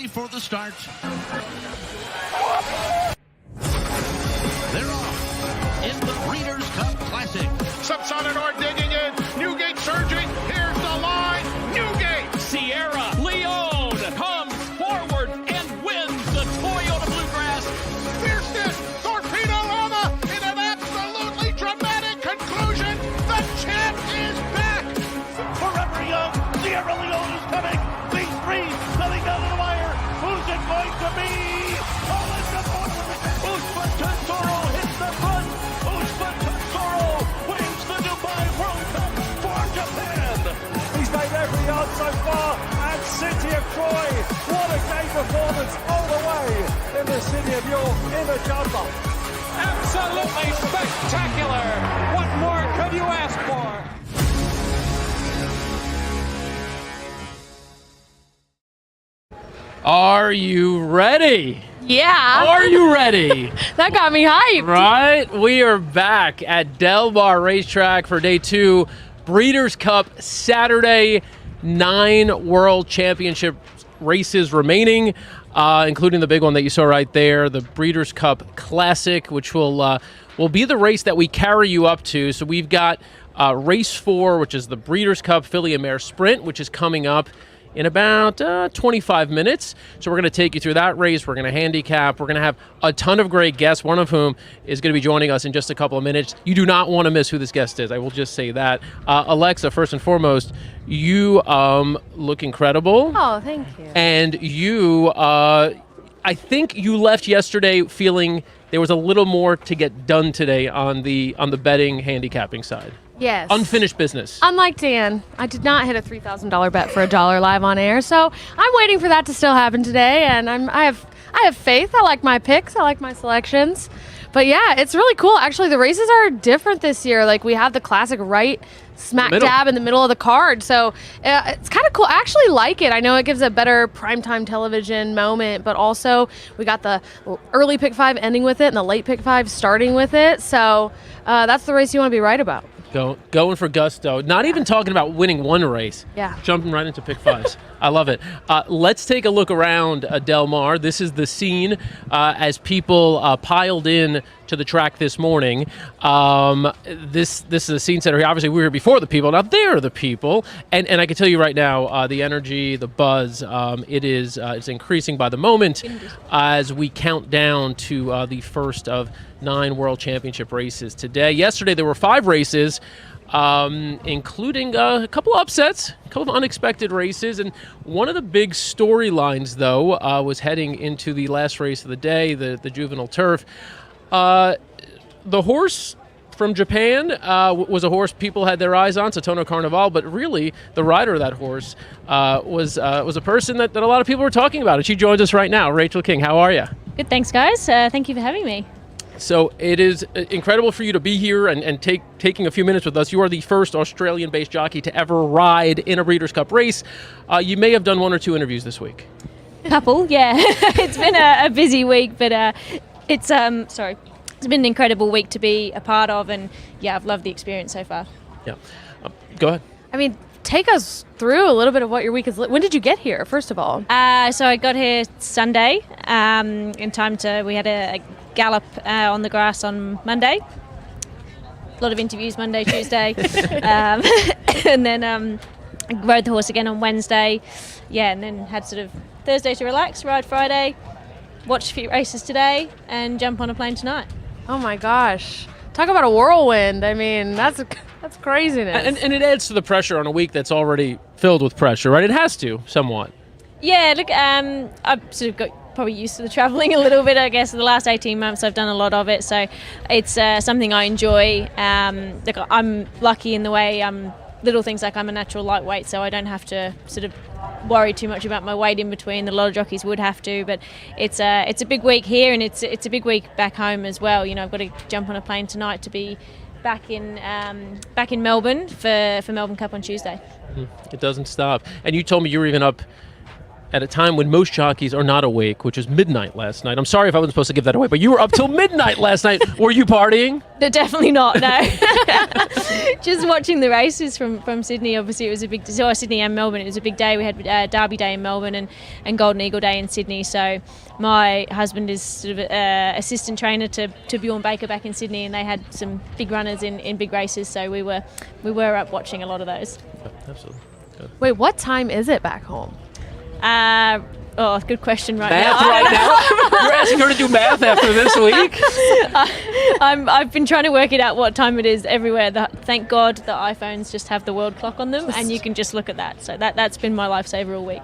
ready for the start. They're off in the Breeders Cup Classic. Subsonic are digging in. Newgate surging. Here's the line. Newgate. Sierra Leone comes forward and wins the Toyota Bluegrass. Fierceness. Torpedo Alma in an absolutely dramatic conclusion. The champ is back. Forever Young. Sierra Leone is coming. These three coming down to the wire. Who's it going to be? Oh, it's the Usman Tensoro hits the front. Usman Tensoro wins the Dubai World Cup for Japan. He's made every yard so far. And City of Troy, what a great performance all the way in the city of York in the jumper. Absolutely spectacular. What more could you ask for? Are you ready? Yeah. Are you ready? That got me hyped. Right? We are back at Mar Racetrack for day 2, Breeders Cup Saturday, 9 World Championship races remaining, including the big one that you saw right there, the Breeders Cup Classic, which will be the race that we carry you up to. So we've got race 4, which is the Breeders Cup Filly and Mare Sprint, which is coming up in about 25 minutes. So we're going to take you through that race. We're going to handicap. We're going to have a ton of great guests, one of whom is going to be joining us in just a couple of minutes. You do not want to miss who this guest is. I will just say that. Alexa, first and foremost, you look incredible. Oh, thank you. And you, I think you left yesterday feeling there was a little more to get done today on the betting handicapping side. Yes. Unfinished business. Unlike Dan, I did not hit a $3,000 bet for $1 live on air, so I'm waiting for that to still happen today, and I have faith. I like my picks. I like my selections. But yeah, it's really cool. Actually, the races are different this year. Like, we have the Classic right smack dab in the middle of the card, so it's kind of cool. I actually like it. I know it gives a better primetime television moment, but also we got the early pick 5 ending with it and the late pick 5 starting with it, so that's the race you want to be right about. Going for gusto. Not even talking about winning one race. Yeah. Jumping right into pick 5s. I love it. Let's take a look around Del Mar. This is the scene as people piled in to the track this morning. This is a scene setter here. Obviously, we were before the people. Now they're the people. And I can tell you right now, the energy, the buzz, it's increasing by the moment as we count down to the first of 9 World Championship races today. Yesterday, there were 5 races, including a couple of upsets, a couple of unexpected races. And one of the big storylines, though, was heading into the last race of the day, the juvenile turf. The horse from Japan was a horse people had their eyes on, Satono Carnival, but really the rider of that horse was a person that a lot of people were talking about. And she joins us right now. Rachel King, how are you? Good, thanks, guys. Thank you for having me. So it is incredible for you to be here and taking a few minutes with us. You are the first Australian-based jockey to ever ride in a Breeders' Cup race. You may have done 1 or 2 interviews this week. Couple, yeah. It's been a busy week, but it's been an incredible week to be a part of, and yeah, I've loved the experience so far. Yeah. Go ahead. I mean, take us through a little bit of what your week is. When did you get here, first of all? So I got here Sunday in time we had a gallop on the grass on Monday. A lot of interviews Monday, Tuesday. And then I rode the horse again on Wednesday. Yeah, and then had sort of Thursday to relax, ride Friday, watch a few races today, and jump on a plane tonight. Oh my gosh. Talk about a whirlwind. I mean, that's craziness. And it adds to the pressure on a week that's already filled with pressure, right? It has to, somewhat. Yeah, look, I've sort of got probably used to the travelling a little bit, I guess. In the last 18 months, I've done a lot of it, so it's something I enjoy. Look, I'm lucky in the way little things like I'm a natural lightweight, so I don't have to sort of worry too much about my weight in between. A lot of jockeys would have to, but it's a big week here, and it's a big week back home as well. You know, I've got to jump on a plane tonight to be back in Melbourne for Melbourne Cup on Tuesday. It doesn't stop. And you told me you were even up at a time when most jockeys are not awake, which is midnight last night. I'm sorry if I wasn't supposed to give that away, but you were up till midnight last night. Were you partying? No, definitely not, no. Just watching the races from Sydney. Obviously, it was a big day. Sydney and Melbourne, it was a big day. We had Derby Day in Melbourne and Golden Eagle Day in Sydney. So my husband is sort of assistant trainer to Bjorn Baker back in Sydney, and they had some big runners in big races. So we were up watching a lot of those. Absolutely. Good. Wait, what time is it back home? Good question Math now. right now? You're asking her to do math after this week? I've been trying to work it out what time it is everywhere. Thank God the iPhones just have the world clock on them, and you can just look at that. So that's been my lifesaver all week.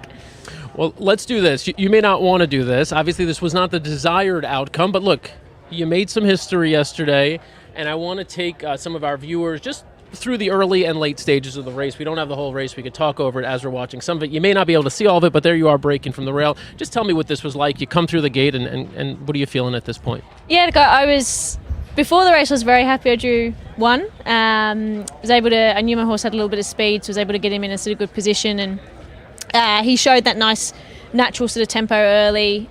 Well, let's do this. You may not want to do this. Obviously, this was not the desired outcome, but look, you made some history yesterday, and I want to take some of our viewers just through the early and late stages of the race. We don't have the whole race. We could talk over it as we're watching some of it. You may not be able to see all of it, but there you are breaking from the rail. Just tell me what this was like. You come through the gate, and what are you feeling at this point? Yeah, I was, before the race, I was very happy I drew one. I knew my horse had a little bit of speed, so I was able to get him in a sort of good position, and he showed that nice natural sort of tempo early.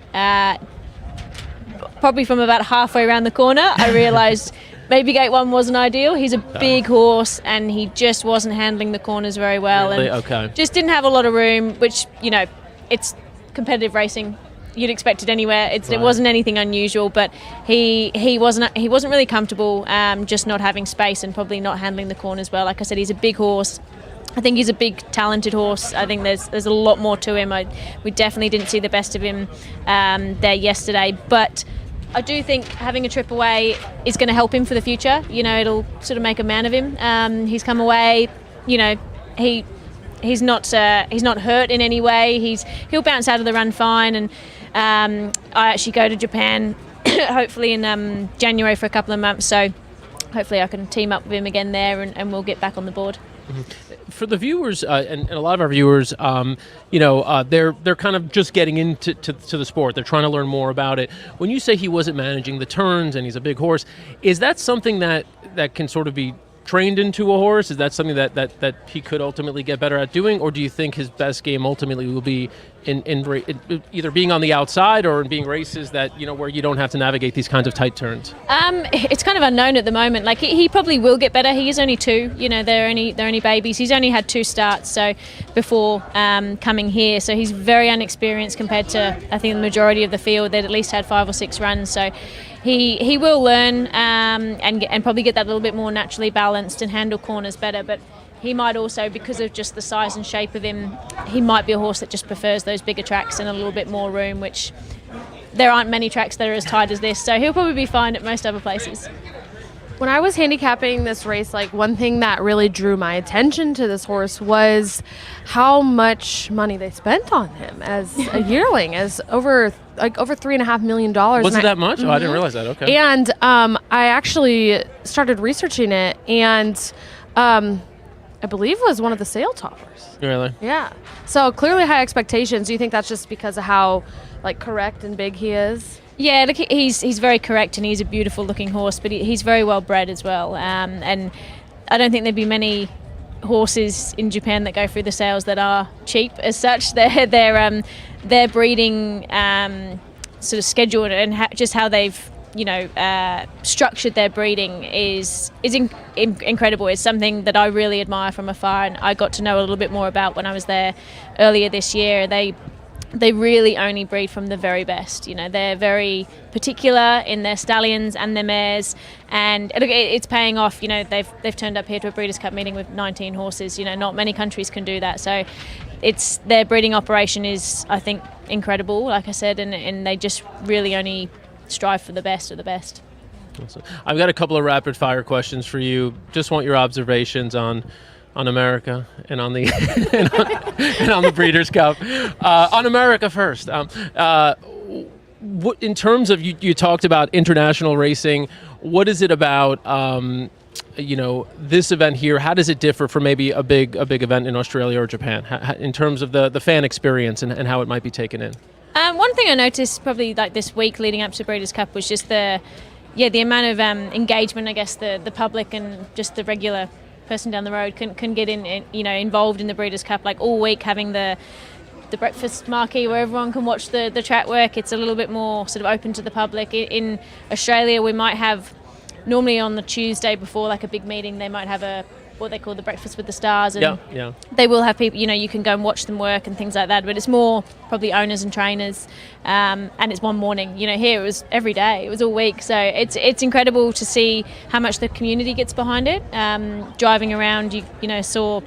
Probably from about halfway around the corner, I realised maybe gate one wasn't ideal. He's a big horse, and he just wasn't handling the corners very well. Really? And okay. just didn't have a lot of room, which, it's competitive racing. You'd expect it anywhere. It wasn't anything unusual, but he wasn't really comfortable, just not having space and probably not handling the corners well. Like I said, he's a big horse. I think he's a big, talented horse. I think there's a lot more to him. We definitely didn't see the best of him there yesterday, but I do think having a trip away is going to help him for the future. It'll sort of make a man of him. He's come away. He's not hurt in any way. He'll bounce out of the run fine. And I actually go to Japan, hopefully in January for a couple of months. So hopefully I can team up with him again there, and we'll get back on the board. For the viewers, and a lot of our viewers, they're kind of just getting into the sport. They're trying to learn more about it. When you say he wasn't managing the turns and he's a big horse, is that something that can sort of be trained into a horse? Is that something that he could ultimately get better at doing? Or do you think his best game ultimately will be in either being on the outside or in being races that, where you don't have to navigate these kinds of tight turns? It's kind of unknown at the moment. Like he probably will get better. He is only 2. They're only babies. He's only had 2 starts before coming here. So he's very unexperienced compared to, I think, the majority of the field. They'd at least had 5 or 6 runs. So he will learn and probably get that a little bit more naturally balanced and handle corners better. But he might also, because of just the size and shape of him, he might be a horse that just prefers those bigger tracks and a little bit more room, which there aren't many tracks that are as tight as this. So he'll probably be fine at most other places. When I was handicapping this race, one thing that really drew my attention to this horse was how much money they spent on him as a yearling, as over $3.5 million. Was it that much? Mm-hmm. Oh, I didn't realize that. Okay. And I actually started researching it, and I believe it was one of the sale toppers. Really? Yeah. So clearly high expectations. Do you think that's just because of how correct and big he is? Yeah, look, he's very correct, and he's a beautiful looking horse, but he's very well bred as well. And I don't think there'd be many horses in Japan that go through the sales that are cheap as such. Their breeding sort of schedule and just how they've structured their breeding is incredible. It's something that I really admire from afar, and I got to know a little bit more about when I was there earlier this year. They really only breed from the very best. They're very particular in their stallions and their mares, and it's paying off. They've turned up here to a Breeders' Cup meeting with 19 horses. Not many countries can do that. So their breeding operation is, I think, incredible, like I said, and they just really only strive for the best of the best. I've got a couple of rapid fire questions for you. Just want your observations on America and on the and on the Breeders' Cup. On America first. What, in terms of you talked about international racing, what is it about this event here? How does it differ from maybe a big event in Australia or Japan in terms of the fan experience and how it might be taken in? One thing I noticed probably this week leading up to Breeders' Cup was just the amount of engagement. I guess the public and just the regular person down the road can get involved in the Breeders' Cup, all week, having the the breakfast marquee where everyone can watch the track work. It's a little bit more sort of open to the public. In Australia, we might have, normally on the Tuesday before like a big meeting, they might have what they call the breakfast with the stars, and they will have people, you can go and watch them work and things like that, but it's more probably owners and trainers, and it's one morning. Here it was every day, it was all week, so it's incredible to see how much the community gets behind it. Driving around, you saw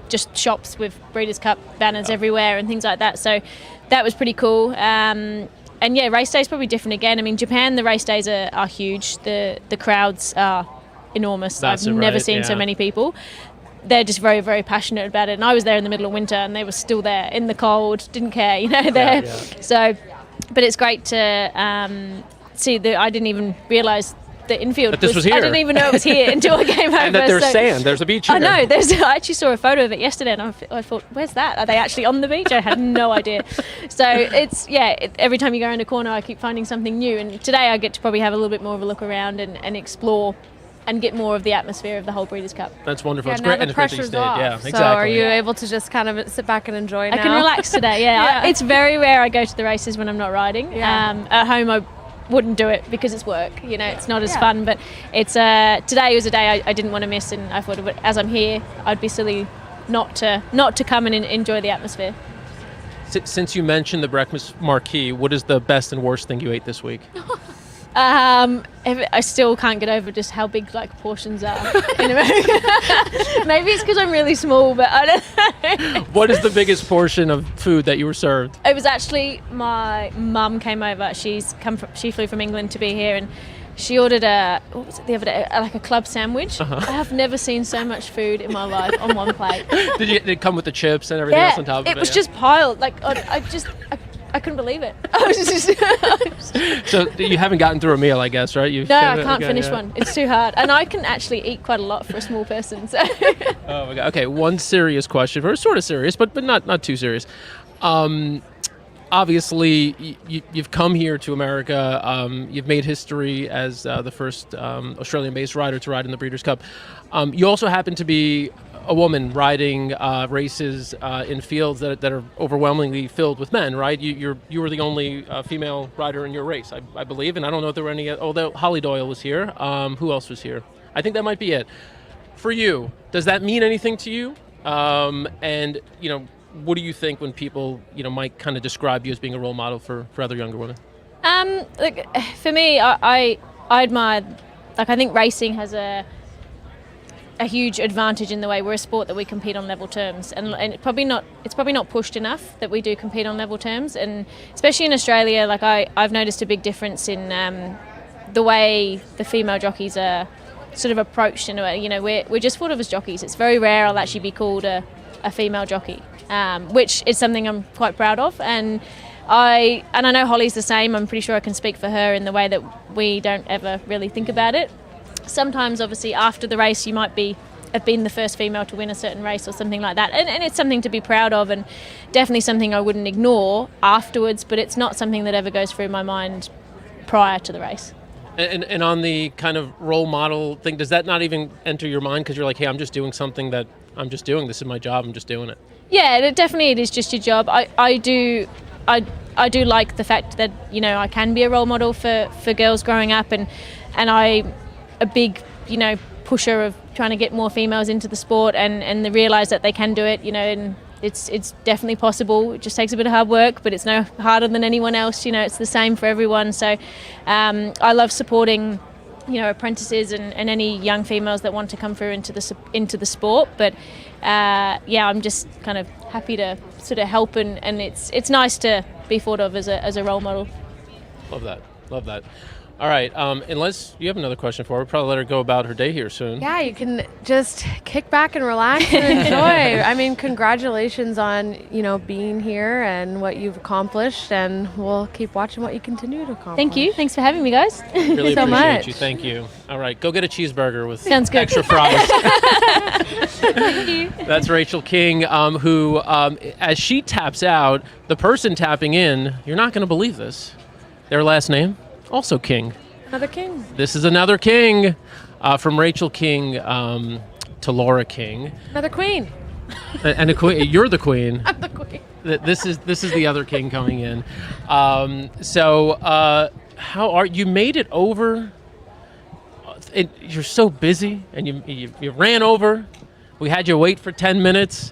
just shops with Breeders Cup banners everywhere and things like that, so that was pretty cool. And yeah, race day is probably different again. I mean, Japan, the race days are huge. The crowds are enormous. I've never seen so many people. They're just very, very passionate about it. And I was there in the middle of winter, and they were still there in the cold, didn't care, So, but it's great to see that. I didn't even realise the infield. But this was here. I didn't even know it was here until I came over. And that there's sand. There's a beach here. I know. I actually saw a photo of it yesterday, and I thought, where's that? Are they actually on the beach? I had no idea. So it's, every time you go around a corner, I keep finding something new. And today I get to probably have a little bit more of a look around and explore and get more of the atmosphere of the whole Breeders' Cup. That's wonderful. Yeah, it's great. now the pressure's off. Yeah, exactly. So are you able to just kind of sit back and enjoy now? I can relax today, it's very rare I go to the races when I'm not riding. Yeah. At home I wouldn't do it because it's work, it's not as fun, but it's today was a day I didn't want to miss, and I thought as I'm here I'd be silly not to come and enjoy the atmosphere. Since you mentioned the breakfast marquee, what is the best and worst thing you ate this week? I still can't get over just how big portions are in America. Maybe it's because I'm really small, but I don't know. What is the biggest portion of food that you were served? It was actually my mum came over. She flew from England to be here, and she ordered what was it the other day? Like a club sandwich. I have never seen so much food in my life on one plate. Did it come with the chips and everything else on top of it? It was just piled. I couldn't believe it. I was just So you haven't gotten through a meal, I guess, right? No, I can't finish one. It's too hard. And I can actually eat quite a lot for a small person. So. Oh my God. Okay, one serious question, or sort of serious, but not too serious. Obviously, you've come here to America. You've made history as the first Australian-based rider to ride in the Breeders' Cup. You also happen to be a woman riding races in fields that are overwhelmingly filled with men, right? You were the only female rider in your race, I believe, and I don't know if there were any. Although Holly Doyle was here, who else was here? I think that might be it. For you, does that mean anything to you? And what do you think when people might kind of describe you as being a role model for other younger women? For me, I admire. I think racing has a huge advantage in the way we're a sport that we compete on level terms, and it's probably not pushed enough that we do compete on level terms, and especially in Australia, I've noticed a big difference in the way the female jockeys are sort of approached in a way. We're just thought of as jockeys. It's very rare I'll actually be called a female jockey, which is something I'm quite proud of, and I know Holly's the same. I'm pretty sure I can speak for her in the way that we don't ever really think about it. Sometimes, obviously, after the race, you might have been the first female to win a certain race or something like that. And it's something to be proud of, and definitely something I wouldn't ignore afterwards, but it's not something that ever goes through my mind prior to the race. And on the kind of role model thing, does that not even enter your mind? Because you're like, hey, I'm just doing something that I'm just doing. This is my job. I'm just doing it. Yeah, it is just your job. I do like the fact that, I can be a role model for girls growing up, and I a big, pusher of trying to get more females into the sport and they realise that they can do it, and it's definitely possible. It just takes a bit of hard work, but it's no harder than anyone else. It's the same for everyone. So I love supporting, apprentices and any young females that want to come through into the sport. But I'm just kind of happy to sort of help, and it's nice to be thought of as a role model. Love that. All right, unless you have another question for her, we'll probably let her go about her day here soon. Yeah, you can just kick back and relax and enjoy. I mean, congratulations on, being here and what you've accomplished, and we'll keep watching what you continue to accomplish. Thank you. Thanks for having me, guys. Really so appreciate much. you. Thank you. All right, go get a cheeseburger with Sounds good. extra fries. Thank you. That's Rachel King, who, as she taps out, the person tapping in, you're not going to believe this, their last name? Also King. Another King. This is another King, from Rachel King to Laura King. Another Queen. And a queen. You're the queen. I'm the Queen. This is the other king coming in. How are you? Made it over. You're so busy, and you ran over. We had you wait for 10 minutes.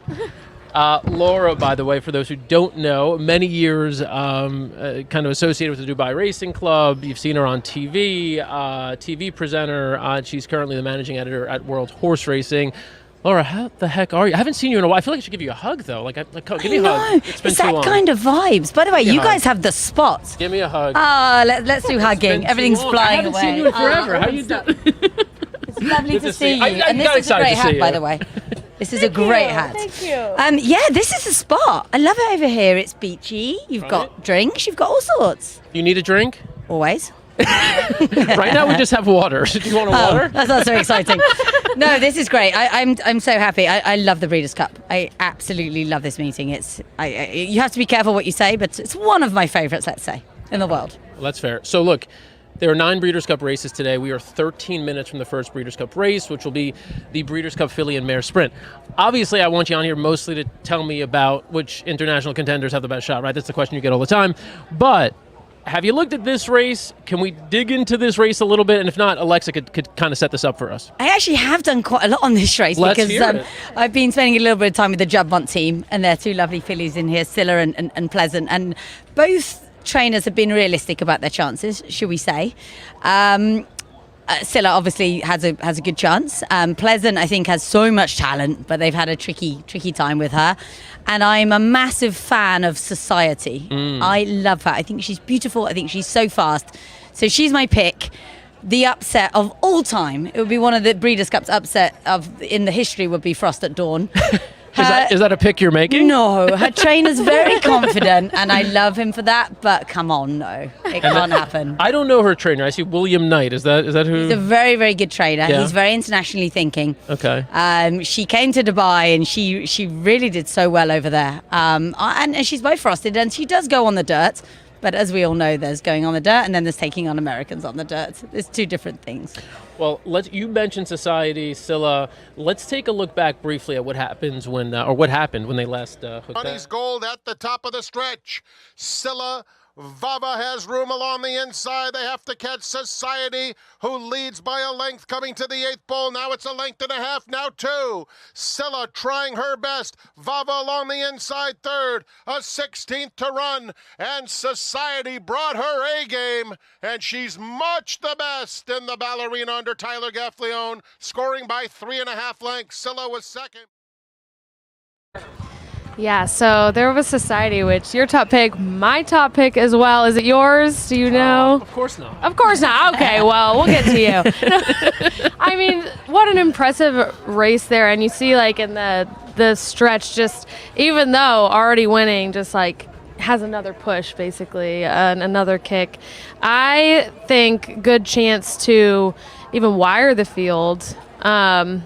Laura, by the way, for those who don't know, many years kind of associated with the Dubai Racing Club. You've seen her on TV, TV presenter. She's currently the managing editor at World Horse Racing. Laura, how the heck are you? I haven't seen you in a while. I feel like I should give you a hug, though. Give me a hug. It's been It's too that long. kind of vibes. By the way, Give me you a hug. guys have the spots. Give me a hug. Let's do hugging. Been Everything's too long. flying I haven't away. seen you in forever. How you doing? It's lovely Good to to see see you. you. And I got this is a excited great to see hat, you. by the way. This is a great hat. Thank you. Yeah, this is a spot. I love it over here. It's beachy. You've got drinks. You've got all sorts. You need a drink? Always. Right now we just have water. Do you want a water? That's not so exciting. No, this is great. I'm so happy. I love the Breeders' Cup. I absolutely love this meeting. You have to be careful what you say, but it's one of my favourites, let's say, in the world. Well, that's fair. So look, there are 9 Breeders' Cup races today. We are 13 minutes from the first Breeders' Cup race, which will be the Breeders' Cup Filly and Mare Sprint. Obviously, I want you on here mostly to tell me about which international contenders have the best shot, right? That's the question you get all the time. But have you looked at this race? Can we dig into this race a little bit? And if not, Alexa could kind of set this up for us. I actually have done quite a lot on this race Let's because hear it. I've been spending a little bit of time with the Judmont team, and there are 2 lovely fillies in here, Scylla and Pleasant, and both trainers have been realistic about their chances, should we say. Scylla obviously has a good chance. Pleasant, I think, has so much talent, but they've had a tricky time with her. And I'm a massive fan of Society. I love her. I think she's beautiful. I think she's so fast. So she's my pick. The upset of all time, it would be one of the Breeders' Cup's upset in the history would be Frost at Dawn. Is that a pick you're making? No, her trainer's very confident, and I love him for that. But come on, no, it can't happen. I don't know her trainer. I see William Knight. Is that who? He's a very, very good trainer. Yeah. He's very internationally thinking. Okay. She came to Dubai, and she really did so well over there. And she's both frosted, and she does go on the dirt. But as we all know, there's going on the dirt, and then there's taking on Americans on the dirt. There's 2 different things. Well, you mentioned Society, Scylla. Let's take a look back briefly at what happens what happened when they last hooked Money's up. gold at the top of the stretch. Scylla, Vava has room along the inside. They have to catch Society, who leads by a length coming to the 8th pole. Now it's a length and a half, now 2. Scylla trying her best. Vava along the inside 3rd, a 16th to run. And Society brought her A-game, and she's much the best in the ballerina under Tyler Gaffleone, scoring by 3.5 lengths. Scylla was 2nd. Yeah, so there was Society, which your top pick, my top pick as well. Is it yours? Do you know? Of course not. Of course not. Okay, well, we'll get to you. I mean, what an impressive race there. And you see, like, in the stretch, just even though already winning, just like has another push, basically, another kick. I think good chance to even wire the field. Do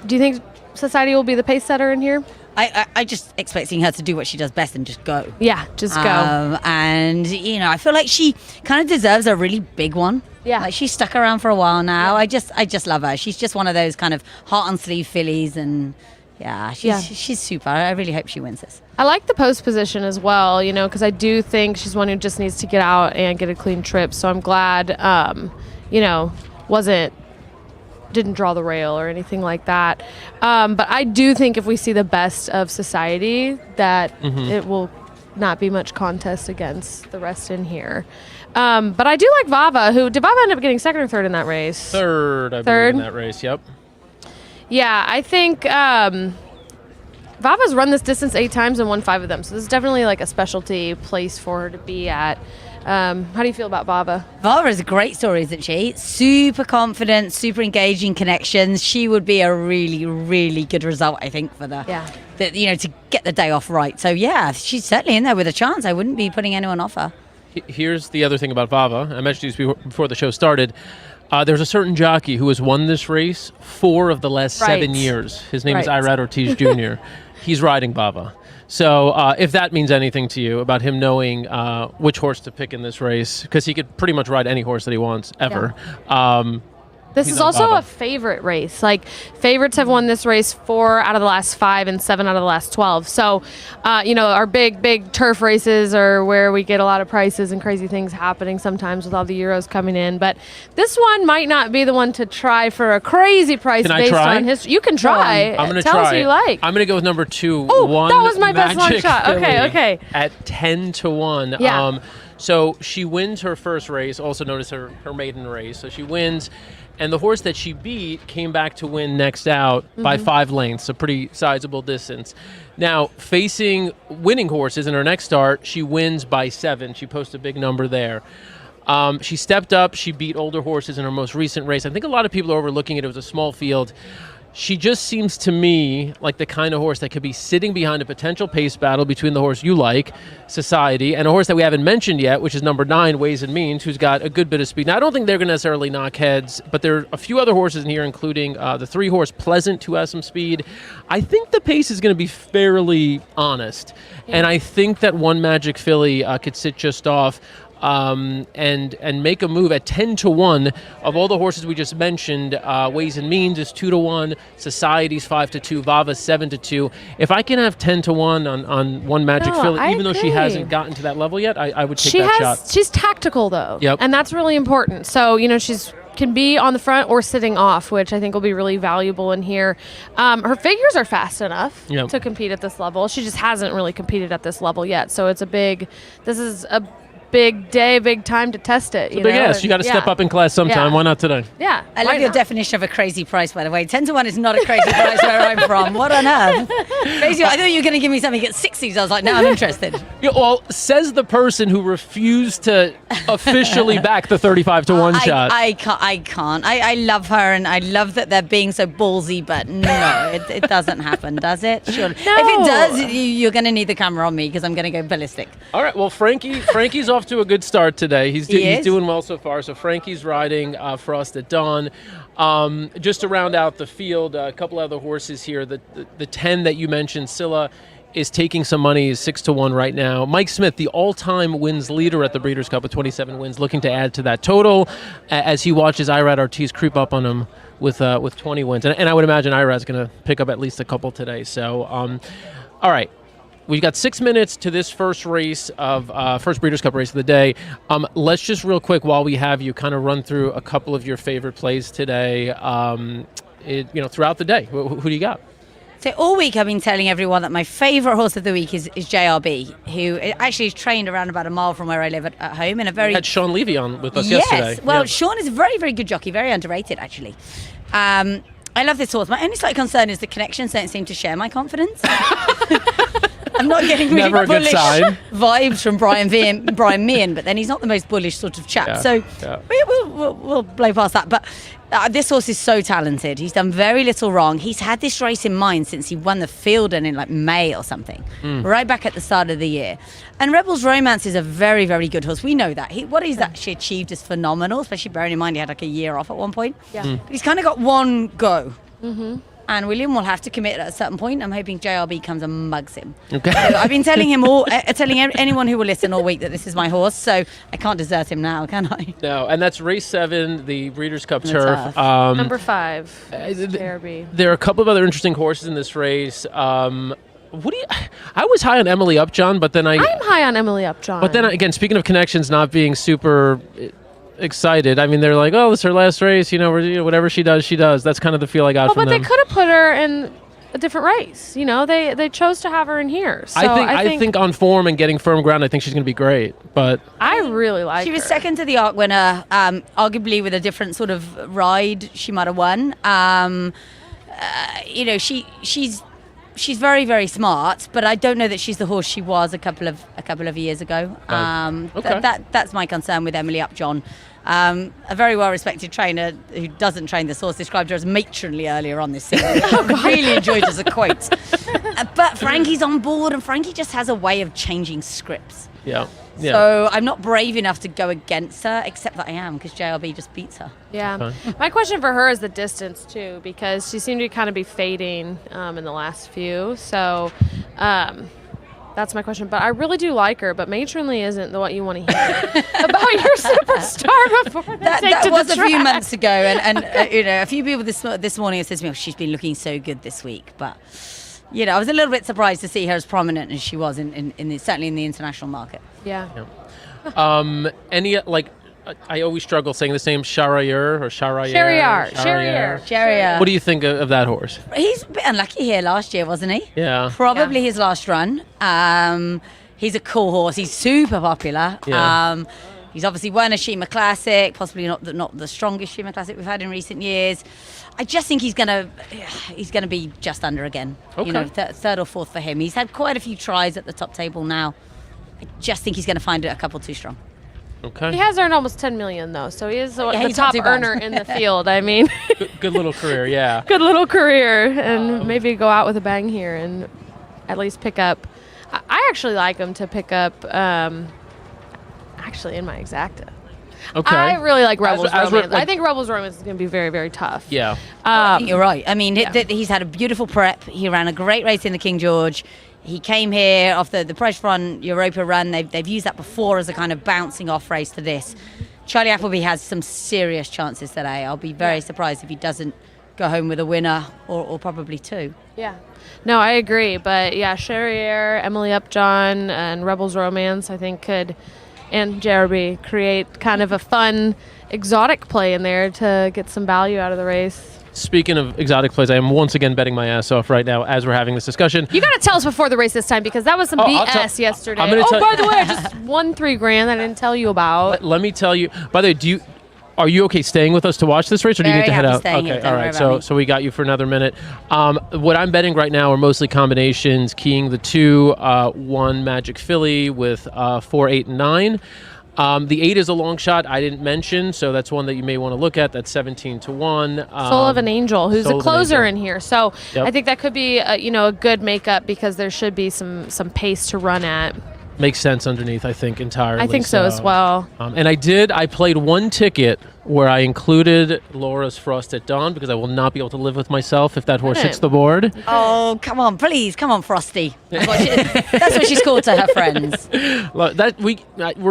you think Society will be the pace setter in here? I just expecting her to do what she does best and just go. Yeah, just go. And, I feel like she kind of deserves a really big one. Yeah. Like, she's stuck around for a while now. I just love her. She's just one of those kind of heart on sleeve fillies, and she's super. I really hope she wins this. I like the post position as well, because I do think she's one who just needs to get out and get a clean trip. So I'm glad, didn't draw the rail or anything like that. But I do think if we see the best of Society, that it will not be much contest against the rest in here. But I do like Vava, did Vava end up getting 2nd or 3rd in that race? 3rd, I believe, in that race, yep. Yeah, I think Vava's run this distance 8 times and won 5 of them. So this is definitely like a specialty place for her to be at. How do you feel about Vava? Vava is a great story, isn't she? Super confident, super engaging connections. She would be a really, really good result, I think, for to get the day off right. So, yeah, she's certainly in there with a chance. I wouldn't be putting anyone off her. Here's the other thing about Vava. I mentioned this before the show started. There's a certain jockey who has won this race 4 of the last 7 years. His name is Irad Ortiz Jr. He's riding Vava. So if that means anything to you about him knowing which horse to pick in this race, because he could pretty much ride any horse that he wants ever. This He's is on also Baba. a favorite race. Like, favorites have won this race 4 out of the last 5 and 7 out of the last 12. So, our big turf races are where we get a lot of prices and crazy things happening sometimes with all the Euros coming in. But this one might not be the one to try for a crazy price Can I based try? on history. You can try. I'm going to Tell try. us who you like. I'm going to go with number 2. Oh, that was my best long Magic shot. Filly Okay. At 10-1. Yeah. So she wins her first race, also known as her maiden race. So she wins. And the horse that she beat came back to win next out by 5 lengths, a pretty sizable distance. Now, facing winning horses in her next start, she wins by 7. She posts a big number there. She stepped up. She beat older horses in her most recent race. I think a lot of people are overlooking it. It was a small field. She just seems to me like the kind of horse that could be sitting behind a potential pace battle between the horse you like, Society, and a horse that we haven't mentioned yet, which is number 9, Ways and Means, who's got a good bit of speed. Now, I don't think they're going to necessarily knock heads, but there are a few other horses in here, including the 3-horse Pleasant, who has some speed. I think the pace is going to be fairly honest, and I think that one Magic Filly could sit just off. And make a move at 10-1 of all the horses we just mentioned. Ways and Means is 2-1, Society's 5-2, Vava's 7-2. If I can have 10-1 on one Magic Filly, even though she hasn't gotten to that level yet, I would take that shot. She's tactical though, Yep. and that's really important. So she's can be on the front or sitting off, which I think will be really valuable in here. Her figures are fast enough to compete at this level. She just hasn't really competed at this level yet. So this is a big day, big time to test it. Big ass. You got to step up in class sometime. Yeah. Why not today? Yeah. I love your definition of a crazy price, by the way. 10-1 is not a crazy price where I'm from. What on earth? Crazy. I thought you were going to give me something at 60s. I was like, no, I'm interested. Yeah, well, says the person who refused to officially back the 35-1 shot. I can't. I love her, and I love that they're being so ballsy, but no, it doesn't happen, does it? Sure. No. If it does, you're going to need the camera on me because I'm going to go ballistic. All right, well, Frankie's off to a good start today. He's doing well so far. So Frankie's riding Frost at Dawn. Just to round out the field, a couple other horses here. The 10 that you mentioned, Scylla, is taking some money, is 6-1 right now. Mike Smith, the all-time wins leader at the Breeders' Cup with 27 wins, looking to add to that total as he watches Irad Ortiz creep up on him with 20 wins. And I would imagine Irad's going to pick up at least a couple today. So, all right. We've got 6 minutes to this first race of first Breeders' Cup race of the day. Let's just real quick, while we have you, kind of run through a couple of your favorite plays today. Throughout the day. Who do you got? So all week I've been telling everyone that my favourite horse of the week is JRB, who actually is trained around about a mile from where I live at home in a very... We had Sean Levy on with us yesterday. Well, Sean is a very, very good jockey, very underrated actually. I love this horse. My only slight concern is the connections don't seem to share my confidence. I'm not getting really Never a good bullish sign. vibes from Brian Meehan, but then he's not the most bullish sort of chap. We'll blow past that. But this horse is so talented. He's done very little wrong. He's had this race in mind since he won the Fielden in like May or something, right back at the start of the year. And Rebel's Romance is a very, very good horse. We know that. What he's actually achieved is phenomenal, especially bearing in mind he had like a year off at one point. Yeah. But he's kind of got one go. Mm-hmm. And William will have to commit at a certain point. I'm hoping JRB comes and mugs him. Okay. So I've been telling him telling anyone who will listen all week that this is my horse, so I can't desert him now, can I? No, and that's race 7, the Breeders' Cup The Turf. Turf. Number 5, JRB. There are a couple of other interesting horses in this race. I was high on Emily Upjohn, but then I'm high on Emily Upjohn. But then again, speaking of connections not being super excited, I mean, they're like, oh, it's her last race, whatever she does, she does. That's kind of the feel I got from them. But they could have put her in a different race. They chose to have her in here. So I think on form and getting firm ground, I think she's going to be great. But I really like her. She was second to the ARC winner, arguably with a different sort of ride. She might have won. She's very, very smart, but I don't know that she's the horse she was a couple of years ago. Okay. That's my concern with Emily Upjohn. A very well-respected trainer who doesn't train this horse described her as matronly earlier on this season. I really enjoyed as a quote. But Frankie's on board, and Frankie just has a way of changing scripts. Yeah. So I'm not brave enough to go against her, except that I am, because JRB just beats her. Yeah. My question for her is the distance, too, because she seemed to kind of be fading in the last few. So that's my question. But I really do like her, but matronly isn't what you want to hear about your super 4-star before they take That to was the a few track. months ago, and a few people this morning have said to me, "Oh, she's been looking so good this week." But I was a little bit surprised to see her as prominent as she was certainly in the international market. Yeah. Any I always struggle saying the name Shahryar or Shahryar. Shahryar. What do you think of that horse? He's a bit unlucky here last year, wasn't he? Yeah. Probably his last run. He's a cool horse. He's super popular. Yeah. He's obviously won a Shima Classic, possibly not the strongest Shima Classic we've had in recent years. I just think he's gonna be just under again. Okay. Third or fourth for him. He's had quite a few tries at the top table now. I just think he's going to find it a couple too strong. Okay. He has earned almost $10 million though, so he is the he's top not too bad. earner in the field. I mean, Good little career, yeah. good little career, and maybe go out with a bang here and at least pick up. I actually like him to pick up. Actually, in my exacta. Okay. I really like Rebels As Romance. like- I think Rebels Romance is going to be very, very tough. Yeah. I think you're right. I mean, he's had a beautiful prep. He ran a great race in the King George. He came here off the Price Run Europa run. They've used that before as a kind of bouncing off race to this. Charlie Appleby has some serious chances today. I'll be very surprised if he doesn't go home with a winner or probably two. Yeah. No, I agree. But yeah, Shahryar, Emily Upjohn, and Rebels Romance, I think and Jeremy create kind of a fun exotic play in there to get some value out of the race. Speaking of exotic plays, I am once again betting my ass off right now as we're having this discussion. You got to tell us before the race this time because that was some BS yesterday. I'm gonna tell- by the way, I just won $3,000 I didn't tell you about. Let me tell you. By the way, are you okay staying with us to watch this race, or do you Very need to head happy out? staying Okay, here, don't all worry right. about So me. we got you for another minute. What I'm betting right now are mostly combinations, keying the 2, 1 Magic Filly with 4, 8, and 9. The 8 is a long shot I didn't mention, so that's one that you may want to look at. That's 17-1. Soul of an Angel, who's Soul a of an closer Angel. in here. So Yep. I think that could be a good makeup because there should be some pace to run at. Makes sense underneath, I think, entirely. I think so as well. And I played one ticket where I included Laura's Frost at Dawn because I will not be able to live with myself if that horse hits the board. Oh, come on, please. Come on, Frosty. That's what she's called to her friends. We're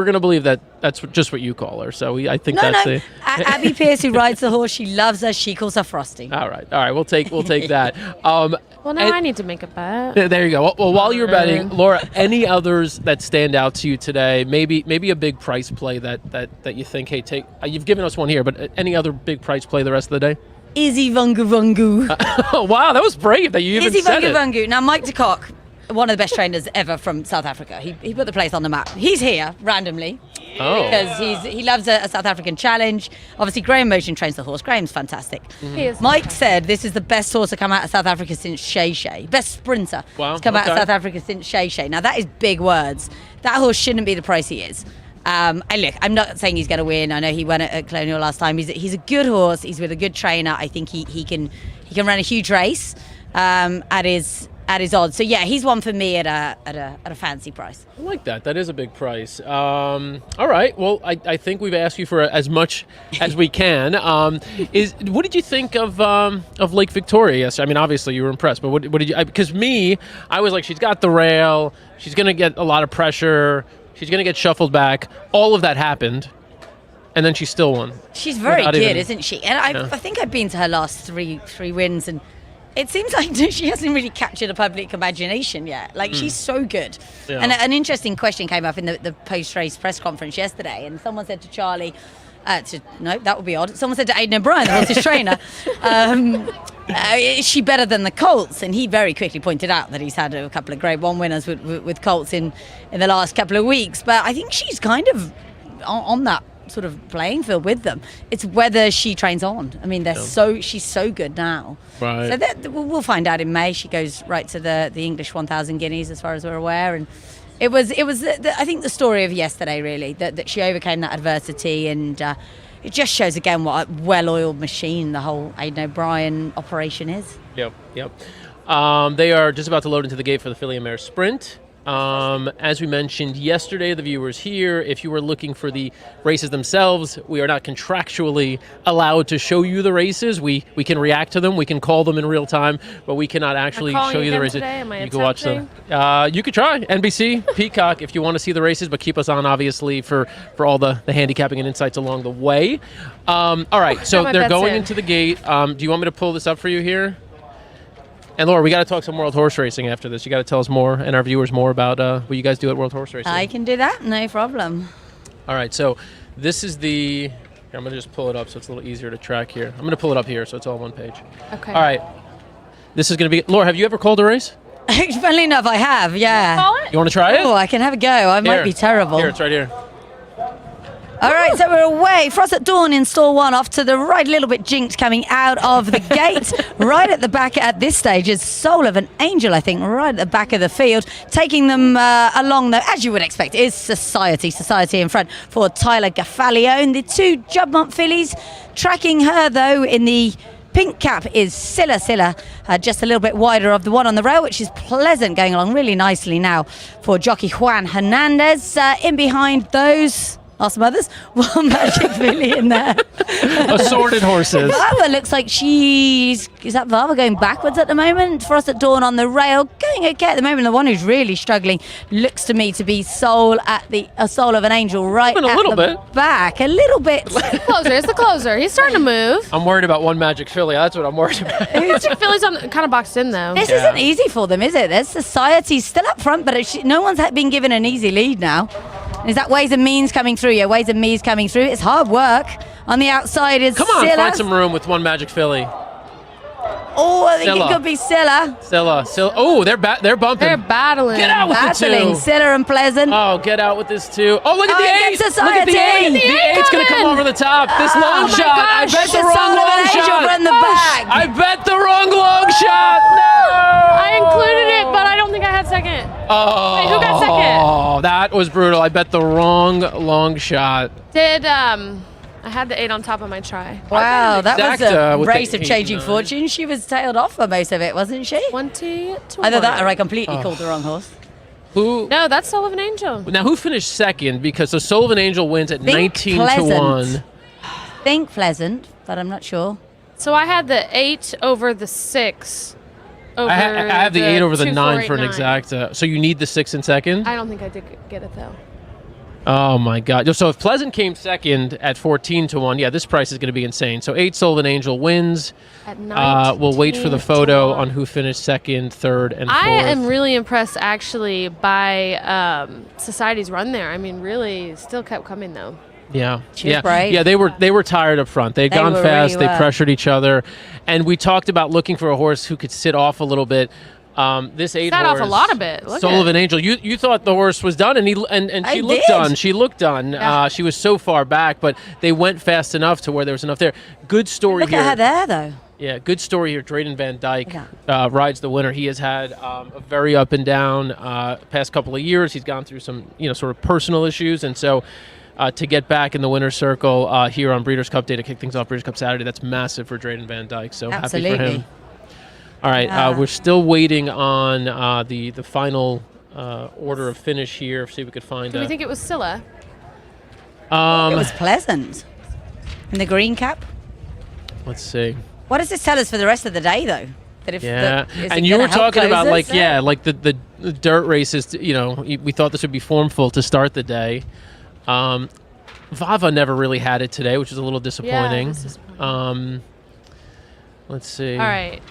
going to believe that that's just what you call her. So I think No. that's Abby Pierce, who rides the horse, she loves her. She calls her Frosty. All right. We'll take that. Well, now I need to make a bet. There you go. Well, while you're betting, Laura, any others that stand out to you today? Maybe a big price play that you think, hey, take. You've given us one here, but any other big price play the rest of the day? Izzy Vungu Vungu. Oh, wow, that was brave that you even Izzy said Vungu it. Vungu. Now, Mike de Kock, one of the best trainers ever from South Africa. He put the place on the map. He's here randomly because he loves a South African challenge. Obviously, Graham Motion trains the horse. Graham's fantastic. He is. Mike said this is the best horse to come out of South Africa since Shay Shay. Best sprinter to come out of South Africa since Shay Shay. Now, that is big words. That horse shouldn't be the price he is. And look, I'm not saying he's going to win. I know he won at Colonial last time. He's a good horse. He's with a good trainer. I think he can run a huge race at his odds. So yeah, he's one for me at a fancy price. I like that. That is a big price. All right. Well, I think we've asked you for as much as we can. What did you think of Lake Victoria? Yes, I mean obviously you were impressed, but what did you? Because I was like, she's got the rail. She's going to get a lot of pressure. She's going to get shuffled back. All of that happened, and then she still won. She's very Without good, even- isn't she? And I think I've been to her last three wins, and it seems like she hasn't really captured the public imagination yet. Like, she's so good. Yeah. And an interesting question came up in the post-race press conference yesterday, and someone said to Charlie, no, that would be odd. Someone said to Aidan O'Brien, the horse's trainer, is she better than the Colts? And he very quickly pointed out that he's had a couple of Grade 1 winners with Colts in the last couple of weeks. But I think she's kind of on that sort of playing field with them. It's whether she trains on. I mean, she's so good now. Right. So we'll find out in May. She goes right to the English 1,000 guineas, as far as we're aware. And it was I think the story of yesterday really that she overcame that adversity, and it just shows again what a well-oiled machine the whole Aidan O'Brien operation is. Yep. They are just about to load into the gate for the Filly and Mare Sprint. As we mentioned yesterday, the viewers here, if you were looking for the races themselves, we are not contractually allowed to show you the races. We can react to them, we can call them in real time, but we cannot actually show you the races. You can watch them. You could try NBC, Peacock, if you want to see the races, but keep us on, obviously, for all the handicapping and insights along the way. All right, so they're going into the gate. Do you want me to pull this up for you here? And Laura, we got to talk some World Horse Racing after this. You got to tell us more and our viewers more about what you guys do at World Horse Racing. I can do that, no problem. All right, so this is the. Here, I'm going to just pull it up so it's a little easier to track here. I'm going to pull it up here so it's all on one page. Okay. All right. This is going to be. Laura, have you ever called a race? Funnily enough, I have, yeah. You want to try it? Oh, I can have a go. I might be terrible. Here, it's right here. All right, so we're away. Frost at Dawn in stall 1, off to the right, a little bit jinxed coming out of the gate. Right at the back at this stage is Soul of an Angel, I think, right at the back of the field. Taking them along, though, as you would expect, is Society. Society in front for Tyler Gaffalione. The 2 Jubmont fillies tracking her, though, in the pink cap is Silla, just a little bit wider of the one on the rail, which is Pleasant, going along really nicely now for jockey Juan Hernandez. In behind those... Awesome others. One Magic filly in there. Assorted horses. Vava looks like is that Vava going backwards at the moment? Frost at Dawn on the rail, going okay at the moment. The one who's really struggling looks to me to be Soul Soul of an Angel right at the back. A little bit. Closer. It's the closer. He's starting to move. I'm worried about One Magic Filly. That's what I'm worried about. Philly's kind of boxed in, though. This isn't easy for them, is it? There's Society still up front, but no one's been given an easy lead now. Is that Ways and Means coming through? Yeah, Ways and Means coming through. It's hard work. On the outside is Come on, Silla. find some room with One Magic Filly. Oh, I think it could be Silla. Silla. Oh, they're bumping. They're battling. Get out with the 2. Silla and Pleasant. Oh, get out with this 2. Oh, look at the 8. Society. Look at the 8. The 8's going to come over the top. This long shot. Gosh. I bet the wrong long shot. From the back. I bet the wrong long shot. No. I included it, but I don't think I had second. Oh. Wait, who got second? Oh, that was brutal. I bet the wrong long shot. I had the 8 on top of my try. Wow, that was a with race the of changing 8-9. fortune. She was tailed off for most of it, wasn't she? 20 to Either 1. that or I completely called the wrong horse. Who? No, that's Soul of an Angel. Now, who finished second? Because the Soul of an Angel wins at 19 to 1. Think Pleasant, but I'm not sure. So I had the 8 over the 6. Over I have the 8 over the 2, 9 4, for an 8, 9. exact. So you need the 6 in second? I don't think I did get it, though. Oh, my God. So if Pleasant came second at 14 to 1, yeah, this price is going to be insane. So 8 Soul of an Angel wins. At 19 we'll wait for the photo on who finished second, third, and fourth. I am really impressed, actually, by Society's run there. I mean, really, still kept coming, though. Yeah, She was brave. Yeah, they were tired up front. They'd gone fast. really They were. pressured each other, and we talked about looking for a horse who could sit off a little bit. This 8 Sat horse, off a lot of it. Look Soul at of an Angel. You thought the horse was done, and she looked did. done. She looked done. Yeah. She was so far back, but they went fast enough to where there was enough there. Good story Look here. at her there, though. Yeah, good story here. Drayden Van Dyke rides the winner. He has had a very up and down past couple of years. He's gone through some sort of personal issues, and so. To get back in the winner's circle here on Breeders' Cup Day to kick things off Breeders' Cup Saturday, that's massive for Drayden Van Dyke. So happy for him. All right, we're still waiting on the final order of finish here. See if we could find. Do we think it was Silla? It was Pleasant. In the green cap. Let's see. What does this tell us for the rest of the day, though? That if and you were talking about like the dirt races. We thought this would be formful to start the day. Vava never really had it today, which is a little disappointing. Yeah, disappointing. Let's see. All right.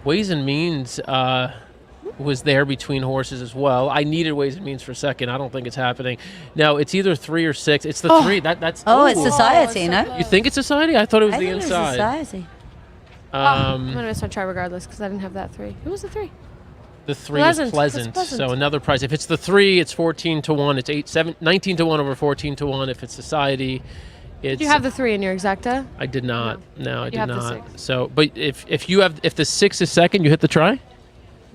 Ways and Means was there between horses as well. I needed Ways and Means for second. I don't think it's happening. No, it's either 3 or 6. It's the 3. That's. It's Society, no? You think it's Society? I thought it was the It was inside. Society. I'm going to miss my try regardless because I didn't have that 3. Who was the 3? The 3 is Pleasant. Pleasant. So another price. If it's the 3, it's 14 to 1. It's 19 to 1 over 14 to 1. If it's Society, it's. Did you have the 3 in your exacta? I did not. No, I did have the not. 6. So, but if the 6 is second, you hit the try.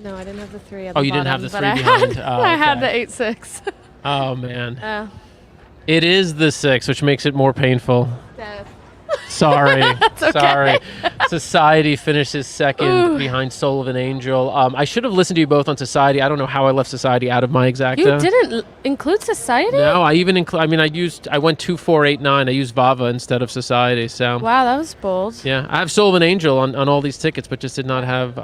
No, I didn't have the 3 at Oh, the you didn't have bottom, the but 3 behind. I had okay. the 8-6. Oh man. It is the 6, which makes it more painful. Death. Sorry. Sorry. Society finishes second behind Soul of an Angel. I should have listened to you both on Society. I don't know how I left Society out of my exacta. You didn't include Society? No, I even I went 2, 4, 8, 9. I used Vava instead of Society. So Wow, that was bold. yeah, I have Soul of an Angel on all these tickets, but just did not have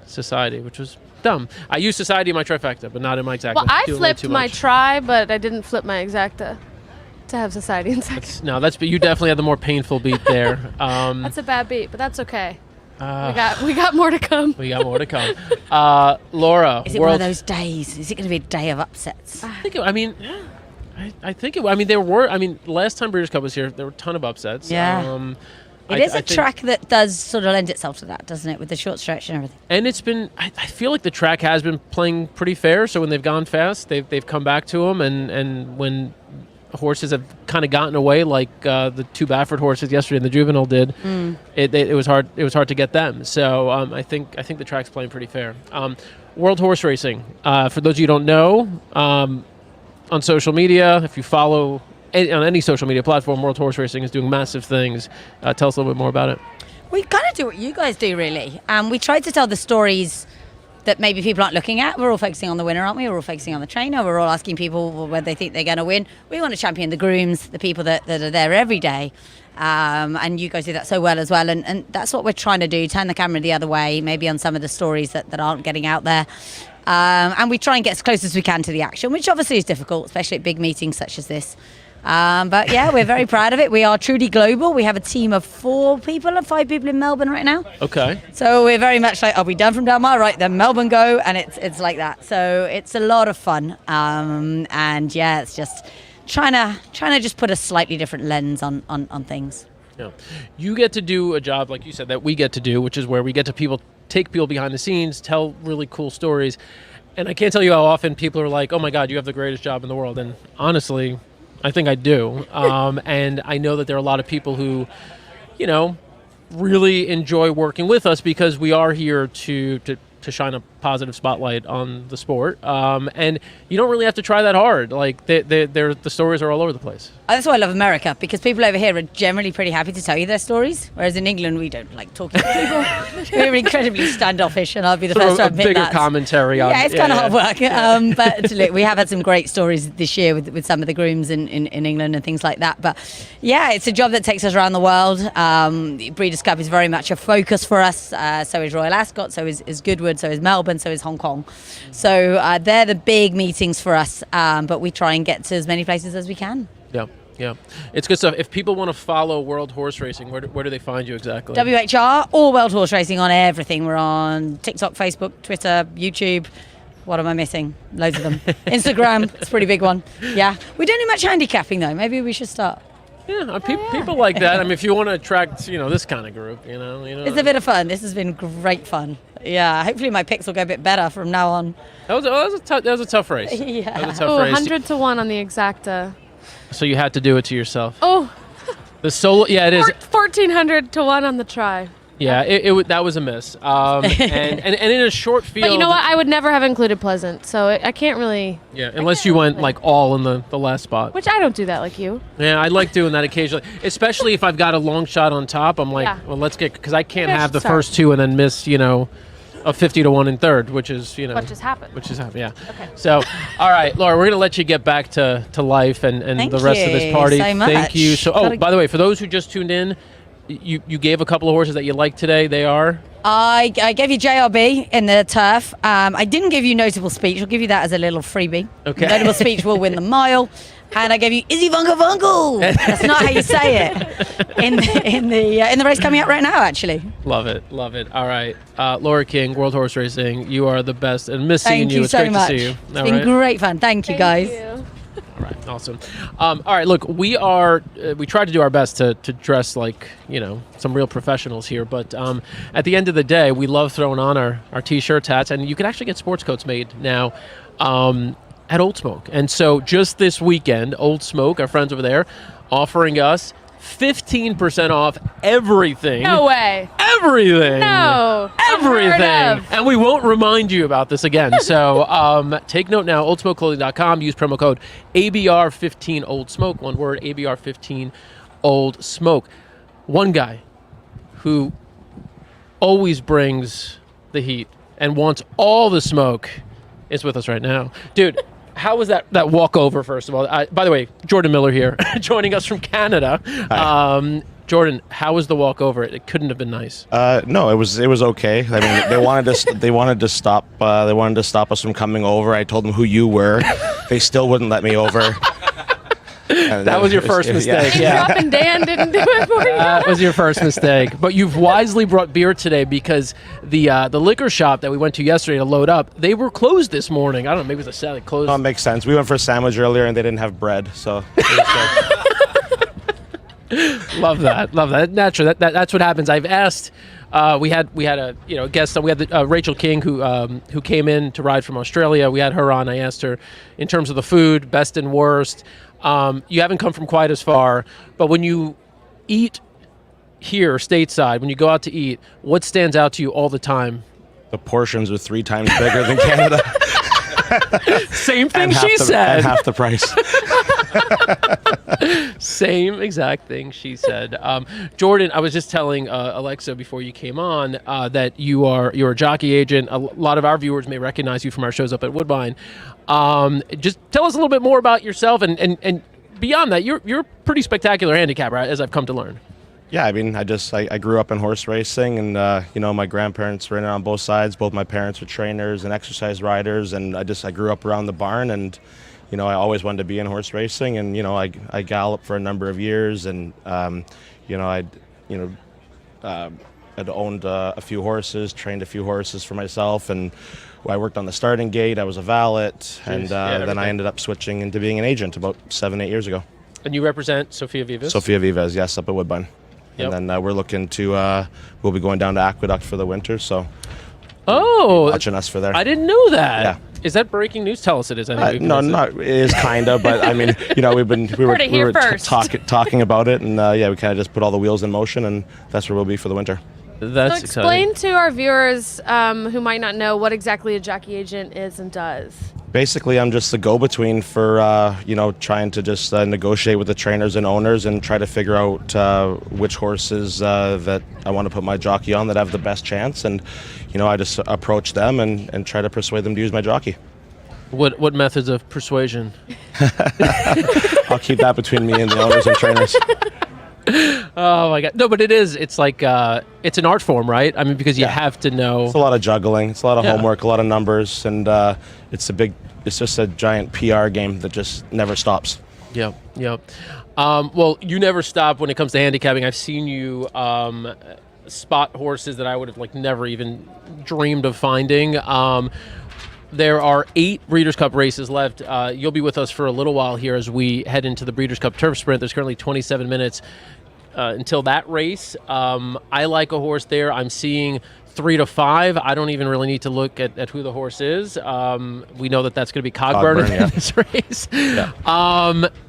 Society, which was dumb. I used Society in my trifecta, but not in my exacta. Well, I Doing way flipped too my much. try, but I didn't flip my exacta to have Society in second. No, you definitely had the more painful beat there. That's a bad beat, but that's okay. We got more to come. We got more to come. Laura, Is it one of those days? Is it going to be a day of upsets? I think there were. Last time Breeders' Cup was here, there were a ton of upsets. Yeah. It is a track that does sort of lend itself to that, doesn't it, with the short stretch and everything? And it's been, I feel like the track has been playing pretty fair. So when they've gone fast, they've come back to them. And when horses have kind of gotten away, like the 2 Baffert horses yesterday and the Juvenile did, it was hard. It was hard to get them. So I think the track's playing pretty fair. World Horse Racing. For those of you who don't know, on social media, if you follow on any social media platform, World Horse Racing is doing massive things. Tell us a little bit more about it. We kind of do what you guys do, really. We try to tell the stories that maybe people aren't looking at. We're all focusing on the winner, aren't we? We're all focusing on the trainer. We're all asking people whether they think they're going to win. We want to champion the grooms, the people that are there every day. And you guys do that so well as well. And that's what we're trying to do, turn the camera the other way, maybe on some of the stories that aren't getting out there. And we try and get as close as we can to the action, which obviously is difficult, especially at big meetings such as this. But yeah, we're very proud of it. We are truly global. We have a team of 4 people and 5 people in Melbourne right now. Okay. So we're very much like, are we done from Del Mar? Right, then Melbourne go, and it's like that. So it's a lot of fun. And yeah, it's just trying to just put a slightly different lens on things. Yeah. You get to do a job, like you said, that we get to do, which is where we get to take people behind the scenes, tell really cool stories. And I can't tell you how often people are like, oh my God, you have the greatest job in the world. And honestly, I think I do. And I know that there are a lot of people who, really enjoy working with us because we are here to shine a positive spotlight on the sport. And you don't really have to try that hard. Like, the stories are all over the place. That's why I love America, because people over here are generally pretty happy to tell you their stories, whereas in England we don't like talking to people. We're incredibly standoffish, and I'll be the first to admit that. A bigger commentary on it. Yeah, it's kind of hard work. But look, we have had some great stories this year with some of the grooms in England and things like that. But yeah, it's a job that takes us around the world. Breeders' Cup is very much a focus for us. So is Royal Ascot, so is Goodwood, so is Melbourne, so is Hong Kong. So they're the big meetings for us, but we try and get to as many places as we can. Yeah. It's good stuff. If people want to follow World Horse Racing, where do they find you exactly? WHR or World Horse Racing on everything. We're on TikTok, Facebook, Twitter, YouTube. What am I missing? Loads of them. Instagram, it's a pretty big one. Yeah. We don't do much handicapping, though. Maybe we should start. Yeah, people like that. I mean, if you want to attract, this kind of group, It's a bit of fun. This has been great fun. Yeah, hopefully my picks will go a bit better from now on. That was a tough race. Yeah. That was a tough race. 100 to 1 on the exacta. So you had to do it to yourself. Oh. The solo, yeah, it is. 1,400 to 1 on the try. Yeah, that was a miss. And in a short field. But you know what? I would never have included Pleasant, so I can't really. Yeah, unless you went like all in the last spot. Which I don't do that like you. Yeah, I like doing that occasionally, especially if I've got a long shot on top. I'm like, well, let's get, because I can't have the first 2 and then miss, a 50 to 1 in third, which is, What just happened. Yeah. Okay. So, all right, Laura, we're going to let you get back to life and the rest of this party. So much. Thank you. So, by the way, for those who just tuned in, you gave a couple of horses that you like today. They are? I gave you JRB in the turf. I didn't give you Notable Speech. I'll give you that as a little freebie. Okay. Notable Speech will win the mile. And I gave you Izzy Vunga Vungle. That's not how you say it in the race coming up right now, actually. Love it. All right. Laura King, World Horse Racing, you are the best. And miss seeing you. It's great to see you. It's been great fun. Thank you, guys. All right, awesome. All right, look, we try to do our best to dress like, some real professionals here, but at the end of the day, we love throwing on our T-shirts, hats, and you can actually get sports coats made now at Old Smoke. And so just this weekend, Old Smoke, our friends over there, offering us 15% off everything. No way. Everything. No. Everything. And we won't remind you about this again. So take note now, oldsmokeclothing.com. Use promo code ABR15 Old Smoke. One word, ABR15 Old Smoke. one guy who always brings the heat and wants all the smoke is with us right now. Dude, how was that walkover, first of all? By the way, Jordan Miller here, joining us from Canada. Jordan, how was the walkover? It couldn't have been nice. No, it was okay. I mean, they wanted to stop us from coming over. I told them who you were. They still wouldn't let me over. That was your first mistake. Yeah. Drop and Dan didn't do it for you. That was your first mistake. But you've wisely brought beer today because the liquor shop that we went to yesterday to load up, they were closed this morning. I don't know, maybe it was a Saturday closed. Oh, it makes sense. We went for a sandwich earlier and they didn't have bread, so. Love that. Naturally, that's what happens. I've asked. We had a guest. We had Rachel King who came in to ride from Australia. We had her on. I asked her in terms of the food, best and worst. You haven't come from quite as far, but when you eat here stateside, when you go out to eat, what stands out to you all the time? The portions are 3 times bigger than Canada. Same thing she said. And half the price. Same exact thing she said. Jordan, I was just telling Alexa before you came on that you're a jockey agent. A lot of our viewers may recognize you from our shows up at Woodbine. Just tell us a little bit more about yourself, and beyond that, you're a pretty spectacular handicapper, as I've come to learn. Yeah, I mean, I grew up in horse racing, and my grandparents were in it on both sides. Both my parents were trainers and exercise riders, and I grew up around the barn, and I always wanted to be in horse racing, and I galloped for a number of years, and I'd owned a few horses, trained a few horses for myself, and I worked on the starting gate. I was a valet, and then I ended up switching into being an agent about 7-8 years ago. And you represent Sofia Vivas? Sofia Vivas, yes, up at Woodbine. Yep. And then we're looking to we'll be going down to Aqueduct for the winter, so watching us for there. I didn't know that. Yeah. Is that breaking news? Tell us it is. No, it is kind of, but I mean, we were talking about it, and we kind of just put all the wheels in motion, and that's where we'll be for the winter. That's so explain to our viewers who might not know what exactly a jockey agent is and does. Basically, I'm just the go-between for trying to just negotiate with the trainers and owners and try to figure out which horses that I want to put my jockey on that have the best chance, and I just approach them and try to persuade them to use my jockey. What methods of persuasion? I'll keep that between me and the owners and trainers. Oh my God! No, but it's like it's an art form, right? I mean, because you have to know. It's a lot of juggling. It's a lot of homework, a lot of numbers, and it's just a giant PR game that just never stops. Yep. Well, you never stop when it comes to handicapping. I've seen you spot horses that I would have never even dreamed of finding. There are 8 Breeders' Cup races left. You'll be with us for a little while here as we head into the Breeders' Cup Turf Sprint. There's currently 27 minutes until that race. I like a horse there. I'm seeing 3 to 5. I don't even really need to look at who the horse is. We know that's going to be Cogburn in this race. Yeah.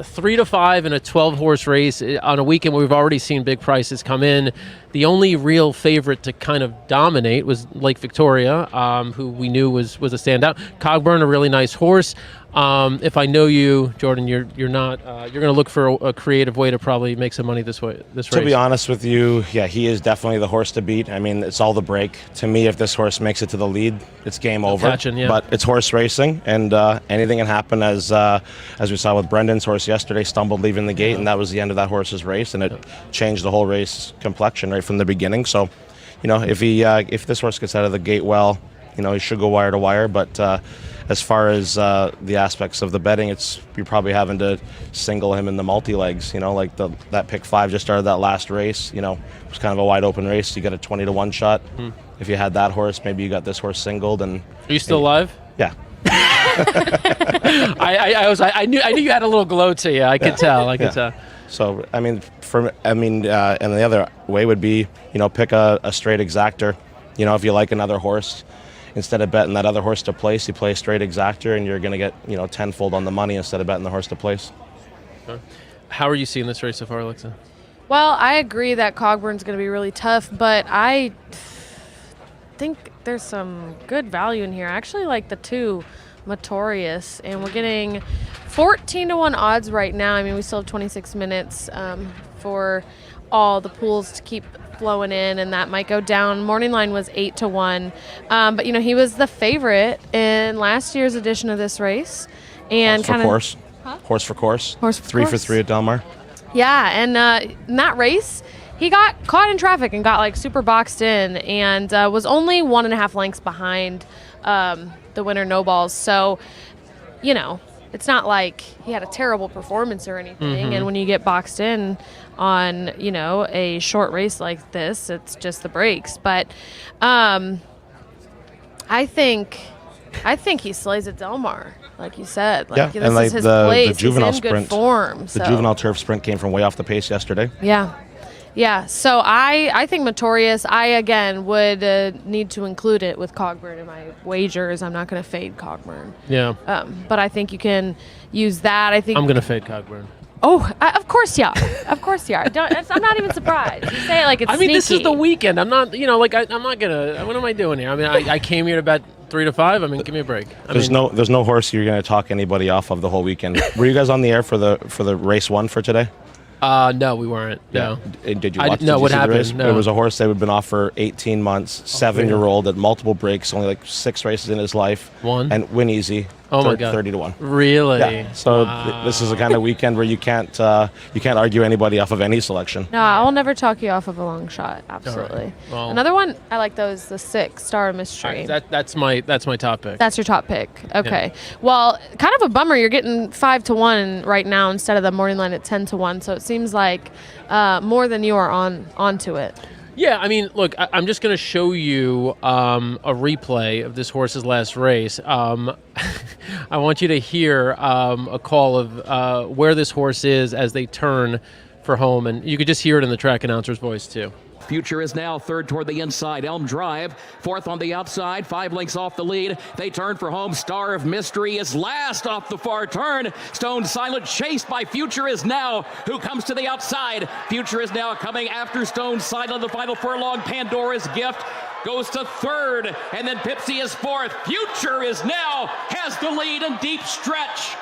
3 to 5 in a 12-horse race on a weekend where we've already seen big prices come in. The only real favorite to kind of dominate was Lake Victoria, who we knew was a standout. Cogburn, a really nice horse. If I know you, Jordan, you're not. You're going to look for a creative way to probably make some money this race. To be honest with you, he is definitely the horse to beat. I mean, it's all the break. To me, if this horse makes it to the lead, it's game over. But it's horse racing, and anything can happen. As we saw with Brendan's horse yesterday, stumbled leaving the gate, and that was the end of that horse's race, and it changed the whole race complexion right from the beginning. So, if this horse gets out of the gate well, he should go wire to wire. But as far as the aspects of the betting, you're probably having to single him in the multi-legs. That pick 5 just started that last race. It was kind of a wide open race. You got a 20 to 1 shot. If you had that horse, maybe you got this horse singled. And are you still alive? Yeah. I knew you had a little glow to you. I could tell. I could tell. So and the other way would be, pick a straight exactor. If you like another horse, instead of betting that other horse to place, you play a straight exactor, and you're going to get tenfold on the money instead of betting the horse to place. How are you seeing this race so far, Alexa? Well, I agree that Cogburn's going to be really tough, but I think there's some good value in here. I actually like the 2, Notorious, and we're getting 14-1 odds right now. I mean, we still have 26 minutes for all the pools to keep flowing in, and that might go down. Morning line was 8-1, but he was the favorite in last year's edition of this race, and horse for course, 3 for 3 at Del Mar. Yeah, and in that race, he got caught in traffic and got like super boxed in, and was only 1.5 lengths behind the winner No Balls. So, it's not like he had a terrible performance or anything. And when you get boxed in on, a short race like this, it's just the brakes. But I think he slays at Del Mar, like you said. This is his place. The juvenile He's in sprint, good form. The juvenile turf sprint came from way off the pace yesterday. Yeah, so I think Motorius, I, again, would need to include it with Cogburn in my wagers. I'm not going to fade Cogburn. Yeah. But I think you can use that. I think I'm going to fade Cogburn. Oh, of course you are. Of course you are. I'm not even surprised. You say it like it's I mean, sneaky. this is the weekend. I'm not, I'm not going to, what am I doing here? I mean, I came here to bet 3 to 5. I mean, give me a break. There's no horse you're going to talk anybody off of the whole weekend. Were you guys on the air for the race 1 for today? No, we weren't. No. Did you watch? No, what happened? The race? No. There was a horse that had been off for 18 months, 7-year-old at multiple breaks, only like 6 races in his life. Won? And win easy. Oh my God. 30-1. Really? Yeah. So this is the kind of weekend where you can't argue anybody off of any selection. No, I'll never talk you off of a long shot. Absolutely. Right. Well, another one I like those, the 6 Star of Mystery. Right, that's my top pick. That's your top pick. Okay. Yeah. Well, kind of a bummer. You're getting 5-1 right now instead of the morning line at 10-1. So it seems like more than you are onto it. Yeah, I mean, look, I'm just going to show you a replay of this horse's last race. I want you to hear a call of where this horse is as they turn for home, and you could just hear it in the track announcer's voice, too. Future is now third toward the inside. Elm Drive, fourth on the outside, 5 lengths off the lead. They turn for home. Star of Mystery is last off the far turn. Stone Silent chased by Future is now, who comes to the outside. Future is now coming after Stone Silent. The final furlong, Pandora's Gift goes to third, and then Pipsy is fourth. Future is now has the lead in deep stretch.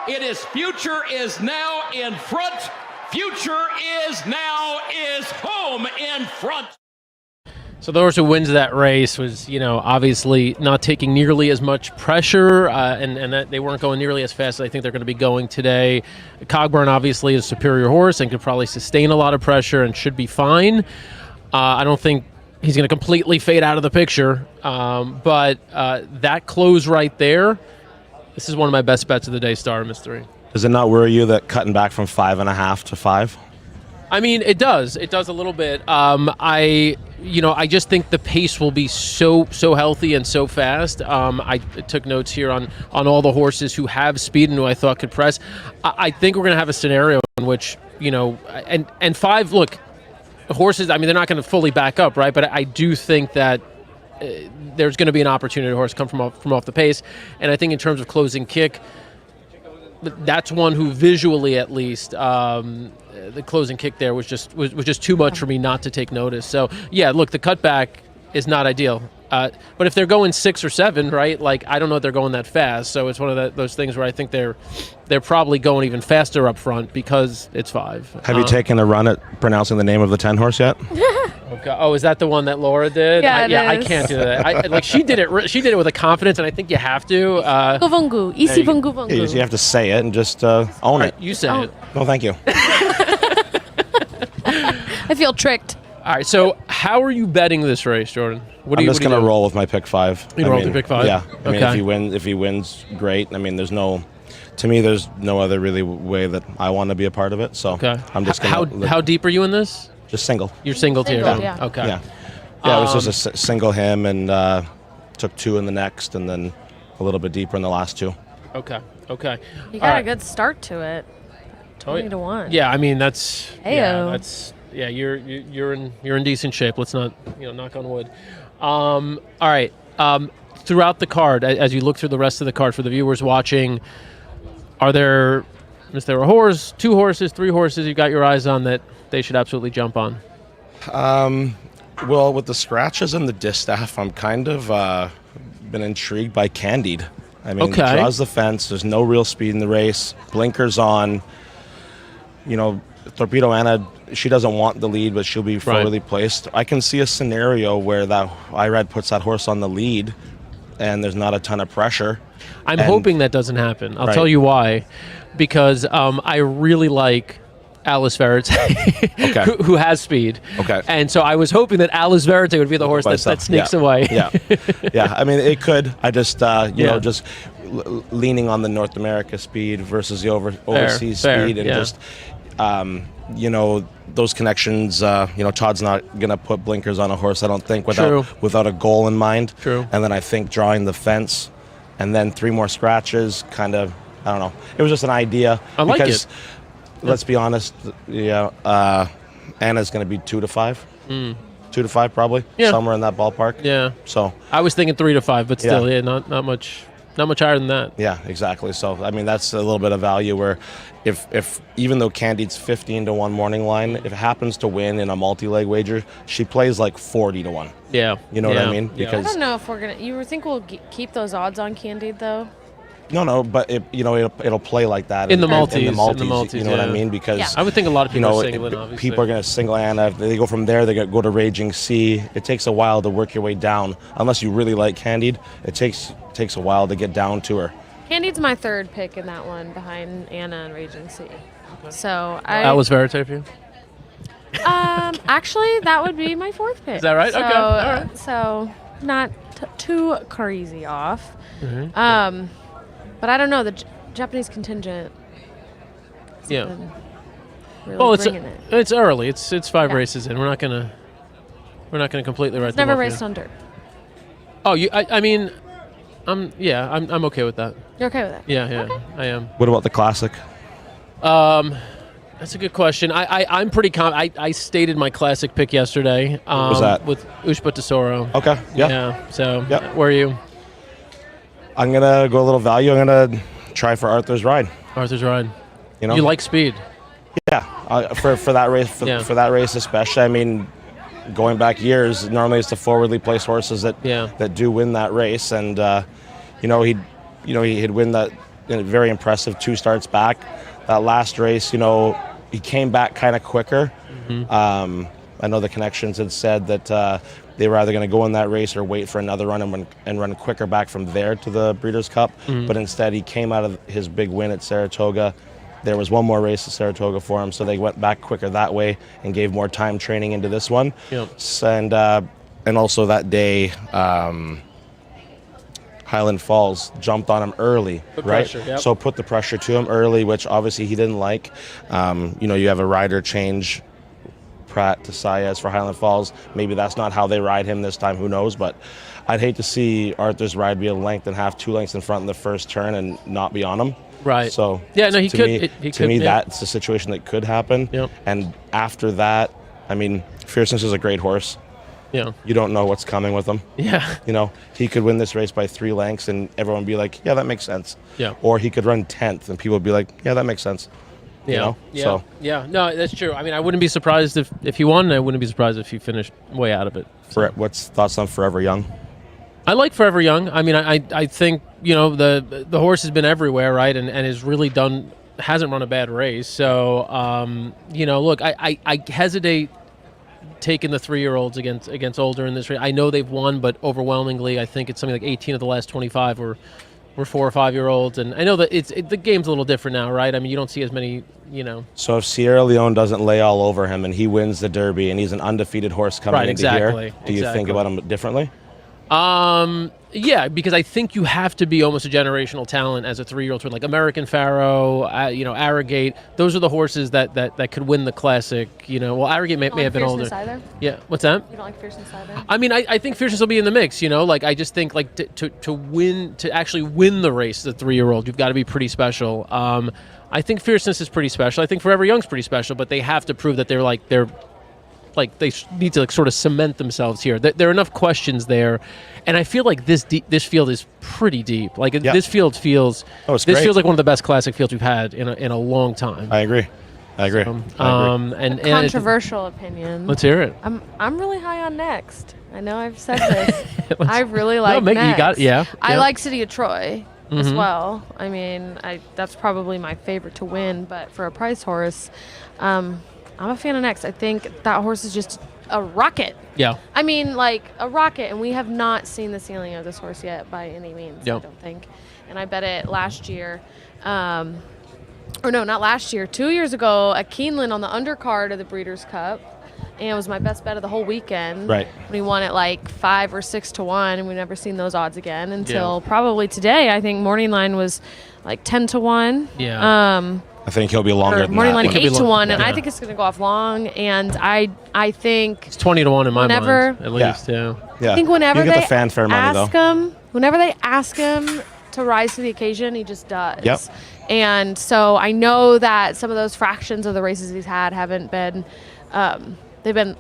It is Future is now in front. Future is home in front. So the horse who wins that race was, obviously not taking nearly as much pressure, and that they weren't going nearly as fast as I think they're going to be going today. Cogburn obviously is a superior horse and could probably sustain a lot of pressure and should be fine. I don't think he's going to completely fade out of the picture, but that close right there, this is one of my best bets of the day, Star of Mystery. Does it not worry you that cutting back from 5.5 to 5? I mean, it does. It does a little bit. I just think the pace will be so healthy and so fast. I took notes here on all the horses who have speed and who I thought could press. I think we're going to have a scenario in which, and 5, look, horses, I mean, they're not going to fully back up, right? But I do think that there's going to be an opportunity for a horse to come from off the pace. And I think in terms of closing kick, that's one who visually, at least, the closing kick there was just too much for me not to take notice. So yeah, look, the cutback is not ideal. But if they're going 6 or 7, right? Like, I don't know if they're going that fast. So it's one of those things where I think they're probably going even faster up front because it's 5. Have you taken a run at pronouncing the name of the 10 horse yet? Okay. Oh, is that the one that Laura did? Yeah, I can't do that. She did it. She did it with a confidence, and I think you have to. Guvungu, isi vungu. You have to say it and just own it. You say it. No, thank you. I feel tricked. All right. So, how are you betting this race, Jordan? I'm just going to roll with my pick 5. You roll with your pick 5? Yeah. I mean, okay. if he wins, great. I mean, there's no other really way that I want to be a part of it. So okay. I'm just going to. How deep are you in this? Just single. You're single too. Yeah. Okay. Yeah. Yeah. It was just a single him, and took 2 in the next, and then a little bit deeper in the last 2. Okay. You got a good start to it. 20-1. Yeah. I mean, that's. Heyo. Yeah, you're in decent shape. Let's not knock on wood. All right. Throughout the card, as you look through the rest of the card for the viewers watching, is there a horse, 2 horses, 3 horses you got your eyes on that they should absolutely jump on? Well, with the scratches and the distaff, I'm kind of been intrigued by Candied. I mean, draws the fence. There's no real speed in the race. Blinkers on. You know, Torpedo Anna, she doesn't want the lead, but she'll be forwardly placed. I can see a scenario where that IRAD puts that horse on the lead, and there's not a ton of pressure. I'm hoping that doesn't happen. I'll tell you why. Because I really like Alice Verite, who has speed. Okay. And so I was hoping that Alice Verite would be the horse that sneaks away. Yeah. I mean, it could. I just, you know, just leaning on the North America speed versus the overseas speed, and just, you know, those connections. You know, Todd's not gonna put blinkers on a horse, I don't think, without a goal in mind. True. And then I think drawing the fence, and then 3 more scratches, kind of. I don't know. It was just an idea. I like it. Let's be honest. Anna's going to be 2 to 5. 2 to 5 probably. Somewhere in that ballpark. Yeah. So I was thinking 3 to 5, but still, not much higher than that. Yeah, exactly. So I mean, that's a little bit of value where, if even though Candide's 15 to 1 morning line, if it happens to win in a multi-leg wager, she plays like 40 to 1. Yeah. You know what I mean? Because I don't know if we're gonna. You think we'll keep those odds on Candide though? No, but it'll play like that in the multis. You know what I mean? Because I would think a lot of people are singling. Obviously, people are going to single Anna. If they go from there, they're going to go to Raging Sea. It takes a while to work your way down, unless you really like Candide. It takes a while to get down to her. Candide's my 3rd pick in that one, behind Anna and Raging Sea. So Alice Verite for you? Actually, that would be my 4th pick. Is that right? So, okay. All right. So not too crazy off. Mm-hmm. But I don't know, the Japanese contingent. Really it's early. It's 5 races in. We're not gonna completely write. Never raced on dirt. Oh, I mean, I'm okay with that. You're okay with that? Yeah, okay. I am. What about the Classic? That's a good question. I'm pretty I stated my Classic pick yesterday. What was that? With Ushba Tesoro. Okay. Yeah. Yeah. So where are you? I'm gonna go a little value. I'm gonna try for Arthur's Ride. Arthur's Ride. You know, you like speed. Yeah, for that race, for that race especially. I mean, going back years, normally it's the forwardly placed horses that do win that race, and you know he'd win that very impressive 2 starts back. That last race, you know, he came back kind of quicker. Mm-hmm. I know the connections had said that they were either going to go in that race or wait for another run and run quicker back from there to the Breeders' Cup. Mm-hmm. But instead, he came out of his big win at Saratoga. There was 1 more race at Saratoga for him, so they went back quicker that way and gave more time training into this one. Yep. And also that day, Highland Falls jumped on him early, right? Pressure, yep. So put the pressure to him early, which obviously he didn't like. You know, you have a rider change, Pratt to Saez for Highland Falls. Maybe that's not how they ride him this time, who knows, but I'd hate to see Arthur's Ride be a length and half, 2 lengths in front in the first turn and not be on him. Right. So yeah, no, he to could. Me, that's a situation that could happen. Yep. And after that, I mean, Fierceness is a great horse. Yeah. You don't know what's coming with him. Yeah. You know, he could win this race by 3 lengths and everyone would be like, yeah, that makes sense. Yeah. Or he could run 10th and people would be like, yeah, that makes sense. Yeah. You know? Yeah. So. Yeah. No, that's true. I mean, I wouldn't be surprised if he won. I wouldn't be surprised if he finished way out of it. What's thoughts on Forever Young? I like Forever Young. I mean, I think, you know, the horse has been everywhere, right? And has really hasn't run a bad race. So, you know, look, I hesitate taking the 3-year-olds against older in this race. I know they've won, but overwhelmingly, I think it's something like 18 of the last 25 were 4 or 5-year-olds. And I know that the game's a little different now, right? I mean, you don't see as many, you know. So if Sierra Leone doesn't lay all over him and he wins the Derby and he's an undefeated horse coming into here, do you think about him differently? Yeah, because I think you have to be almost a generational talent as a 3-year-old twin, like American Pharoah, you know, Arrogate. Those are the horses that could win the Classic. You know, well, Arrogate may have been older. Either? Yeah, what's that? You don't like Fierceness either? I mean, I think Fierceness will be in the mix. You know, like I just think like to actually win the race as a 3-year-old, you've got to be pretty special. I think Fierceness is pretty special. I think Forever Young's pretty special, but they have to prove that they're they need to sort of cement themselves here. There are enough questions there, and I feel like this field is pretty deep. Like this field feels feels like one of the best Classic fields we've had in a long time. I agree. And controversial opinion. Let's hear it. I'm really high on Next. I know I've said this. I really like Next. You got it. Yeah. I like City of Troy. as well. I mean, that's probably my favorite to win, but for a price horse, I'm a fan of Next. I think that horse is just a rocket. Yeah. I mean, like a rocket, and we have not seen the ceiling of this horse yet by any means, I don't think. And I bet it last year, or no, not last year, 2 years ago at Keeneland on the undercard of the Breeders' Cup. And it was my best bet of the whole weekend. Right. We won it like 5 or 6 to 1, and we've never seen those odds again until probably today. I think morning line was like 10 to 1. Yeah. I think he'll be longer than morning that. line 8 to 1, and I think it's going to go off long. And I think it's 20 to 1 in my mind, at least. Yeah. I think whenever you get they the fanfare money, ask him, whenever they ask him to rise to the occasion, he just does. Yep. And so I know that some of those fractions of the races he's had haven't been, they've been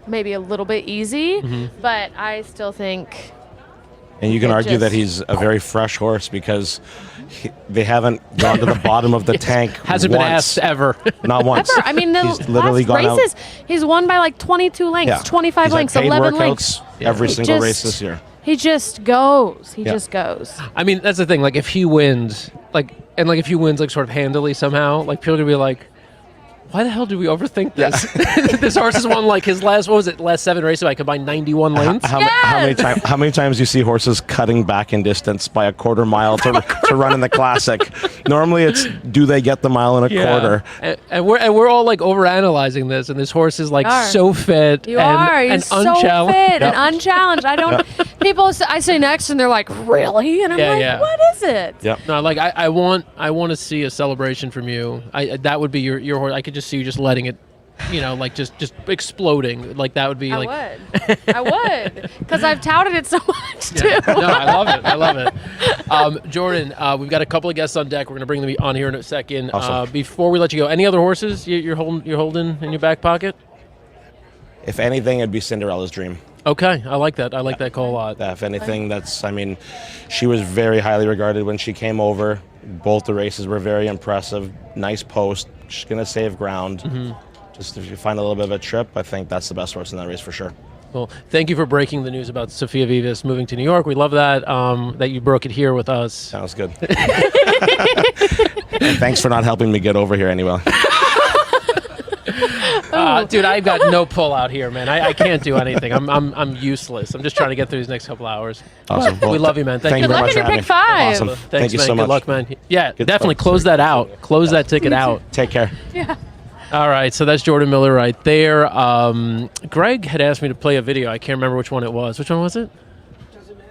maybe a little bit easy, but I still think. And you can argue that he's a very fresh horse because they haven't gone to the bottom of the tank. Hasn't once. been asked ever. Not once. Ever. I mean, the he's literally last gone races, out. he's won by like 22 lengths, 25 lengths, 11 lengths. Every single race this year. He just goes. He just goes. I mean, that's the thing. Like, if he wins, if he wins, sort of handily somehow, like, people are going to be like, why the hell did we overthink this? This horse has won like his last 7 races by combined 91 lengths. How many times do you see horses cutting back in distance by a quarter mile to run in the Classic? Normally it's, do they get the mile and a quarter? And we're all like overanalyzing this, and this horse is like so fit You and, are. and He's so unchallenged. fit and unchallenged. I don't. I say Next, and they're like, really? And I'm like, what is it? Yep. No, like I want to see a celebration from you. I would be your horse. I could just see you just letting it, like just exploding. Like that would be like. I would, because I've touted it so much too. No, I love it. Jordan, we've got a couple of guests on deck. We're gonna bring them on here in a second. Awesome. Before we let you go, any other horses you're holding in your back pocket? If anything, it'd be Cinderella's Dream. Okay, I like that. I like that call a lot. If anything, she was very highly regarded when she came over. Both the races were very impressive. Nice post. She's going to save ground. Just if you find a little bit of a trip, I think that's the best horse in that race for sure. Well, thank you for breaking the news about Sofia Vivas moving to New York. We love that, that you broke it here with us. Sounds good. And thanks for not helping me get over here anyway. Dude, I've got no pull out here, man. I can't do anything. I'm useless. I'm just trying to get through these next couple hours. Awesome. We love you, man. Thank you Good very luck much. in your pick 5. Awesome. Thanks, Thank you man. so much. Good luck, man. Yeah, Good definitely talk. close that out. Close that ticket out. Take care. Yeah. All right, so that's Jordan Miller right there. Greg had asked me to play a video. I can't remember which one it was. Which one was it?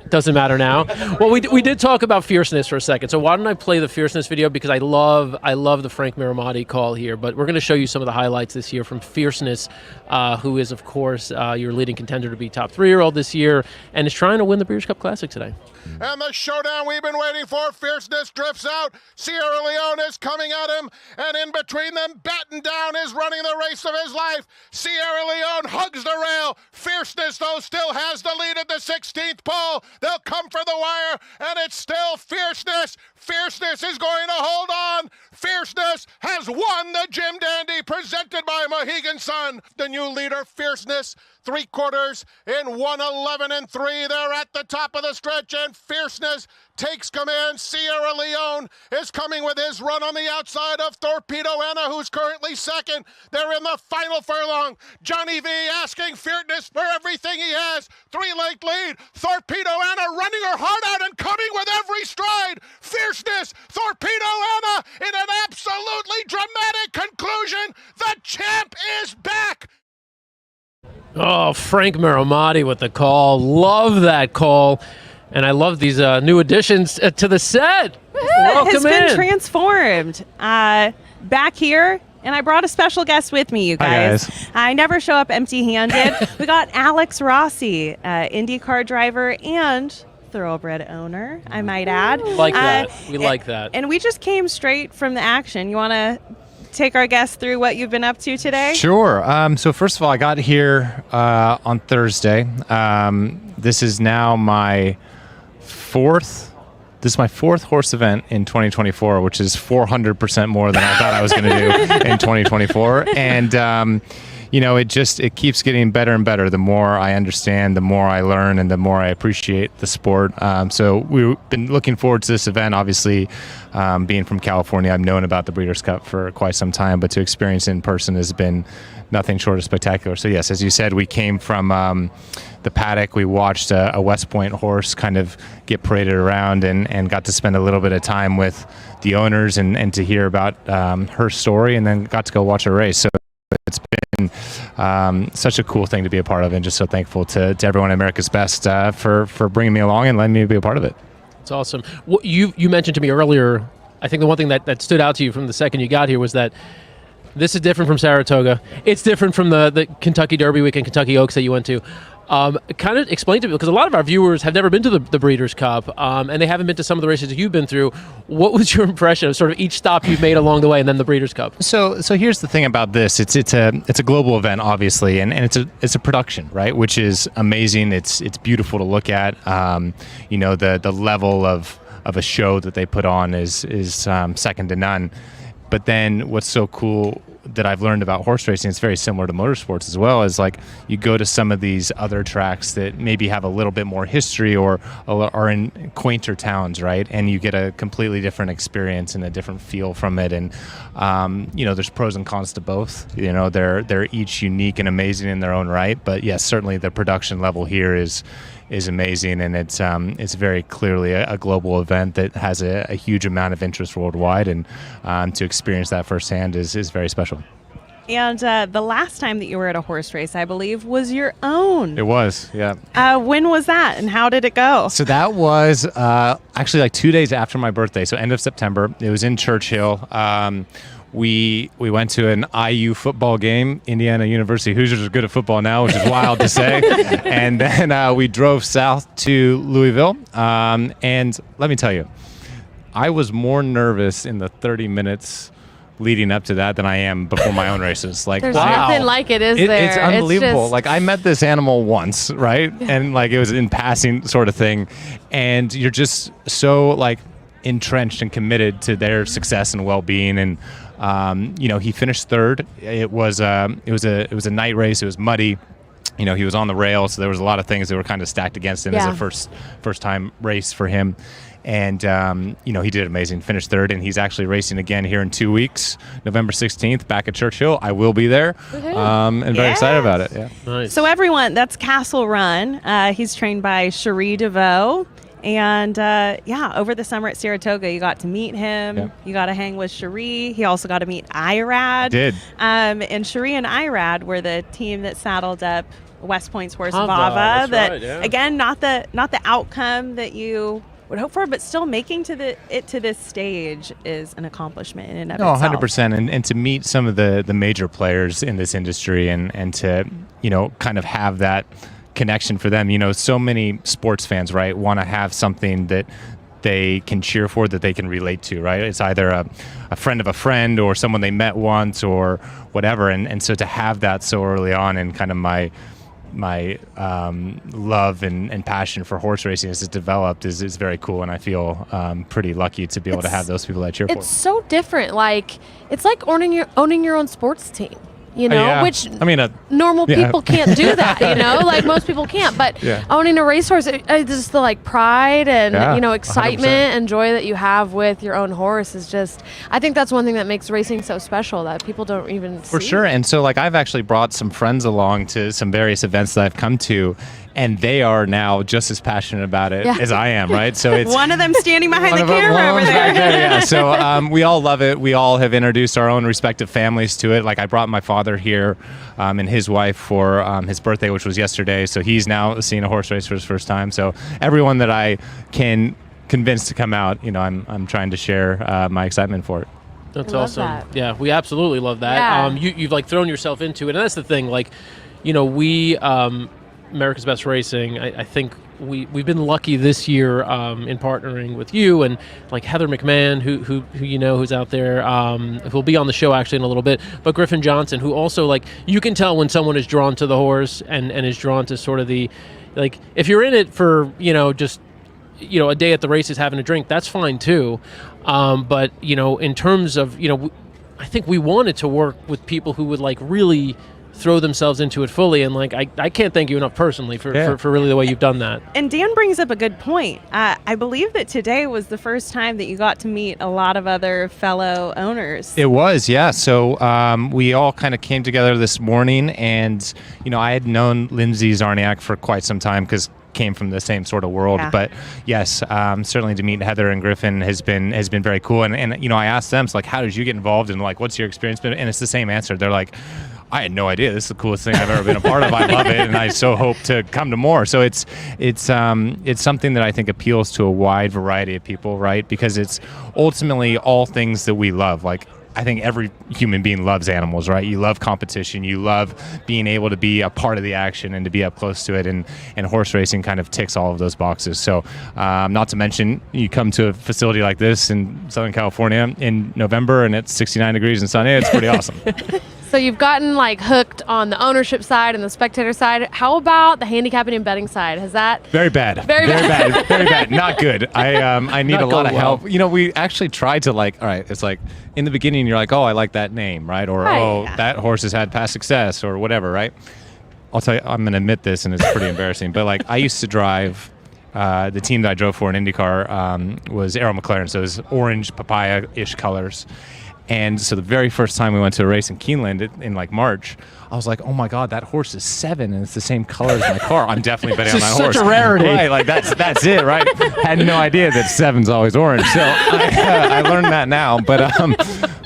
Doesn't matter now. Well, we did talk about fierceness for a second. So why don't I play the fierceness video, because I love the Frank Miramati call here. But we're going to show you some of the highlights this year from Fierceness, who is, of course, your leading contender to be top 3-year-old this year and is trying to win the Breeders' Cup Classic today. And the showdown we've been waiting for. Fierceness drifts out. Sierra Leone is coming at him. And in between them, Batten Down is running the race of his life. Sierra Leone hugs the rail. Fierceness, though, still has the lead at the 16th pole. They'll come for the wire, and it's still Fierceness. Fierceness is going to hold on. Fierceness has won the Jim Dandy presented by Mohegan Sun. The new leader, Fierceness, 3/4 in 1:11.3. They're at the top of the stretch, and Fierceness takes command. Sierra Leone is coming with his run on the outside of Torpedo Anna, who's currently second. They're in the final furlong. Johnny V asking Fierceness for everything he has. 3-length lead. Torpedo Anna running her heart out and coming with every stride. Fierceness, Torpedo Anna in an absolutely dramatic conclusion. The champ is back. Oh, Frank Miramati with the call. Love that call. And I love these new additions to the set. Welcome has been in. transformed. Back here, and I brought a special guest with me, you guys. Hi, guys. I never show up empty-handed. We got Alex Rossi, IndyCar driver and thoroughbred owner, I might add. Like that. We like that. And we just came straight from the action. You want to take our guests through what you've been up to today? Sure. So first of all, I got here on Thursday. This is now my fourth horse event in 2024, which is 400% more than I thought I was going to do in 2024. And it keeps getting better and better. The more I understand, the more I learn, and the more I appreciate the sport. So we've been looking forward to this event. Obviously, being from California, I've known about the Breeders' Cup for quite some time, but to experience it in person has been nothing short of spectacular. So yes, as you said, we came from the paddock. We watched a West Point horse kind of get paraded around and got to spend a little bit of time with the owners and to hear about her story, and then got to go watch her race. So it's been such a cool thing to be a part of, and just so thankful to everyone at America's Best for bringing me along and letting me be a part of it. It's awesome. What you mentioned to me earlier, I think the one thing that stood out to you from the second you got here was that this is different from Saratoga. It's different from the Kentucky Derby week and Kentucky Oaks that you went to. Kind of explain to me, because a lot of our viewers have never been to the Breeders' Cup, and they haven't been to some of the races that you've been through. What was your impression of sort of each stop you've made along the way, and then the Breeders' Cup? So here's the thing about this: it's a global event, obviously, and it's a production, right? Which is amazing. It's beautiful to look at. The level of a show that they put on is second to none. But then what's so cool that I've learned about horse racing, it's very similar to motorsports as well, is like you go to some of these other tracks that maybe have a little bit more history or are in quainter towns, right? And you get a completely different experience and a different feel from it. And, there's pros and cons to both. They're each unique and amazing in their own right. But yes, certainly the production level here is amazing, and it's very clearly a global event that has a huge amount of interest worldwide, and to experience that firsthand is very special. And the last time that you were at a horse race, I believe, was your own. It was, yeah. When was that, and how did it go? So that was actually like 2 days after my birthday, so end of September. It was in Churchill. We went to an IU football game. Indiana University Hoosiers are good at football now, which is wild to say. And then we drove south to Louisville. And let me tell you, I was more nervous in the 30 minutes leading up to that than I am before my own races. Like, there's wow. nothing like it, is there? It's unbelievable. It's like, I met this animal once, right? And like, it was in passing sort of thing. And you're just so like entrenched and committed to their success and well-being. And he finished third. It was a night race. It was muddy. He was on the rail, so there was a lot of things that were kind of stacked against him as a first time race for him. And he did amazing. Finished third, and he's actually racing again here in 2 weeks, November 16th, back at Churchill. I will be there, and very excited about it. Yeah. Nice. So everyone, that's Castle Run. He's trained by Cherie DeVoe. And over the summer at Saratoga, you got to meet him. Yeah. You got to hang with Cherie. He also got to meet Irad. Did. And Cherie and Irad were the team that saddled up West Point's horse Vava. Again, not the outcome that you would hope for, but still making it to this stage is an accomplishment in and of itself. 100%. And to meet some of the major players in this industry and to kind of have that connection for them. So many sports fans, right, want to have something that they can cheer for, that they can relate to, right? It's either a friend of a friend or someone they met once or whatever. And so to have that so early on, and kind of my love and passion for horse racing as it's developed is very cool. And I feel pretty lucky to be able to have those people that cheer for. It's so different. Like, it's like owning your own sports team. Which normal people can't do that, like most people can't. But owning a racehorse, just the like pride and, excitement 100%. And joy that you have with your own horse is just, I think that's one thing that makes racing so special that people don't even see. For sure. And so like I've actually brought some friends along to some various events that I've come to, and they are now just as passionate about it as I am, right? So it's one of them standing behind the camera over there. So we all love it. We all have introduced our own respective families to it. Like I brought my father here and his wife for his birthday, which was yesterday. So he's now seeing a horse race for his first time. So everyone that I can convince to come out, I'm trying to share my excitement for it. That's awesome. Yeah, we absolutely love that. Yeah. You've like thrown yourself into it, and that's the thing. Like, we. America's Best Racing, I think we've been lucky this year in partnering with you and like Heather McMahon, who who's out there, who'll be on the show actually in a little bit, but Griffin Johnson, who also, like, you can tell when someone is drawn to the horse and is drawn to sort of the, like, if you're in it for just a day at the races having a drink, that's fine too, but in terms of I think we wanted to work with people who would like really throw themselves into it fully. And like, I can't thank you enough personally for really the way you've done that. And Dan brings up a good point. I believe that today was the first time that you got to meet a lot of other fellow owners. It was, yeah. So we all kind of came together this morning, and I had known Lindsay Zarniak for quite some time because came from the same sort of world. Yeah. But yes, certainly to meet Heather and Griffin has been very cool. And I asked them, so like, how did you get involved, and like, what's your experience been? And it's the same answer. They're like, I had no idea. This is the coolest thing I've ever been a part of. I love it, and I so hope to come to more. So it's something that I think appeals to a wide variety of people, right? Because it's ultimately all things that we love. Like, I think every human being loves animals, right? You love competition. You love being able to be a part of the action and to be up close to it. And horse racing kind of ticks all of those boxes. So not to mention, you come to a facility like this in Southern California in November and it's 69 degrees and sunny. It's pretty awesome. So you've gotten like hooked on the ownership side and the spectator side. How about the handicapping and betting side? Has that very bad? Very bad. Not good. I need a lot of help. We actually tried to all right. It's like in the beginning you're like, oh, I like that name, right? Or that horse has had past success or whatever, right? I'll tell you, I'm going to admit this, and it's pretty embarrassing. But like, I used to drive. The team that I drove for in IndyCar was Arrow McLaren, so it was orange papaya-ish colors. And so the very first time we went to a race in Keeneland in like March, I was like, oh my God, that horse is 7 and it's the same color as my car. I'm definitely betting on that horse. Such a rarity. Right, like that's it, right? Had no idea that 7's always orange. So I learned that now. But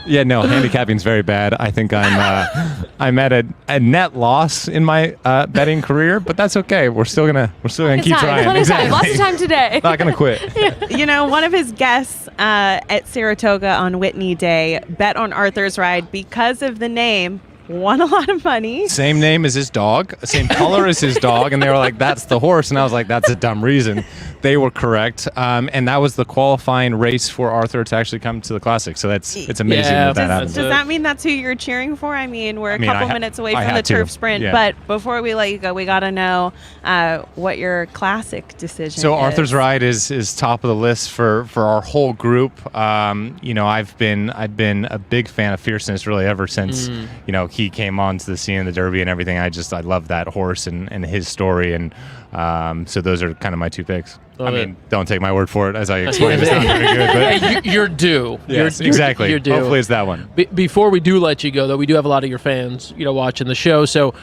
handicapping's very bad. I think I'm at a net loss in my betting career, but that's okay. We're still gonna keep trying. Exactly. Lots of time today. Not gonna quit. One of his guests at Saratoga on Whitney Day bet on Arthur's ride because of the name. Won a lot of money. Same name as his dog, same color as his dog, and they were like, that's the horse. And I was like, that's a dumb reason. They were correct. And that was the qualifying race for Arthur to actually come to the Classic. So it's amazing that happened. Does that mean that's who you're cheering for? I mean, we're a couple minutes away from the Turf Sprint, but before we let you go, we got to know what your Classic decision is. So Arthur's ride is top of the list for our whole group. I've been a big fan of Fierceness really ever since, he came onto the scene in the Derby and everything. I love that horse and his story. And so those are kind of my 2 picks. Don't take my word for it as I explained. It's not very good, but you're due. Yes, exactly. You're due. Hopefully it's that one. Before we do let you go, though, we do have a lot of your fans, watching the show. So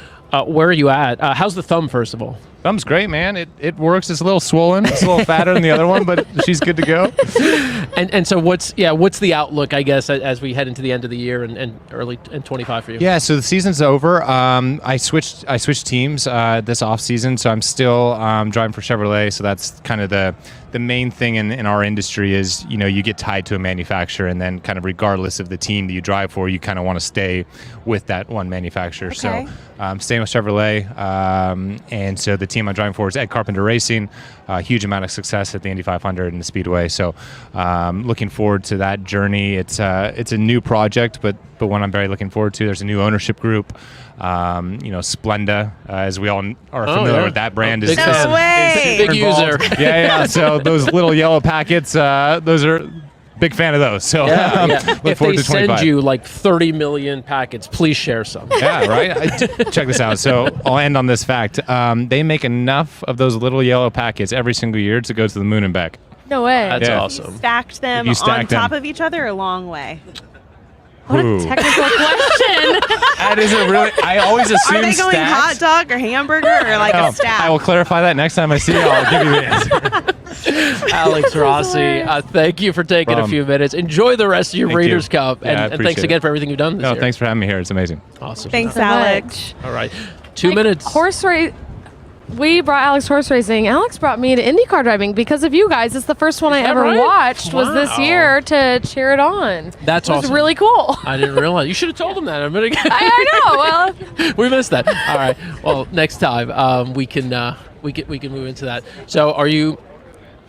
where are you at? How's the thumb, first of all? Thumb's great, man. It works. It's a little swollen. It's a little fatter than the other one, but she's good to go. And so what's the outlook, I guess, as we head into the end of the year and early in 25 for you? Yeah, so the season's over. I switched teams this off season, so I'm still driving for Chevrolet. So that's kind of the main thing in our industry is, you get tied to a manufacturer, and then kind of regardless of the team that you drive for, you kind of want to stay with that one manufacturer. Okay. So I'm staying with Chevrolet, and so the team I'm driving for is Ed Carpenter Racing. A huge amount of success at the Indy 500 and the Speedway. So looking forward to that journey. It's a new project, but one I'm very looking forward to. There's a new ownership group. Splenda, as we all are familiar with that brand, is big user. Yeah. So those little yellow packets, those are big fan of those. So if they send you like 30 million packets, please share some. Yeah, right. Check this out. So I'll end on this fact. They make enough of those little yellow packets every single year to go to the moon and back. No way. That's awesome. You stacked them on top of each other a long way. What a technical question. That isn't really. I always assume. Are they going hot dog or hamburger or like a stack? I will clarify that next time I see you. I'll give you the answer. Alex Rossi, thank you for taking a few minutes. Enjoy the rest of your Breeders' Cup, and thanks again for everything you've done this year. Thanks for having me here. It's amazing. Awesome. Thanks, Alex. All right, 2 minutes. Horse race. We brought Alex horse racing. Alex brought me to IndyCar driving because of you guys. It's the first one I ever watched was this year to cheer it on. That's awesome. It was really cool. I didn't realize. You should have told him that a minute ago. I know. Well, we missed that. All right. Well, next time we can move into that. So, are you?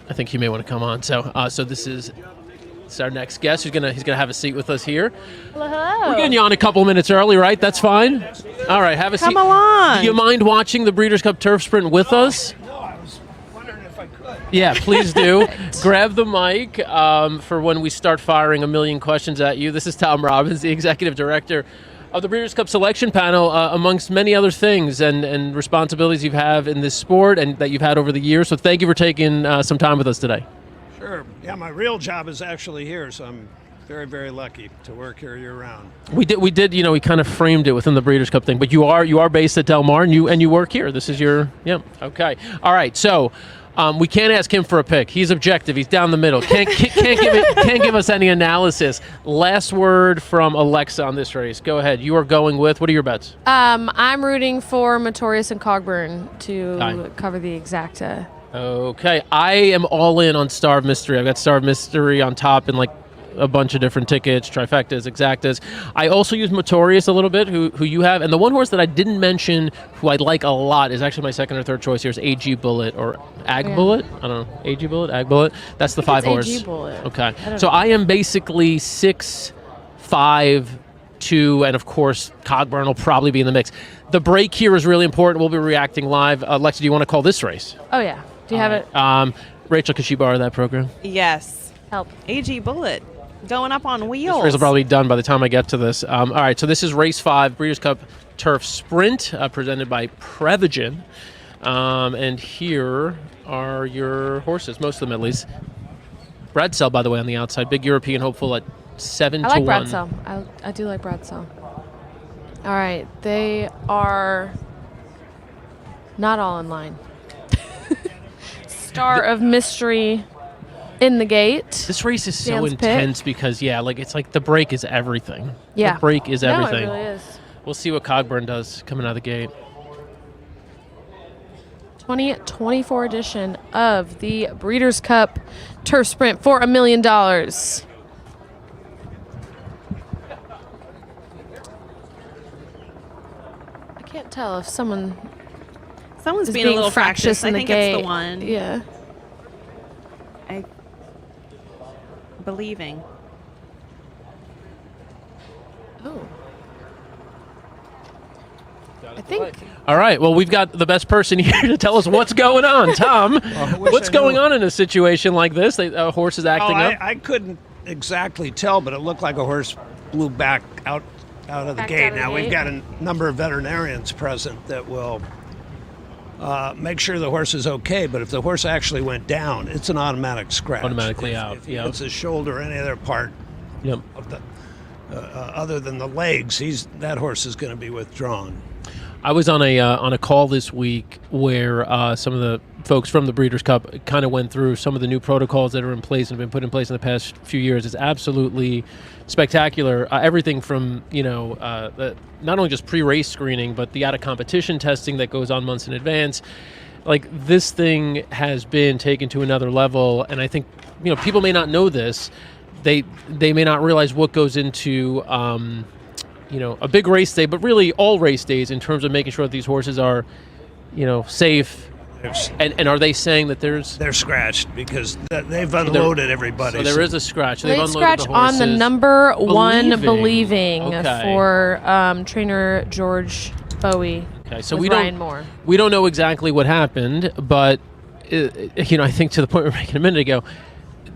I think you may want to come on. So this is our next guest. He's gonna have a seat with us here. Hello. We're getting you on a couple minutes early, right? That's fine. All right, have a seat. Come along. Do you mind watching the Breeders' Cup Turf Sprint with us? No, I was wondering if I could. Yeah, please do. Grab the mic for when we start firing a million questions at you. This is Tom Robbins, the executive director of the Breeders' Cup selection panel, amongst many other things and responsibilities you have in this sport and that you've had over the years. So thank you for taking some time with us today. Sure. Yeah, my real job is actually here, so I'm very, very lucky to work here year-round. We did. You know, we kind of framed it within the Breeders' Cup thing, but you are based at Del Mar, and you work here. This is your Okay. All right. So. We can't ask him for a pick. He's objective. He's down the middle. Can't give us any analysis. Last word from Alexa on this race. Go ahead. You are going with. What are your bets? I'm rooting for Motorius and Cogburn to cover the exacta. Okay. I am all in on Star of Mystery. I've got Star of Mystery on top and like a bunch of different tickets, trifectas, exactas. I also use Motorius a little bit, who you have. And the one horse that I didn't mention, who I like a lot, is actually my second or third choice here, is AG Bullet or Ag Bullet. I don't know. AG Bullet, Ag Bullet. That's the 5 horse. AG Bullet. Okay. So I am basically 6, 5, 2, and of course, Cogburn will probably be in the mix. The break here is really important. We'll be reacting live. Alexa, do you want to call this race? Oh, yeah. Do you have it? Rachel, could she borrow that program? Yes. Help. AG Bullet. Going up on wheels. This race will probably be done by the time I get to this. All right, so this is race 5, Breeders' Cup Turf Sprint, presented by Prevagen. And here are your horses, most of them at least. Bradsell, by the way, on the outside. Big European hopeful at 7 to 1. I like Bradsell. I do like Bradsell. All right, they are not all in line. Star of Mystery in the gate. This race is so intense because, it's like the break is everything. Yeah. The break is everything. No, it really is. We'll see what Cogburn does coming out of the gate. 2024 edition of the Breeders' Cup Turf Sprint for $1 million. I can't tell if someone's being a little fractious in the gate. It's the one. Yeah. Believing. Oh. I think. All right. Well, we've got the best person here to tell us what's going on. Tom, what's going on in a situation like this? A horse is acting up? I couldn't exactly tell, but it looked like a horse blew back out of the gate. Now, we've got a number of veterinarians present that will make sure the horse is okay, but if the horse actually went down, it's an automatic scratch. Automatically out. If it's his shoulder or any other part of the, other than the legs, that horse is going to be withdrawn. I was on a call this week where some of the folks from the Breeders' Cup kind of went through some of the new protocols that are in place and have been put in place in the past few years. It's absolutely spectacular. Everything from not only just pre-race screening, but the out-of-competition testing that goes on months in advance. Like, this thing has been taken to another level, and I think people may not know this. They may not realize what goes into a big race day, but really all race days in terms of making sure that these horses are safe. And are they saying that they're scratched because they've unloaded everybody? So there is a scratch. They scratch on the number one Believing for trainer George Bowie. Okay, so we Ryan Moore. We don't know exactly what happened, but I think to the point we were making a minute ago,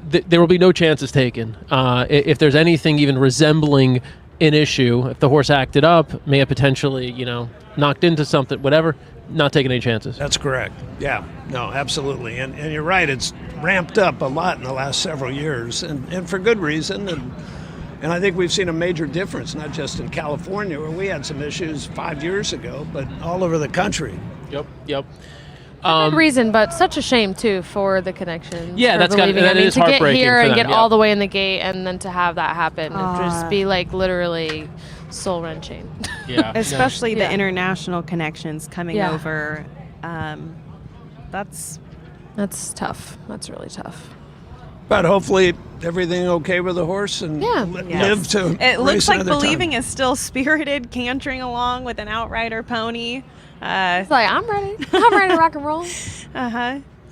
there will be no chances taken. If there's anything even resembling an issue, if the horse acted up, may have potentially knocked into something, whatever. Not taking any chances. That's correct. Yeah, no, absolutely. And you're right, it's ramped up a lot in the last several years, and for good reason. And I think we've seen a major difference, not just in California, where we had some issues 5 years ago, but all over the country. Yep. Good reason, but such a shame, too, for the connections. Yeah, that is to heartbreaking get here and them, get all the way in the gate and then to have that happen. Just be like literally soul-wrenching. Yeah. Especially the international connections coming over. That's tough. That's really tough. But hopefully everything okay with the horse and live to It looks like Believing time. is still spirited, cantering along with an outrider pony. It's like, I'm ready. I'm ready to rock and roll.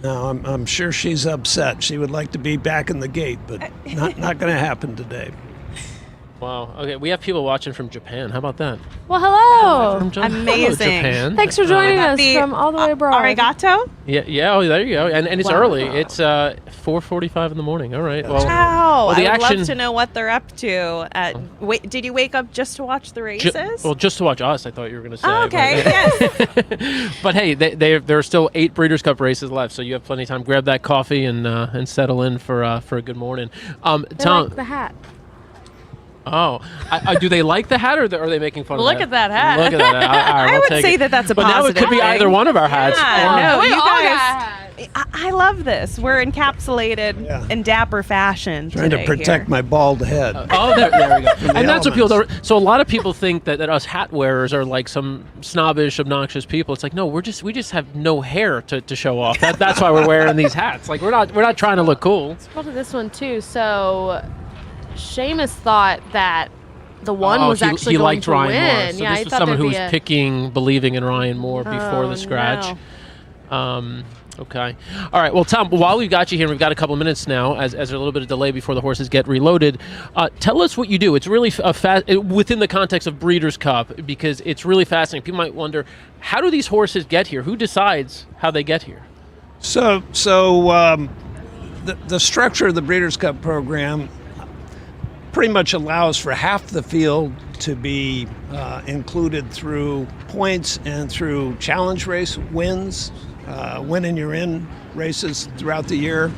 No, I'm sure she's upset. She would like to be back in the gate, but not going to happen today. Wow. Okay, we have people watching from Japan. How about that? Well, hello. From Amazing. Hello, Japan. Thanks for joining us from all the way abroad. Arigato? Yeah. Oh, there you go. And it's Wow. early. It's 4:45 in the morning. All right. Well, Wow. the I would action. love to know what they're up to. Did you wake up just to watch the races? Just to watch us. I thought you were going to say. Oh, okay. Yes. But hey, there are still 8 Breeders' Cup races left, so you have plenty of time. Grab that coffee and settle in for a good morning. They Tom. like the hat. Oh, do they like the hat, or are they making fun of Look that? at that hat. Look at that hat. All right, I we'll would take say it. that that's a but positive now it could be thing. either one of our hats. No, We you all guys. got hats. I love this. We're encapsulated in dapper fashion. Trying to today protect here. my bald head. Oh, there we go. From the And that's what people elements. don't. So a lot of people think that us hat wearers are like some snobbish, obnoxious people. It's like, no, we just have no hair to show off. That's why we're wearing these hats. Like we're not trying to look cool. Go to this one too. So, Seamus thought that the one was actually he going liked to Ryan win. more. So Yeah, this he was thought someone there'd who be was believing in Ryan more before the scratch. No. Okay. All right. Well, Tom, while we've got you here, we've got a couple of minutes now, as there's a little bit of delay before the horses get reloaded. Tell us what you do. It's really within the context of Breeders' Cup, because it's really fascinating. People might wonder, how do these horses get here? Who decides how they get here? So the structure of the Breeders' Cup program pretty much allows for half the field to be included through points and through challenge race wins, win and you're in races throughout the year.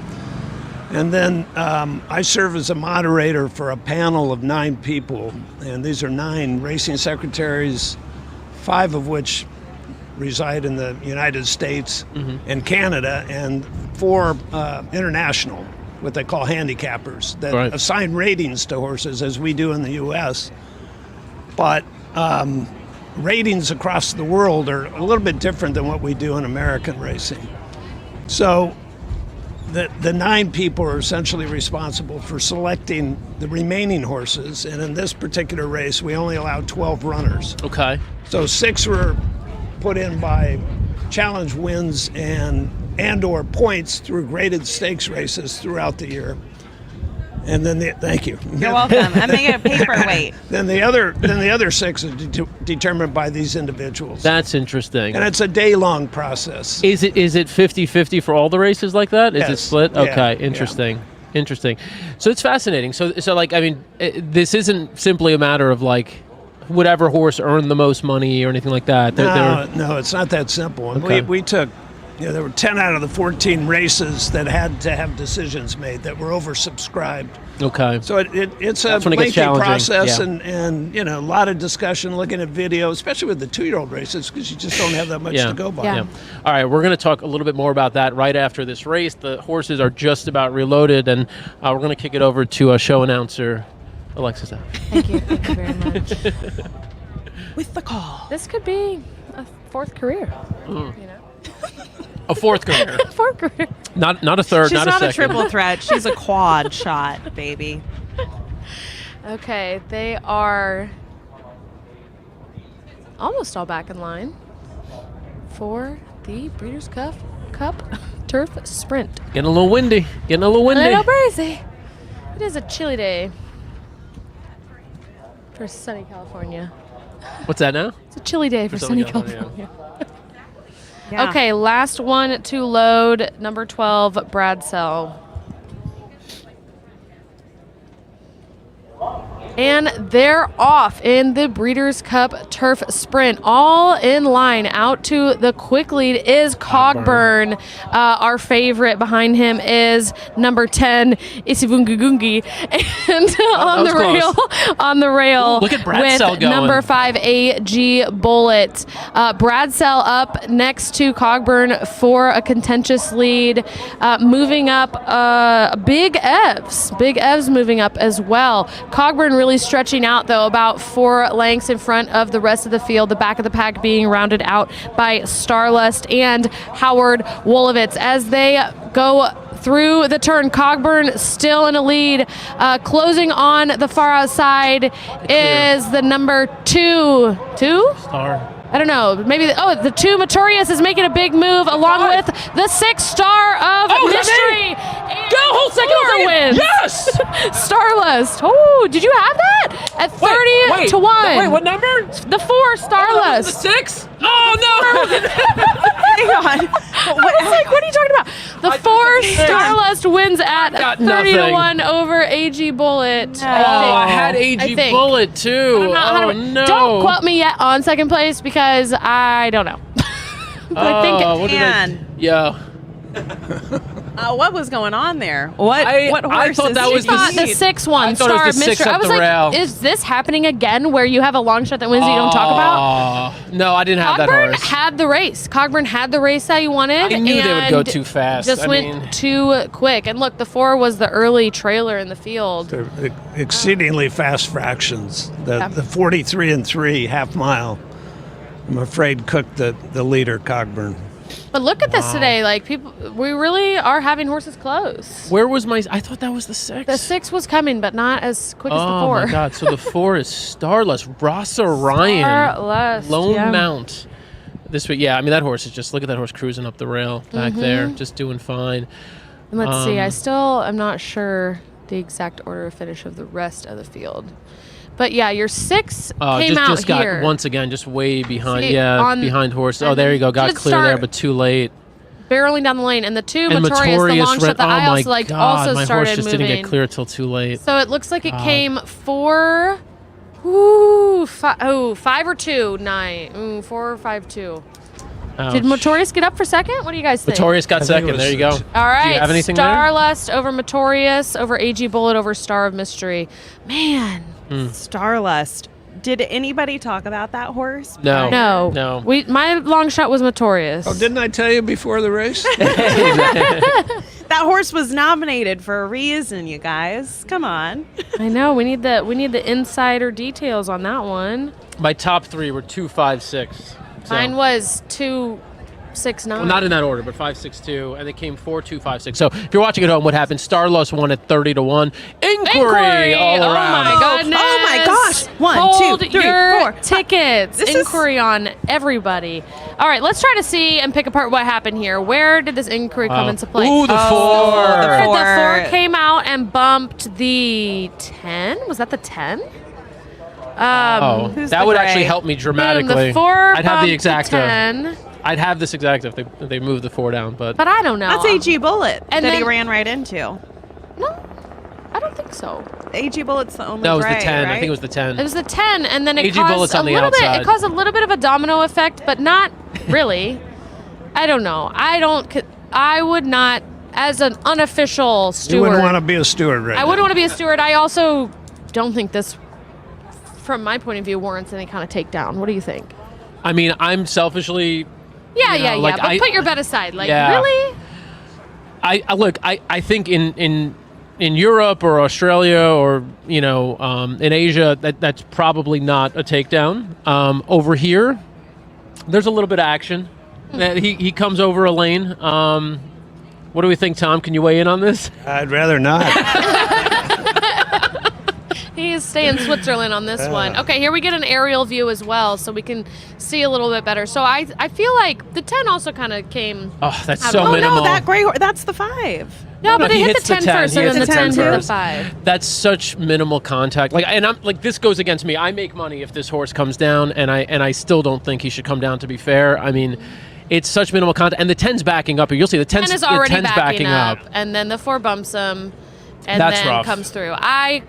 And then I serve as a moderator for a panel of 9 people, and these are 9 racing secretaries, 5 of which reside in the United States and Canada, and 4 international, what they call handicappers, that assign ratings to horses as we do in the U.S. But ratings across the world are a little bit different than what we do in American racing. So the 9 people are essentially responsible for selecting the remaining horses, and in this particular race, we only allowed 12 runners. Okay. So 6 were put in by challenge wins and or points through graded stakes races throughout the year. And then thank you. You're welcome. I'm making a paperweight. Then the other 6 are determined by these individuals. That's interesting. And it's a day-long process. Is it 50-50 for all the races like that? Is Yes. it split? Yeah. Okay, interesting. Yeah. Interesting. So it's fascinating. So like, I mean, this isn't simply a matter of like whatever horse earned the most money or anything like that. No, it's not that simple. And Okay. we took, there were 10 out of the 14 races that had to have decisions made that were oversubscribed. Okay. So it's a That's when it gets lengthy challenging. process, Yeah. and a lot of discussion, looking at video, especially with the 2-year-old races, because you just don't have that much to go by. Yeah. All right, we're going to talk a little bit more about that right after this race. The horses are just about reloaded, and we're going to kick it over to show announcer Alexa Zepp. Thank you very much. With the call. This could be a 4th career. You know? A 4th career. 4th career. Not a third, She's not not a a second. triple threat. She's a quad shot, baby. Okay, they are almost all back in line for the Breeders' Cup Turf Sprint. Getting a little windy. A little breezy. It is a chilly day for sunny California. What's that now? It's a chilly day for sunny California. Yeah. Okay, last one to load, number 12, Bradsell. And they're off in the Breeders' Cup Turf Sprint. All in line. Out to the quick lead is Cogburn. Our favorite behind him is number 10, Isivungugungi. And on the rail Ooh, look at Bradsell with going. number 5, AG Bullet. Bradsell up next to Cogburn for a contentious lead. Moving up, Big Evs. Big Evs moving up as well. Cogburn really stretching out, though, about 4 lengths in front of the rest of the field. The back of the pack being rounded out by Starlust and Howard Wolowitz as they go through the turn. Cogburn still in a lead. Closing on the far outside is the number 2. I don't know. Maybe the 2 Matorius is making a big move along with the 6 Star of Mystery. Go, hold second. Wins. Yes! Starlust. Oh, did you have that? At 30 to 1. Wait, what number? The 4 Starlust. The 6? Oh, no! Hang on. I was like, what are you talking about? The 4 Starlust wins at 30 to 1 over AG Bullet. Oh, I had AG Bullet too. Oh, no. Don't quote me yet on second place because I don't know. I think what was going on there? What horse? I thought that was the 6 one, Star of Mystery. I was like, is this happening again where you have a long shot that wins that you don't talk about? No, I didn't have that horse. Cogburn had the race. Cogburn had the race that he wanted. I knew they would go too fast. Just went too quick. And look, the 4 was the early trailer in the field. They're exceedingly fast fractions. The 43 and 3 half mile, I'm afraid, cooked the leader, Cogburn. But look at this today. Like, we really are having horses close. Where was I thought that was the 6. The 6 was coming, but not as quick as the 4. Oh, my God. So the 4 is Starlust. Ross Orion. Starlust. Lone Mount. This week, I mean, that horse is just, look at that horse cruising up the rail back there, just doing fine. And let's see. I still am not sure the exact order of finish of the rest of the field. But yeah, your 6 came out just got here. Once again, just way behind. See, Behind horse. Oh, there you go. Got clear there, but too late. Barreling down the lane, and the 2 Matorius, the long shot that I also liked, also my started horse just moving. didn't get clear till too late. So it looks like it came 4. Ooh, 5 or 2, 9. 4 or 5, 2. Ouch. Did Matorius get up for second? What do you guys think? Matorius got second. There you go. All right. Do you have anything Starlust over Matorius over AG Bullet over Star of Mystery. Man. Starlust. Did anybody talk about that horse? No. No. My long shot was Matorius. Oh, didn't I tell you before the race? That horse was nominated for a reason, you guys. Come on. I know. We need the insider details on that one. My top 3 were 2, 5, 6. So. Mine was 2, 6, 9. Well, not in that order, but 5, 6, 2, and it came 4, 2, 5, 6. So if you're watching at home, what happened? Starlust won at 30 to 1. Inquiry all around. Oh my goodness! Oh my gosh! 1, Hold 2, 3, your 4 tickets. Inquiry on everybody. All right, let's try to see and pick apart what happened here. Where did this inquiry come into play? Ooh, the 4. The 4 came out and bumped the 10. Was that the 10? That would actually help me dramatically. The 4 I'd have the bumped the exacta. 10. I'd have this exacta if they moved the 4 down, but I don't know. That's AG Bullet And that he then- ran right into. No, I don't think so. AG Bullet's the only that was gray, the 10. right? I think it was the 10. It was the 10, and then it AG caused Bullet's a on the little bit. outside. It caused a little bit of a domino effect, but not really. I don't know. I would not, as an unofficial steward. You wouldn't want to be a steward right I wouldn't want to be a steward. I also don't think this, from my point of view, warrants any kind of takedown. What do you think? I mean, I'm selfishly. Yeah. like, But put your bet aside. Like, Yeah. really? I think in Europe or Australia or in Asia that's probably not a takedown. Over here, there's a little bit of action. He comes over a lane. What do we think, Tom? Can you weigh in on this? I'd rather not. He's staying Switzerland on this one. Okay, here we get an aerial view as well, so we can see a little bit better. So I feel like the 10 also kind of came. Oh, that's so minimal. No, that gray horse, that's the 5. No, but he it hit hits the 10 first, He and then hits the 10 10 hit the first. 5. That's such minimal contact. And I'm like, this goes against me. I make money if this horse comes down, and I still don't think he should come down. To be fair, I mean, it's such minimal contact, and the 10's backing up. You'll see the 10's is already the 10's backing up, and then the 4 bumps him, and That's then rough. comes through. I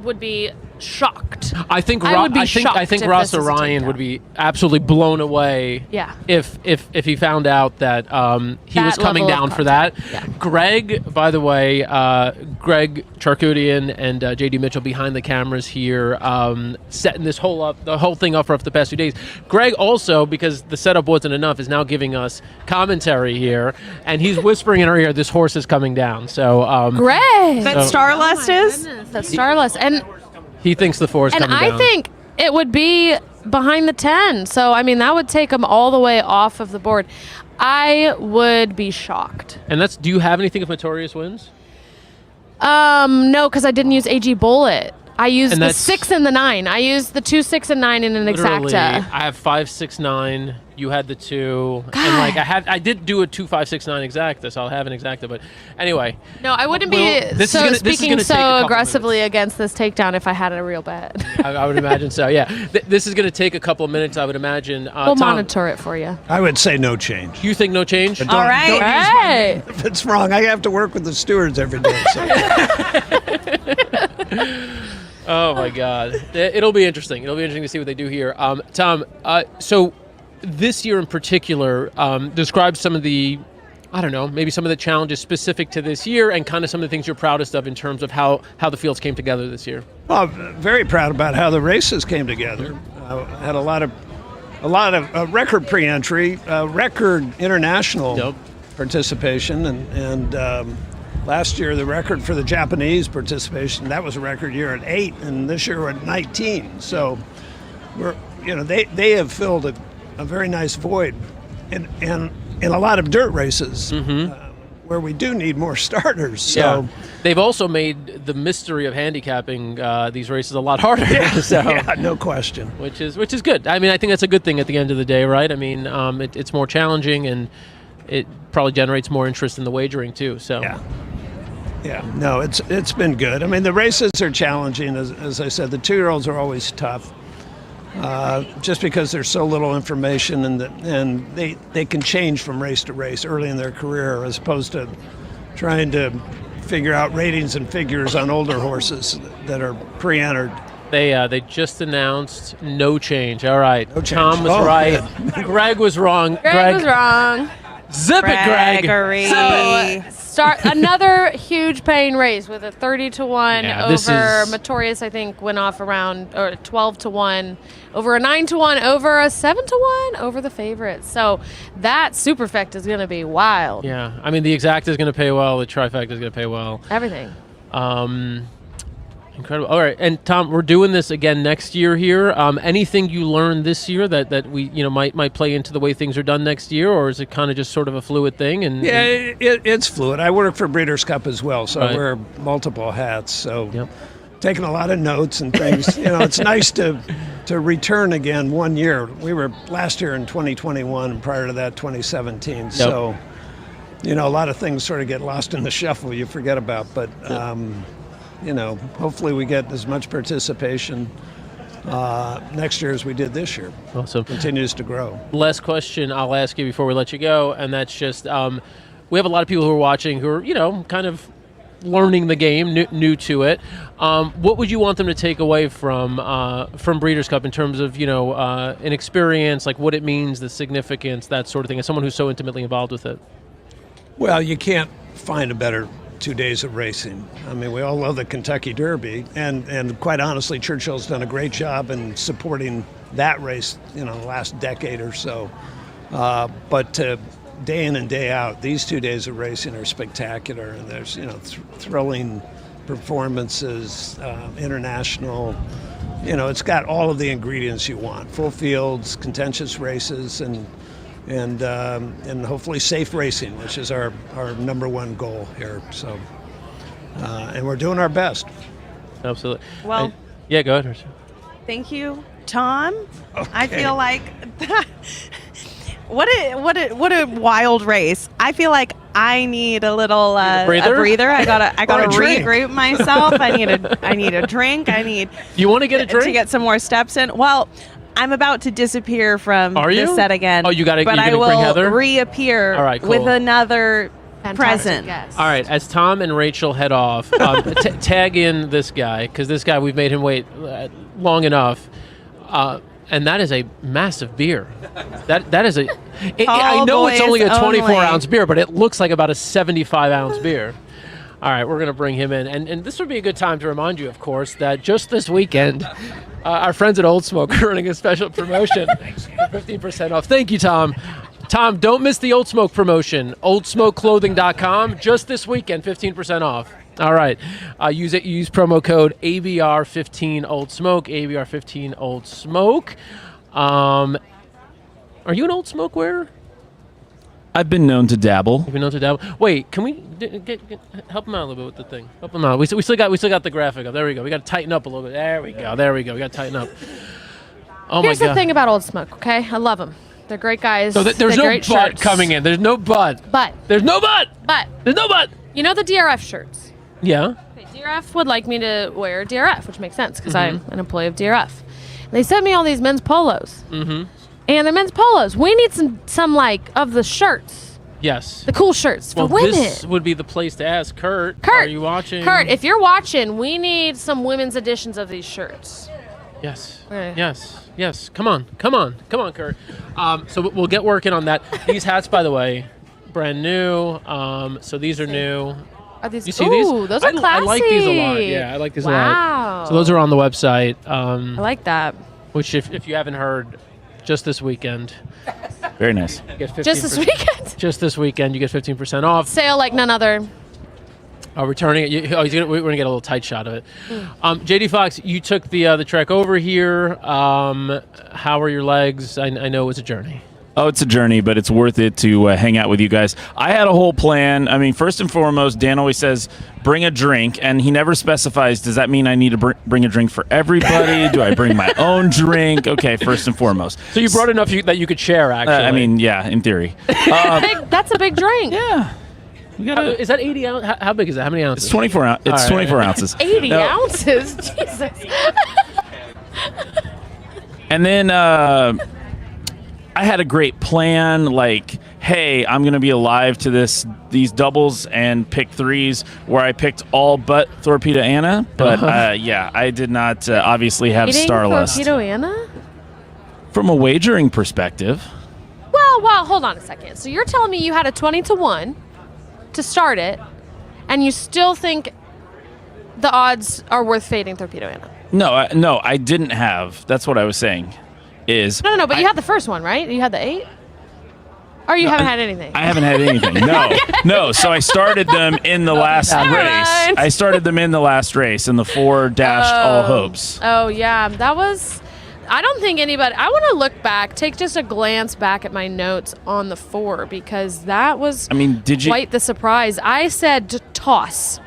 would be shocked. I think I would be I think shocked if Ross this is a Orion takedown. would be absolutely blown away. Yeah. If he found out that he was That coming level of down for that. Yeah. Greg, by the way, Greg Charkoudian and JD Mitchell behind the cameras here, setting the whole thing up for the past few days. Greg also, because the setup wasn't enough, is now giving us commentary here, and he's whispering in our ear, "This horse is coming down." So Greg, That Starlust is? that Starless, and he thinks the 4 is coming down. I think it would be behind the 10. So I mean, that would take him all the way off of the board. I would be shocked. And do you have anything if Matorius wins? No, because I didn't use AG Bullet. I use the 6 and the 9. I use the 2, 6, and 9 in an Literally, exacta. I have 5, 6, 9. You had the 2, and like I did do a 2, 5, 6, 9 exacta, so I'll have an exacta. But anyway, no, I wouldn't be speaking so aggressively against this takedown if I had a real bet. I would imagine so. Yeah, this is going to take a couple of minutes. I would imagine. We'll Tom, monitor it for you. I would say no change. You think no change? All right. If it's wrong, I have to work with the stewards every day. So. Oh my God, it'll be interesting. It'll be interesting to see what they do here. Tom, so this year in particular, describe some of the, I don't know, maybe some of the challenges specific to this year and kind of some of the things you're proudest of in terms of how the fields came together this year. Well, very proud about how the races came together. Had a lot of record pre-entry, record international participation, and last year the record for the Japanese participation, that was a record year at 8, and this year we're at 19. So they have filled a very nice void in a lot of dirt races where we do need more starters. So they've also made the mystery of handicapping these races a lot harder. Yeah, no question. Which is good. I mean, I think that's a good thing at the end of the day, right? I mean, it's more challenging, and it probably generates more interest in the wagering too. So yeah, no, it's been good. I mean, the races are challenging. As I said, the 2-year-olds are always tough. Just because there's so little information, and they can change from race to race early in their career, as opposed to trying to figure out ratings and figures on older horses that are pre-entered. They just announced no change. All right, no change. Tom was right. Greg was wrong. Greg was wrong. Zip it, Greg. So start another huge paying race with a 30-1 over Matorius. I think went off around 12-1 over a 9-1 over a 7-1 over the favorites. So that superfecta is going to be wild. Yeah, I mean the exacta is going to pay well. The trifecta is going to pay well. Everything. Incredible. All right, and Tom, we're doing this again next year here. Anything you learned this year that we might play into the way things are done next year, or is it kind of just sort of a fluid thing? It's fluid. I work for Breeders Cup as well, so I wear multiple hats. So taking a lot of notes and things. It's nice to return again 1 year. We were last year in 2021, and prior to that 2017. So a lot of things sort of get lost in the shuffle. You forget about, but. Hopefully we get as much participation next year as we did this year. Awesome. Continues to grow. Last question I'll ask you before we let you go, and that's just we have a lot of people who are watching who are, kind of learning the game, new to it. What would you want them to take away from Breeders' Cup in terms of, an experience, like what it means, the significance, that sort of thing, as someone who's so intimately involved with it? Well, you can't find a better 2 days of racing. I mean, we all love the Kentucky Derby, and quite honestly, Churchill's done a great job in supporting that race, the last decade or so. But day in and day out, these 2 days of racing are spectacular, and there's thrilling performances, international. It's got all of the ingredients you want: full fields, contentious races, and hopefully safe racing, which is our number one goal here. So, and we're doing our best. Absolutely. Well, go ahead. Thank you, Tom. Okay. I feel like what a wild race. I feel like I need a little a breather. I gotta regroup myself. I need a drink. You want to get a drink to get some more steps in? Well, I'm about to disappear from this set again. Oh, you got to. But I will reappear cool. with another present. All right, as Tom and Rachel head off, tag in this guy, because this guy, we've made him wait long enough. And that is a massive beer. That is a. I know it's only a 24-ounce beer, but it looks like about a 75-ounce beer. All right, we're going to bring him in. And this would be a good time to remind you, of course, that just this weekend, our friends at Old Smoke are running a special promotion for 15% off. Thank you, Tom. Tom, don't miss the Old Smoke promotion. OldSmokeClothing.com. Just this weekend, 15% off. All right. Use promo code ABR15 Old Smoke, ABR15 Old Smoke. Are you an Old Smoke wearer? I've been known to dabble. You've been known to dabble. Wait, can we help him out a little bit with the thing? Help him out. We still got the graphic up. There we go. We got to tighten up a little bit. There we go. We got to tighten up. Oh Here's my God. the thing about Old Smoke, okay? I love them. They're great guys. So there's no great but shirts. coming in. There's no but. But. There's no but. But. There's no but. You know the DRF shirts? Yeah. Okay, DRF would like me to wear DRF, which makes sense because I'm an employee of DRF. They sent me all these men's polos. Mm-hmm. And they're men's polos. We need some like, of the shirts. Yes. The cool shirts for women. This would be the place to ask. Kurt, are you watching? Kurt, if you're watching, we need some women's editions of these shirts. Yes. Okay. Yes. Come on, Kurt. So we'll get working on that. These hats, by the way, brand new. So these are new. Are these? You see ooh, these? Those are classy. I like these a lot. Yeah, I like these a lot. Wow. So those are on the website. I like that. Which, if you haven't heard, just this weekend. Very nice. You get 15%. Just this weekend? Just this weekend, you get 15% off. Sale like none other. Returning it. We're going to get a little tight shot of it. JD Fox, you took the trek over here. How are your legs? I know it was a journey. Oh, it's a journey, but it's worth it to hang out with you guys. I had a whole plan. I mean, first and foremost, Dan always says, bring a drink, and he never specifies, does that mean I need to bring a drink for everybody? Do I bring my own drink? Okay, first and foremost. So you brought enough that you could share, actually. I mean, yeah, in theory. That's a big drink. Yeah. Is that 80 ounces? How big is that? How many ounces? It's 24 It's 24 ounces. 80 ounces? Jesus. And then I had a great plan, like, hey, I'm going to be alive to these doubles and pick threes, where I picked all but Torpedo Anna. But, yeah, I did not obviously have Starlust. Torpedo Anna? From a wagering perspective. Well, hold on a second. So you're telling me you had a 20-1 to start it, and you still think the odds are worth fading Torpedo Anna? No, I didn't have. That's what I was saying. No, but you had the first one, right? You had the 8? Or you haven't had anything? I haven't had anything. No. So I started them in the last race. I started them in the last race, and the 4 dashed all hopes. Oh, yeah. That was... I don't think anybody... I want to look back, take just a glance back at my notes on the 4, because that was did you... quite the surprise. I said toss.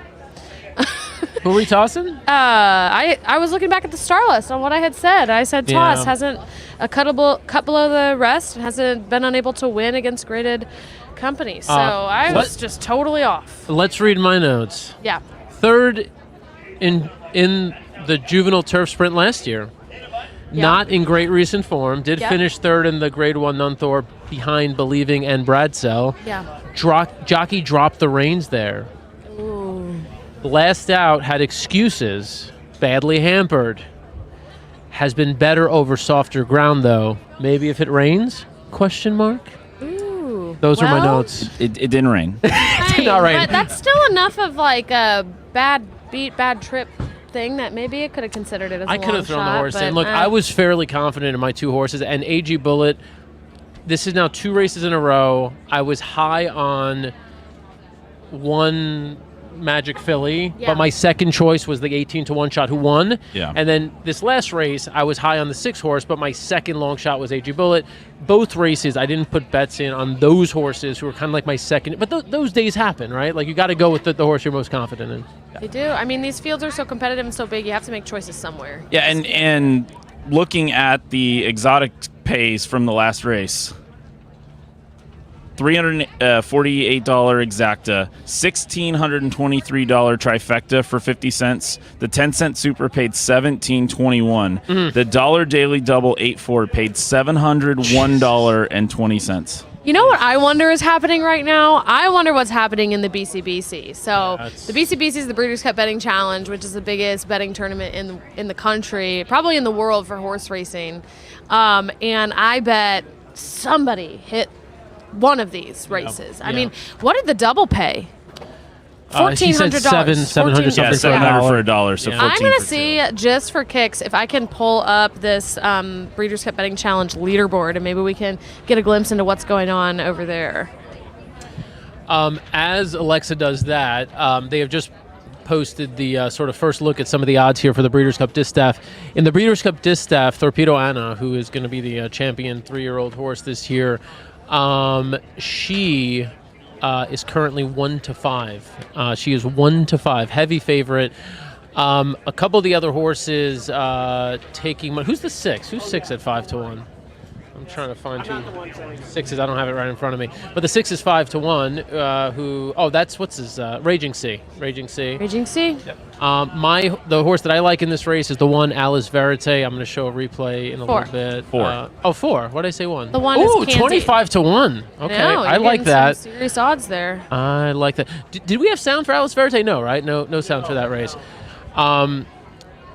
Who were we tossing? I was looking back at the Starlist on what I had said. I said toss. Yeah. Hasn't a cut below the rest. Hasn't been unable to win against graded companies. So I was just totally off. Let's read my notes. Yeah. 3rd in the juvenile turf sprint last year. Yeah. Not in great recent form. Did finish 3rd in the Grade 1 Nunthorpe behind Believing and Bradsell. Yeah. Jockey dropped the reins there. Ooh. Last out, had excuses, badly hampered. Has been better over softer ground, though. Maybe if it rains? Question mark. Ooh. Those are my notes. It didn't rain. It did not rain. But that's still enough of like a bad trip thing that maybe it could have considered it as a I could have thrown the horse in. Look, but, I was fairly confident in my 2 horses, and AG Bullet, this is now 2 races in a row. I was high on 1 Magic Filly, but my second choice was the 18-1 shot who won. Yeah. And then this last race, I was high on the 6 horse, but my second long shot was AG Bullet. Both races, I didn't put bets in on those horses who were kind of like my second. But those days happen, right? Like, you got to go with the horse you're most confident in. You do. These fields are so competitive and so big, you have to make choices somewhere. Yeah, and looking at the exotic pays from the last race, $348 exacta, $1,623 trifecta for 50 cents. The 10-cent super paid $17.21. The dollar daily double 8-4 paid $701.20. You know what I wonder is happening right now? I wonder what's happening in the BCBC. So the BCBC is the Breeders Cup Betting Challenge, which is the biggest betting tournament in the country, probably in the world for horse racing. And I bet somebody hit one of these races. I mean, what did the double pay? $1,400. He said $700 for a dollar. So I'm going to see, just for kicks, if I can pull up this Breeders' Cup Betting Challenge leaderboard, and maybe we can get a glimpse into what's going on over there. As Alexa does that, they have just posted the sort of first look at some of the odds here for the Breeders' Cup Distaff. In the Breeders' Cup Distaff, Torpedo Anna, who is going to be the champion 3-year-old horse this year, She is currently 1-5. She is 1-5, heavy favorite. A couple of the other horses taking money. Who's the 6? Who's 6 at 5-1? I'm trying to find two 6s. I don't have it right in front of me. But the 6 is 5-1. What's his Raging Sea. Raging Sea. Raging Sea? Yep. The horse that I like in this race is the one Alice Verite. I'm going to show a replay in a little bit. 4. 4. What did I say 1? The one is Candy. 25-1. Okay, I like that. Some serious odds there. I like that. Did we have sound for Alice Verite? No, right? No sound for that race. All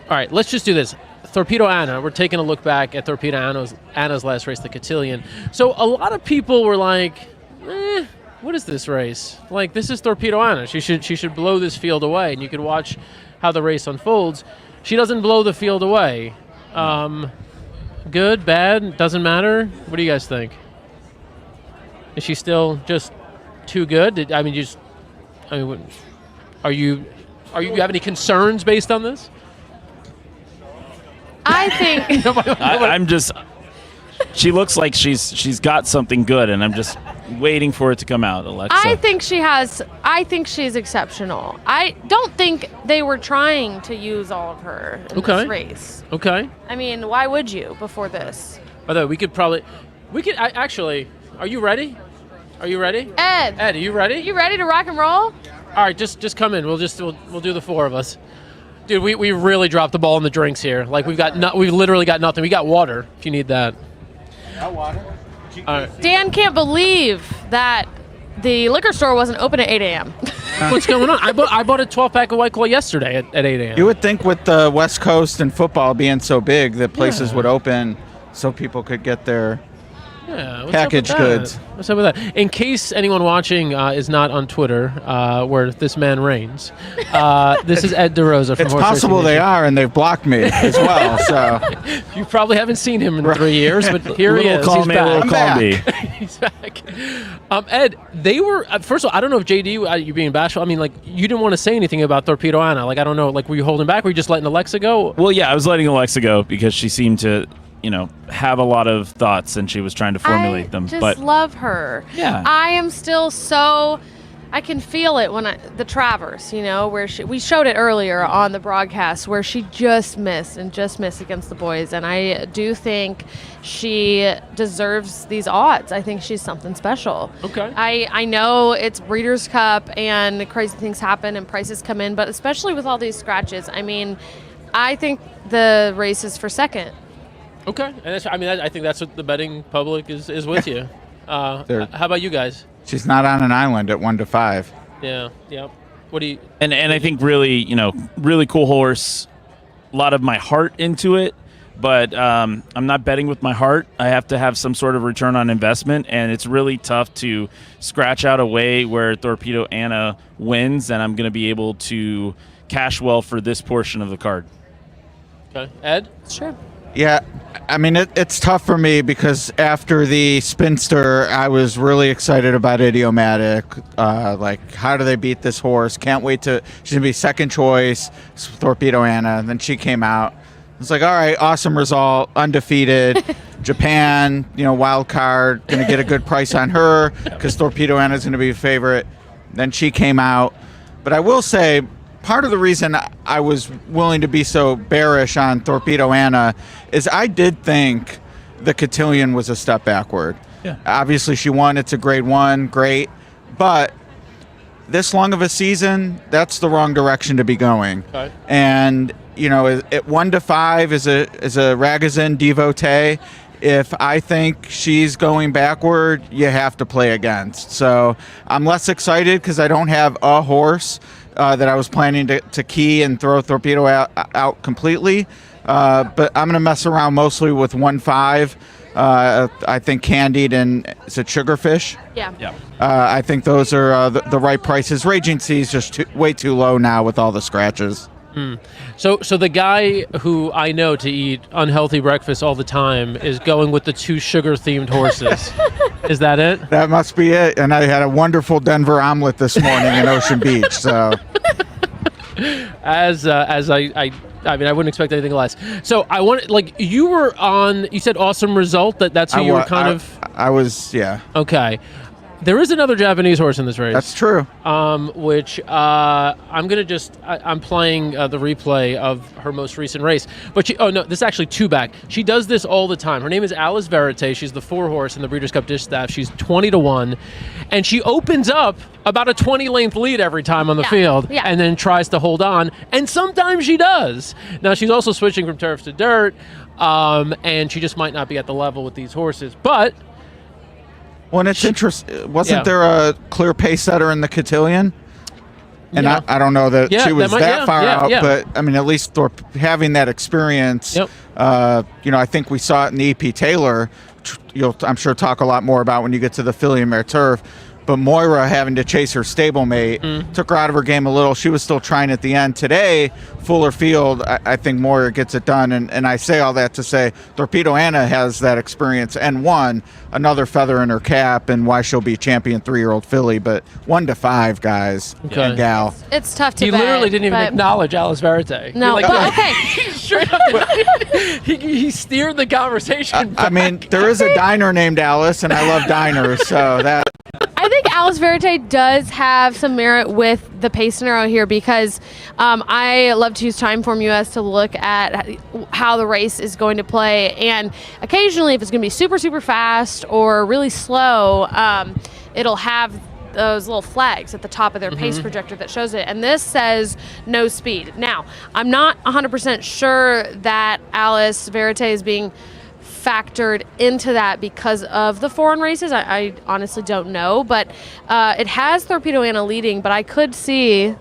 right, let's just do this. Torpedo Anna, we're taking a look back at Torpedo Anna's last race, the Cotillion. So a lot of people were like, what is this race? Like, this is Torpedo Anna. She should blow this field away, and you could watch how the race unfolds. She doesn't blow the field away. Good, bad, doesn't matter. What do you guys think? Is she still just too good? Do you have any concerns based on this? I think I'm just. She looks like she's got something good, and I'm just waiting for it to come out. Alexa. I think she's exceptional. I don't think they were trying to use all of her in this race. Okay. I mean, why would you before this? By the way, we could. Actually, are you ready? Are you ready? Ed, are you ready? You ready to rock and roll? All right, just come in. We'll do the 4 of us. Dude, we really dropped the ball in the drinks here. Like, we've literally got nothing. We got water if you need that. Got water. All right. Dan can't believe that the liquor store wasn't open at 8 a.m. What's going on? I bought a 12-pack of White Claw yesterday at 8 a.m. You would think with the West Coast and football being so big that places would open so people could get their packaged goods. What's up with that? In case anyone watching is not on Twitter, where this man reigns, this is Ed DeRosa from It's Horse possible Racing they Nation. are, and they've blocked me as well. So You probably haven't seen him in 3 years, but here he is. Call He's me, back. little call me. He's back. Ed, they were first of all, I don't know if JD, you being bashful. I mean, like, you didn't want to say anything about Torpedo Anna. Like, I don't know. Like, were you holding back? Were you just letting Alexa go? Well, yeah, I was letting Alexa go because she seemed to, have a lot of thoughts, and she was trying to formulate them. I But just love her. Yeah. I am still so. I can feel it when the Travers, where we showed it earlier on the broadcast, where she just missed against the boys, and I do think she deserves these odds. I think she's something special. Okay. I know it's Breeders' Cup and crazy things happen and prices come in, but especially with all these scratches, I mean, I think the race is for second. Okay, and I think that's what the betting public is with you. How about you guys? she's not on an island at 1-5. Yeah. What do you? And I think really, really cool horse. A lot of my heart into it, but I'm not betting with my heart. I have to have some sort of return on investment, and it's really tough to scratch out a way where Torpedo Anna wins, and I'm going to be able to cash well for this portion of the card. Okay, Ed? Sure. Yeah, I mean, it's tough for me because after the Spinster, I was really excited about Idiomatic. Like, how do they beat this horse? Can't wait to... She's going to be second choice, Torpedo Anna. And then she came out. It's like, all right, awesome result, undefeated. Japan, wild card, going to get a good price on her because Torpedo Anna's going to be a favorite. Then she came out. But I will say... Part of the reason I was willing to be so bearish on Torpedo Anna is I did think the Cotillion was a step backward. Yeah. Obviously, she won. It's a grade 1, great. But this long of a season, that's the wrong direction to be going. Okay. And, at 1-5 is a Ragozin devotee. If I think she's going backward, you have to play against. So I'm less excited because I don't have a horse that I was planning to key and throw Torpedo out completely. But I'm going to mess around mostly with 1-5. I think Candied and is it Sugarfish? Yeah. I think those are the right prices. Raging Sea is just way too low now with all the scratches. So the guy who I know to eat unhealthy breakfast all the time is going with the 2 sugar-themed horses. Is that it? That must be it. And I had a wonderful Denver omelet this morning in Ocean Beach. So, as I I mean, I wouldn't expect anything less. So I want, like, you were on. You said Awesome Result. That's who you were kind of. I was, yeah. Okay. There is another Japanese horse in this race. That's true. Which I'm going to just... I'm playing the replay of her most recent race. But she... Oh, no, this is actually two back. She does this all the time. Her name is Alice Verite. She's the 4-horse in the Breeders' Cup Distaff. She's 20-1. And she opens up about a 20-length lead every time on the field and then tries to hold on. And sometimes she does. Now, she's also switching from turf to dirt. And she just might not be at the level with these horses. But... Well, and it's interesting. Wasn't there a clear pace setter in the cotillion? And I don't know that she was that far out, but I mean, at least having that experience. You know, I think we saw it in the EP Taylor. You'll, I'm sure, talk a lot more about when you get to the filly and mare turf. But Moira having to chase her stablemate took her out of her game a little. She was still trying at the end. Today, fuller field, I think Moira gets it done. And I say all that to say Torpedo Anna has that experience and won, another feather in her cap, and why she'll be champion 3-year-old filly. But 1 to 5, guys and gal. It's tough to He bet, literally didn't even acknowledge Alice Verite. No, like, but okay. Straight up, he steered the conversation. I mean, there is a diner named Alice, and I love diners, so that... I think Alice Verite does have some merit with the pace scenario here because I love to use Timeform US to look at how the race is going to play, and occasionally if it's going to be super, super fast or really slow, it'll have those little flags at the top of their pace projector that shows it, and this says no speed. Now, I'm not 100% sure that Alice Verite is being factored into that because of the foreign races. I honestly don't know, but it has Torpedo Anna leading, but I could see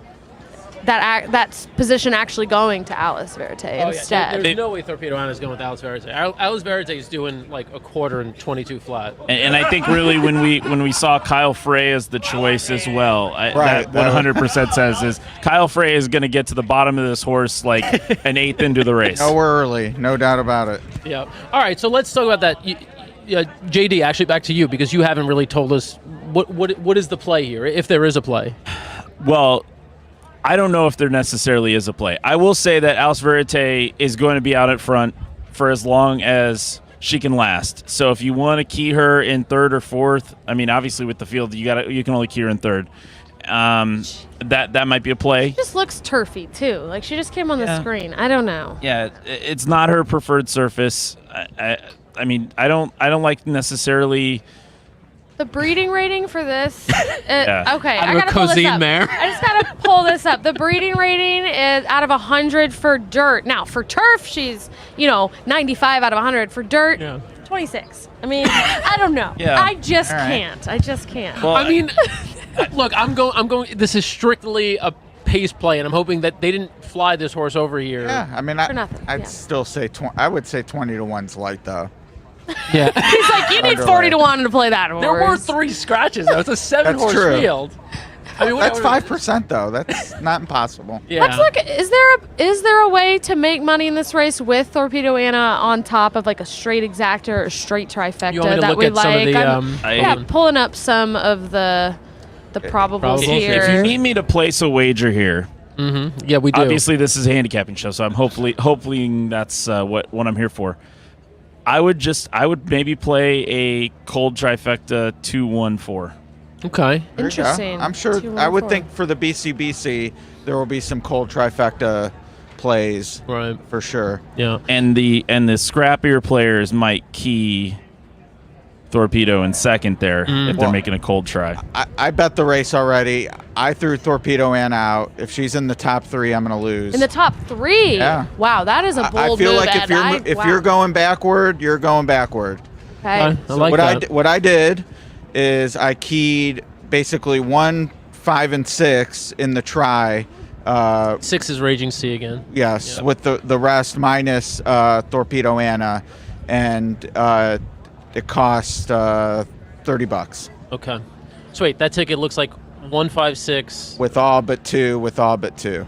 that position actually going to Alice Verite instead. Yeah. There's no way Torpedo Anna is going with Alice Verite. Alice Verite is doing like a quarter and 22 flat. And I think really when we saw Kyle Frey as the choice as well, that 100% says is Kyle Frey is going to get to the bottom of this horse like an eighth into the race. No, we're early, no doubt about it. Yeah. All right, so let's talk about that. JD, actually back to you because you haven't really told us what is the play here, if there is a play. Well, I don't know if there necessarily is a play. I will say that Alice Verite is going to be out at front for as long as she can last. So if you want to key her in third or fourth, I mean, obviously with the field, you can only key her in third. That might be a play. She just looks turfy too. Like she just came on the screen. I don't know. Yeah, it's not her preferred surface. I mean, I don't like necessarily. The breeding rating for this, okay, I gotta pull this up. Mare. I just gotta pull this up. The breeding rating is out of 100 for dirt. Now for turf, she's 95 out of 100. For dirt, 26. I mean, I don't know. Yeah. I just can't. I just can't. Well, I mean, look, I'm going. This is strictly a pace play, and I'm hoping that they didn't fly this horse over here. Yeah, I mean, I'd still say I would say 20 to 1's light though. Yeah. He's like, you need 40 to 1 to play that horse. There were 3 scratches though. It's a 7-horse field. I mean, that's 5% though. That's not impossible. Yeah. Let's look. Is there a way to make money in this race with Torpedo Anna on top of like a straight exacta or a straight trifecta you want me to that look we at like? Some of the, pulling up some of the probables here. If you need me to place a wager here, yeah, we do. Obviously, this is a handicapping show, so I'm hopefully that's what I'm here for. I would maybe play a cold trifecta 2-1-4. Okay. Interesting. I'm sure. I would think for the BCBC there will be some cold trifecta plays, right? For sure. Yeah. And the scrappier players might key Torpedo in second there if they're making a cold try. I bet the race already. I threw Torpedo Ann out. If she's in the top 3, I'm going to lose. In the top 3? Yeah. Wow, that is a bold move. I feel like if you're going backward, you're going backward. Okay. So what I did is I keyed basically 1, 5, and 6 in the try. 6 is Raging Sea again. Yes, with the rest minus Torpedo Anna, and it cost $30. Okay. So wait, that ticket looks like 156 with all but 2.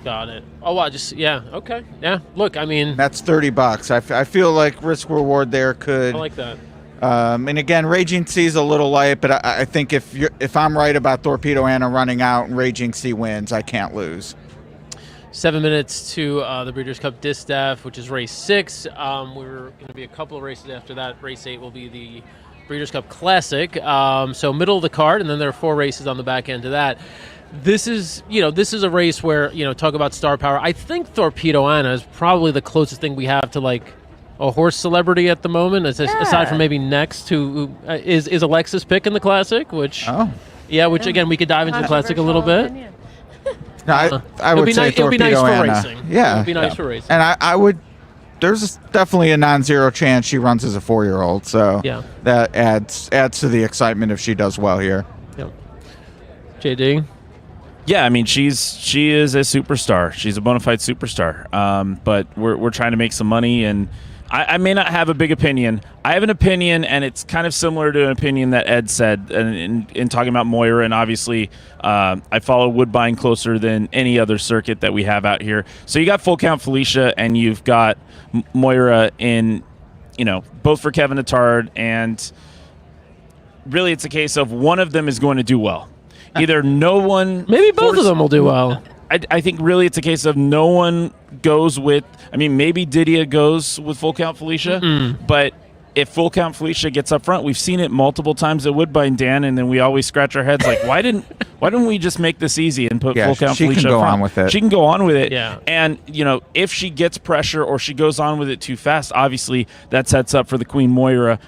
Got it. Oh wow, okay. Yeah. Look, I mean, that's $30. I feel like risk reward there could. I like that. And again, Raging Sea is a little light, but I think if I'm right about Torpedo Anna running out and Raging Sea wins, I can't lose. 7 minutes to the Breeders' Cup Distaff, which is race 6. We're going to be a couple of races after that. Race 8 will be the Breeders' Cup Classic. So middle of the card, and then there are 4 races on the back end of that. This is a race where, talk about star power. I think Torpedo Anna is probably the closest thing we have to like a horse celebrity at the moment, aside from maybe Next, who is Alexa's pick in the Classic, which again we could dive into the Classic a little bit. No, I would say it would be nice Torpedo for Anna. racing. Yeah, it would be nice for racing. And I would. There's definitely a non-zero chance she runs as a 4-year-old, so that adds to the excitement if she does well here. Yep. JD. Yeah, I mean she is a superstar. She's a bona fide superstar. But we're trying to make some money, and I may not have a big opinion. I have an opinion, and it's kind of similar to an opinion that Ed said in talking about Moira. And obviously, I follow Woodbine closer than any other circuit that we have out here. So you got Full Count Felicia, and you've got Moira in, both for Kevin Attard, and really it's a case of one of them is going to do well. Either no one... Maybe both of them will do well. I think really it's a case of no one goes with... I mean, maybe Didia goes with Full Count Felicia, but if Full Count Felicia gets up front, we've seen it multiple times at Woodbine, Dan, and then we always scratch our heads like, why didn't we just make this easy and put Full Count Felicia up front? She can go on with it. She can go on with it. Yeah. And, if she gets pressure or she goes on with it too fast, obviously that sets up for the Queen Moira.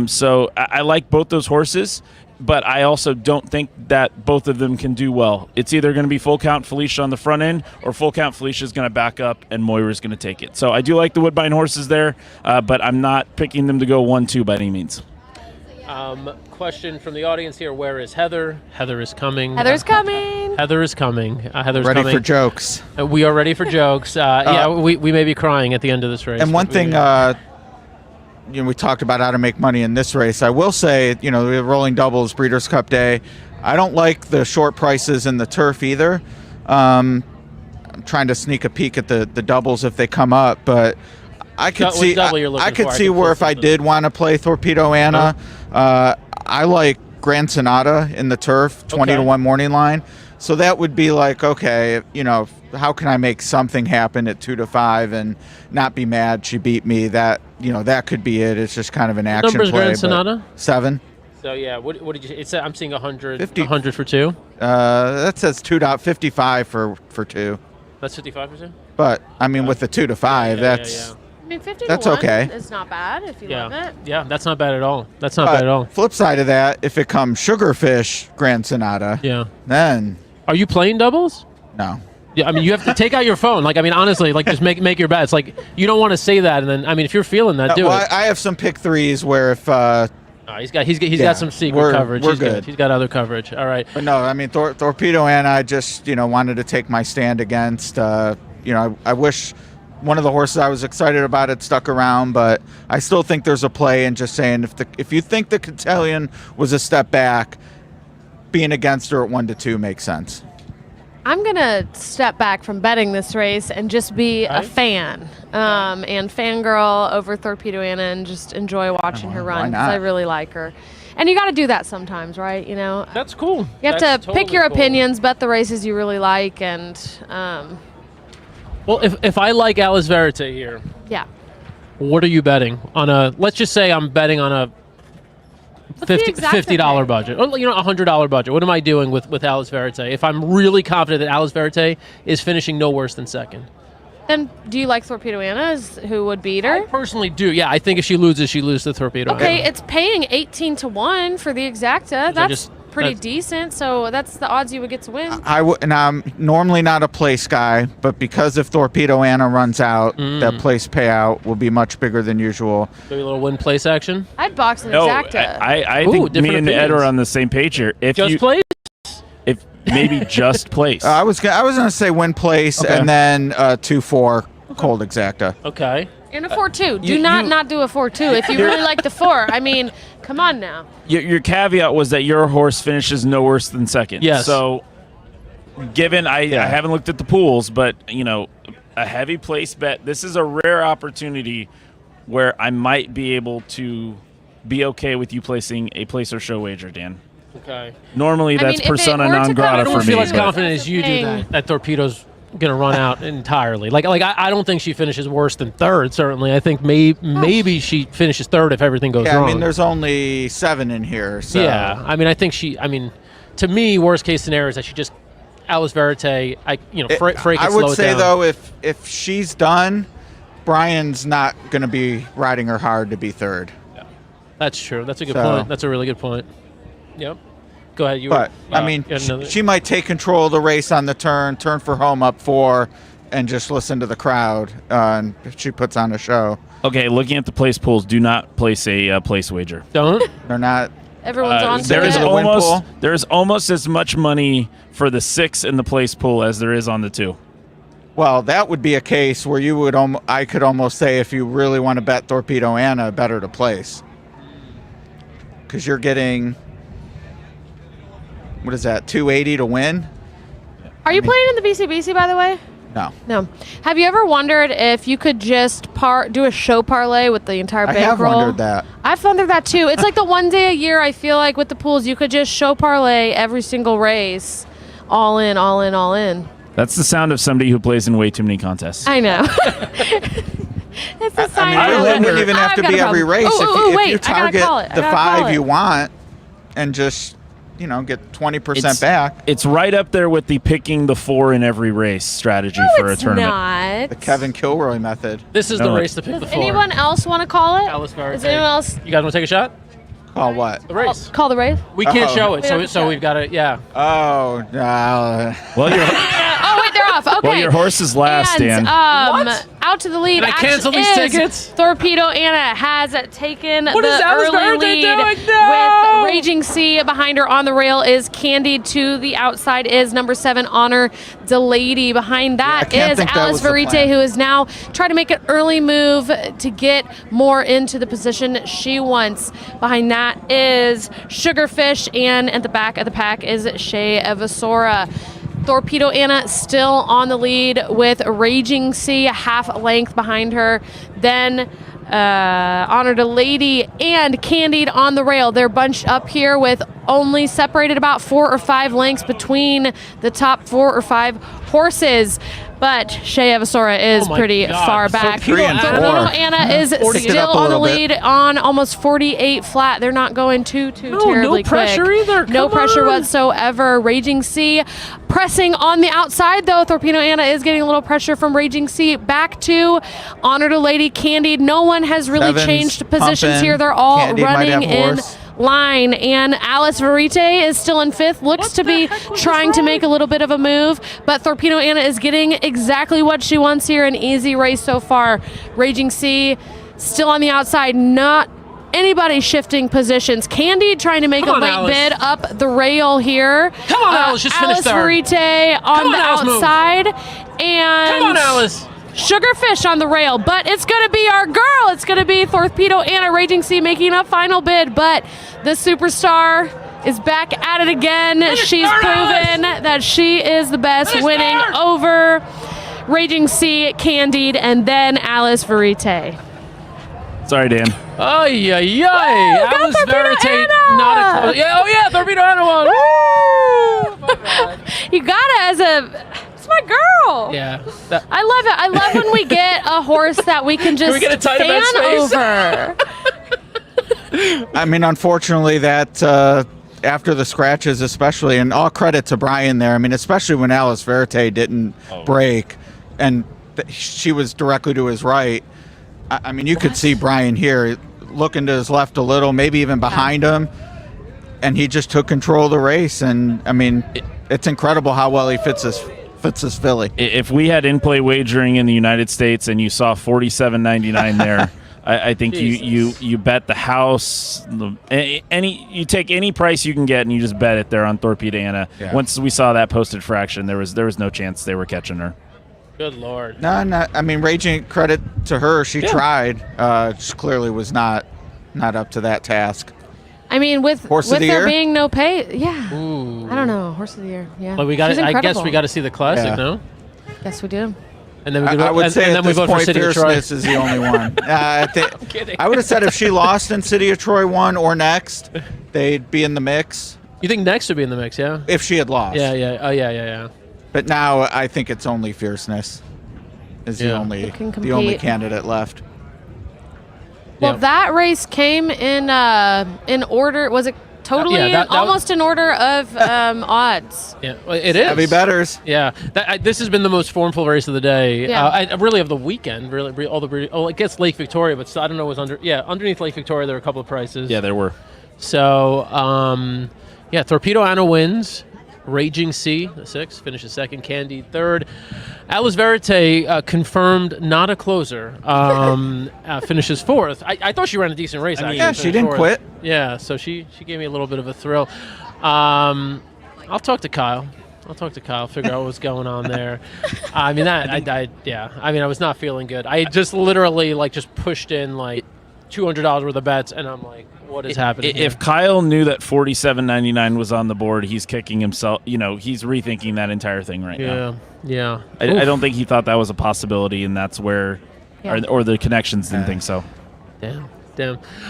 So I like both those horses. But I also don't think that both of them can do well. It's either going to be Full Count Felicia on the front end, or Full Count Felicia is going to back up and Moira is going to take it. So I do like the Woodbine horses there, but I'm not picking them to go 1-2 by any means. Question from the audience here: where is Heather? Heather is coming. Heather's coming. Heather is coming. Heather's ready coming. for jokes. We are ready for jokes. We may be crying at the end of this race. And one thing. We talked about how to make money in this race. I will say, we have rolling doubles, Breeders' Cup Day. I don't like the short prices in the turf either. I'm trying to sneak a peek at the doubles if they come up, but I could see where if I did want to play Torpedo Anna, I like Grand Sonata in the turf, 20-1 morning line. So that would be like, okay, how can I make something happen at 2-5 and not be mad she beat me? That that could be it. It's just kind of an action play. Grand Sonata? 7. So yeah, what did you? It's I'm seeing 100. 100 for 2. That says 2.55 for 2. That's 55 for 2. But I mean, with the 2-5, that's. I mean, 50 that's to 1 okay. is not bad if you love it. Yeah, that's not bad at all. That's not bad at all. Flip side of that, if it comes Sugarfish Grand Sonata, then. Are you playing doubles? No. Yeah, I mean, you have to take out your phone. Like, I mean, honestly, like, just make your bets. Like, you don't want to say that, and then, I mean, if you're feeling that, do it. I have some pick threes where if. He's got some secret coverage. We're good. He's got other coverage. All right. But no, I mean, Torpedo Anna, I just wanted to take my stand against. I wish one of the horses I was excited about had stuck around, but I still think there's a play in just saying if you think the Cotillion was a step back, being against her at 1-2 makes sense. I'm going to step back from betting this race and just be a fan and fangirl over Torpedo Anna and just enjoy watching her run because I really like her. And you got to do that sometimes, right? That's cool. You have to pick your opinions, bet the races you really like, and... Well, if I like Alice Verite here... Yeah. What are you betting on a... Let's just say I'm betting on a $50 budget, or $100 budget. What am I doing with Alice Verite if I'm really confident that Alice Verite is finishing no worse than second? Then do you like Torpedo Anna who would beat her? I personally do. Yeah, I think if she loses, she loses to Torpedo Anna. Okay, it's paying 18-1 for the exacta. That's pretty decent. So that's the odds you would get to win. And I'm normally not a place guy, but because if Torpedo Anna runs out, that place payout will be much bigger than usual. Maybe a little win place action. I'd box an exacta. I think me and Ed are on the same page here. Place? If maybe just place. I was gonna say win place and then 2-4 cold exacta. Okay. And a 4-2. Do not do a 4-2 if you really like the 4. I mean, come on now. Your caveat was that your horse finishes no worse than second. Yes. So, given I haven't looked at the pools, but a heavy place bet. This is a rare opportunity where I might be able to be okay with you placing a place or show wager, Dan. Okay. Normally that's persona non grata for me. I don't feel as confident as you do that Torpedo's gonna run out entirely. Like I don't think she finishes worse than third. Certainly, I think maybe she finishes third if everything goes wrong. I mean, there's only 7 in here. So. Yeah, I mean, I think to me, worst case scenario is that she just Alice Verite. Frey can I slow would it say down. though, if she's done, Brian's not going to be riding her hard to be third. Yeah. That's true. That's a good point. That's a really good point. Yep. Go ahead. I mean, she might take control of the race on the turn for home up 4, and just listen to the crowd. And she puts on a show. Okay, looking at the place pools, do not place a place wager. Don't. They're not. Everyone's on. There's almost as much money for the 6 in the place pool as there is on the 2. Well, that would be a case where you would. I could almost say if you really want to bet Torpedo Anna, better to place, because you're getting. What is that? $280 to win. Are you playing in the BCBC, by the way? No. Have you ever wondered if you could just do a show parlay with the entire bankroll? I have wondered that. I've wondered that too. It's like the one day a year I feel like with the pools you could just show parlay every single race, all in, all in, all in. That's the sound of somebody who plays in way too many contests. I know. It's a sign. It wouldn't even have to be every race. If you target the 5 you want, and just get 20% back. It's right up there with the picking the 4 in every race strategy for a tournament. Not. The Kevin Kilroy method. This is the race to pick the 4. Anyone else want to call it? Alice Verite. Is anyone else? You guys want to take a shot? Call what? The race. Call the race? We can't show it, so we've got to, yeah. Oh, no. Well, oh, wait, they're off. Okay. Well, your horse is last, Dan. Out to the lead. Can I cancel these tickets? Torpedo Anna has taken What the is Alice early Verite lead doing? No! with Raging Sea behind her on the rail is Candied. To the outside is number 7 Honor Delady. Behind that is Alice Verite, who is now trying to make an early move to get more into the position she wants. Behind that is Sugarfish, and at the back of the pack is Shea Evasora. Torpedo Anna still on the lead with Raging Sea a half length behind her. Then Honor Delady and Candied on the rail. They're bunched up here with only separated about 4 or 5 lengths between the top 4 or 5 horses. But Shea Evasora is pretty far back. Torpedo Anna is still on the lead on almost 48 flat. They're not going too terribly no pressure quick. either. No pressure whatsoever. Raging Sea pressing on the outside, though. Torpedo Anna is getting a little pressure from Raging Sea. Back to Honor Delady, Candied. No one has really changed positions here. They're all running in line, and Alice Verite is still in 5th. Looks to be trying to make a little bit of a move, but Torpedo Anna is getting exactly what she wants here. An easy race so far. Raging Sea still on the outside, not anybody shifting positions. Candied trying to make a late bid up the rail here. Come on, Alice, just finish third. Alice Verite on the outside, and come on, Alice. Sugarfish on the rail, but it's going to be our girl. It's going to be Torpedo Anna. Raging Sea making a final bid, but the superstar is back at it again. She's proven that she is the best, winning over Raging Sea, Candied, and then Alice Verite. Sorry, Dan. Ay, ay, ay. Alice Verite, not a close. Yeah, oh, yeah, Torpedo Anna won. Woo! You got it as a... It's my girl. Yeah. I love it. I love when we get a horse that we can just fan over. I mean, unfortunately, that after the scratches, especially, and all credit to Brian there. I mean, especially when Alice Verite didn't break, and she was directly to his right. I mean, you could see Brian here looking to his left a little, maybe even behind him, and he just took control of the race. And I mean, it's incredible how well he fits this filly. If we had in-play wagering in the United States and you saw $47.99 there, I think you bet the house. You take any price you can get and you just bet it there on Torpedo Anna. Yeah. Once we saw that posted fraction, there was no chance they were catching her. Good Lord. No, I mean, Raging, credit to her. She tried. She clearly was not up to that task. I mean, with there being no pay, yeah. Ooh. I don't know, horse of the year, yeah. Well, I guess we got to see the Classic, no? Yes, we do. And then I would say at this point, Fierceness is the only one. I'm kidding. I would have said if she lost and City of Troy won or Next, they'd be in the mix. You think Next would be in the mix, yeah? If she had lost. Yeah. Oh, yeah. But now I think it's only Fierceness is the only candidate left. Well, that race came in order. Was it totally almost in order of odds? Yeah, it is. Heavy betters. Yeah, this has been the most formful race of the day. Yeah. Really of the weekend. Really, all the it gets Lake Victoria, but I don't know. Underneath Lake Victoria there were a couple of prices. Yeah, there were. So Torpedo Anna wins. Raging Sea, the 6th, finishes 2nd. Candide 3rd. Alice Verite, confirmed not a closer, finishes 4th. I thought she ran a decent race, actually. Yeah, she didn't quit. Yeah, so she gave me a little bit of a thrill. I'll talk to Kyle. Figure out what's going on there. I mean, I was not feeling good. I just literally, just pushed in, $200 worth of bets, and I'm like, what is happening here? If Kyle knew that $47.99 was on the board, he's kicking himself. He's rethinking that entire thing right now. Yeah. I don't think he thought that was a possibility, and that's where, or the connections didn't think so. Damn.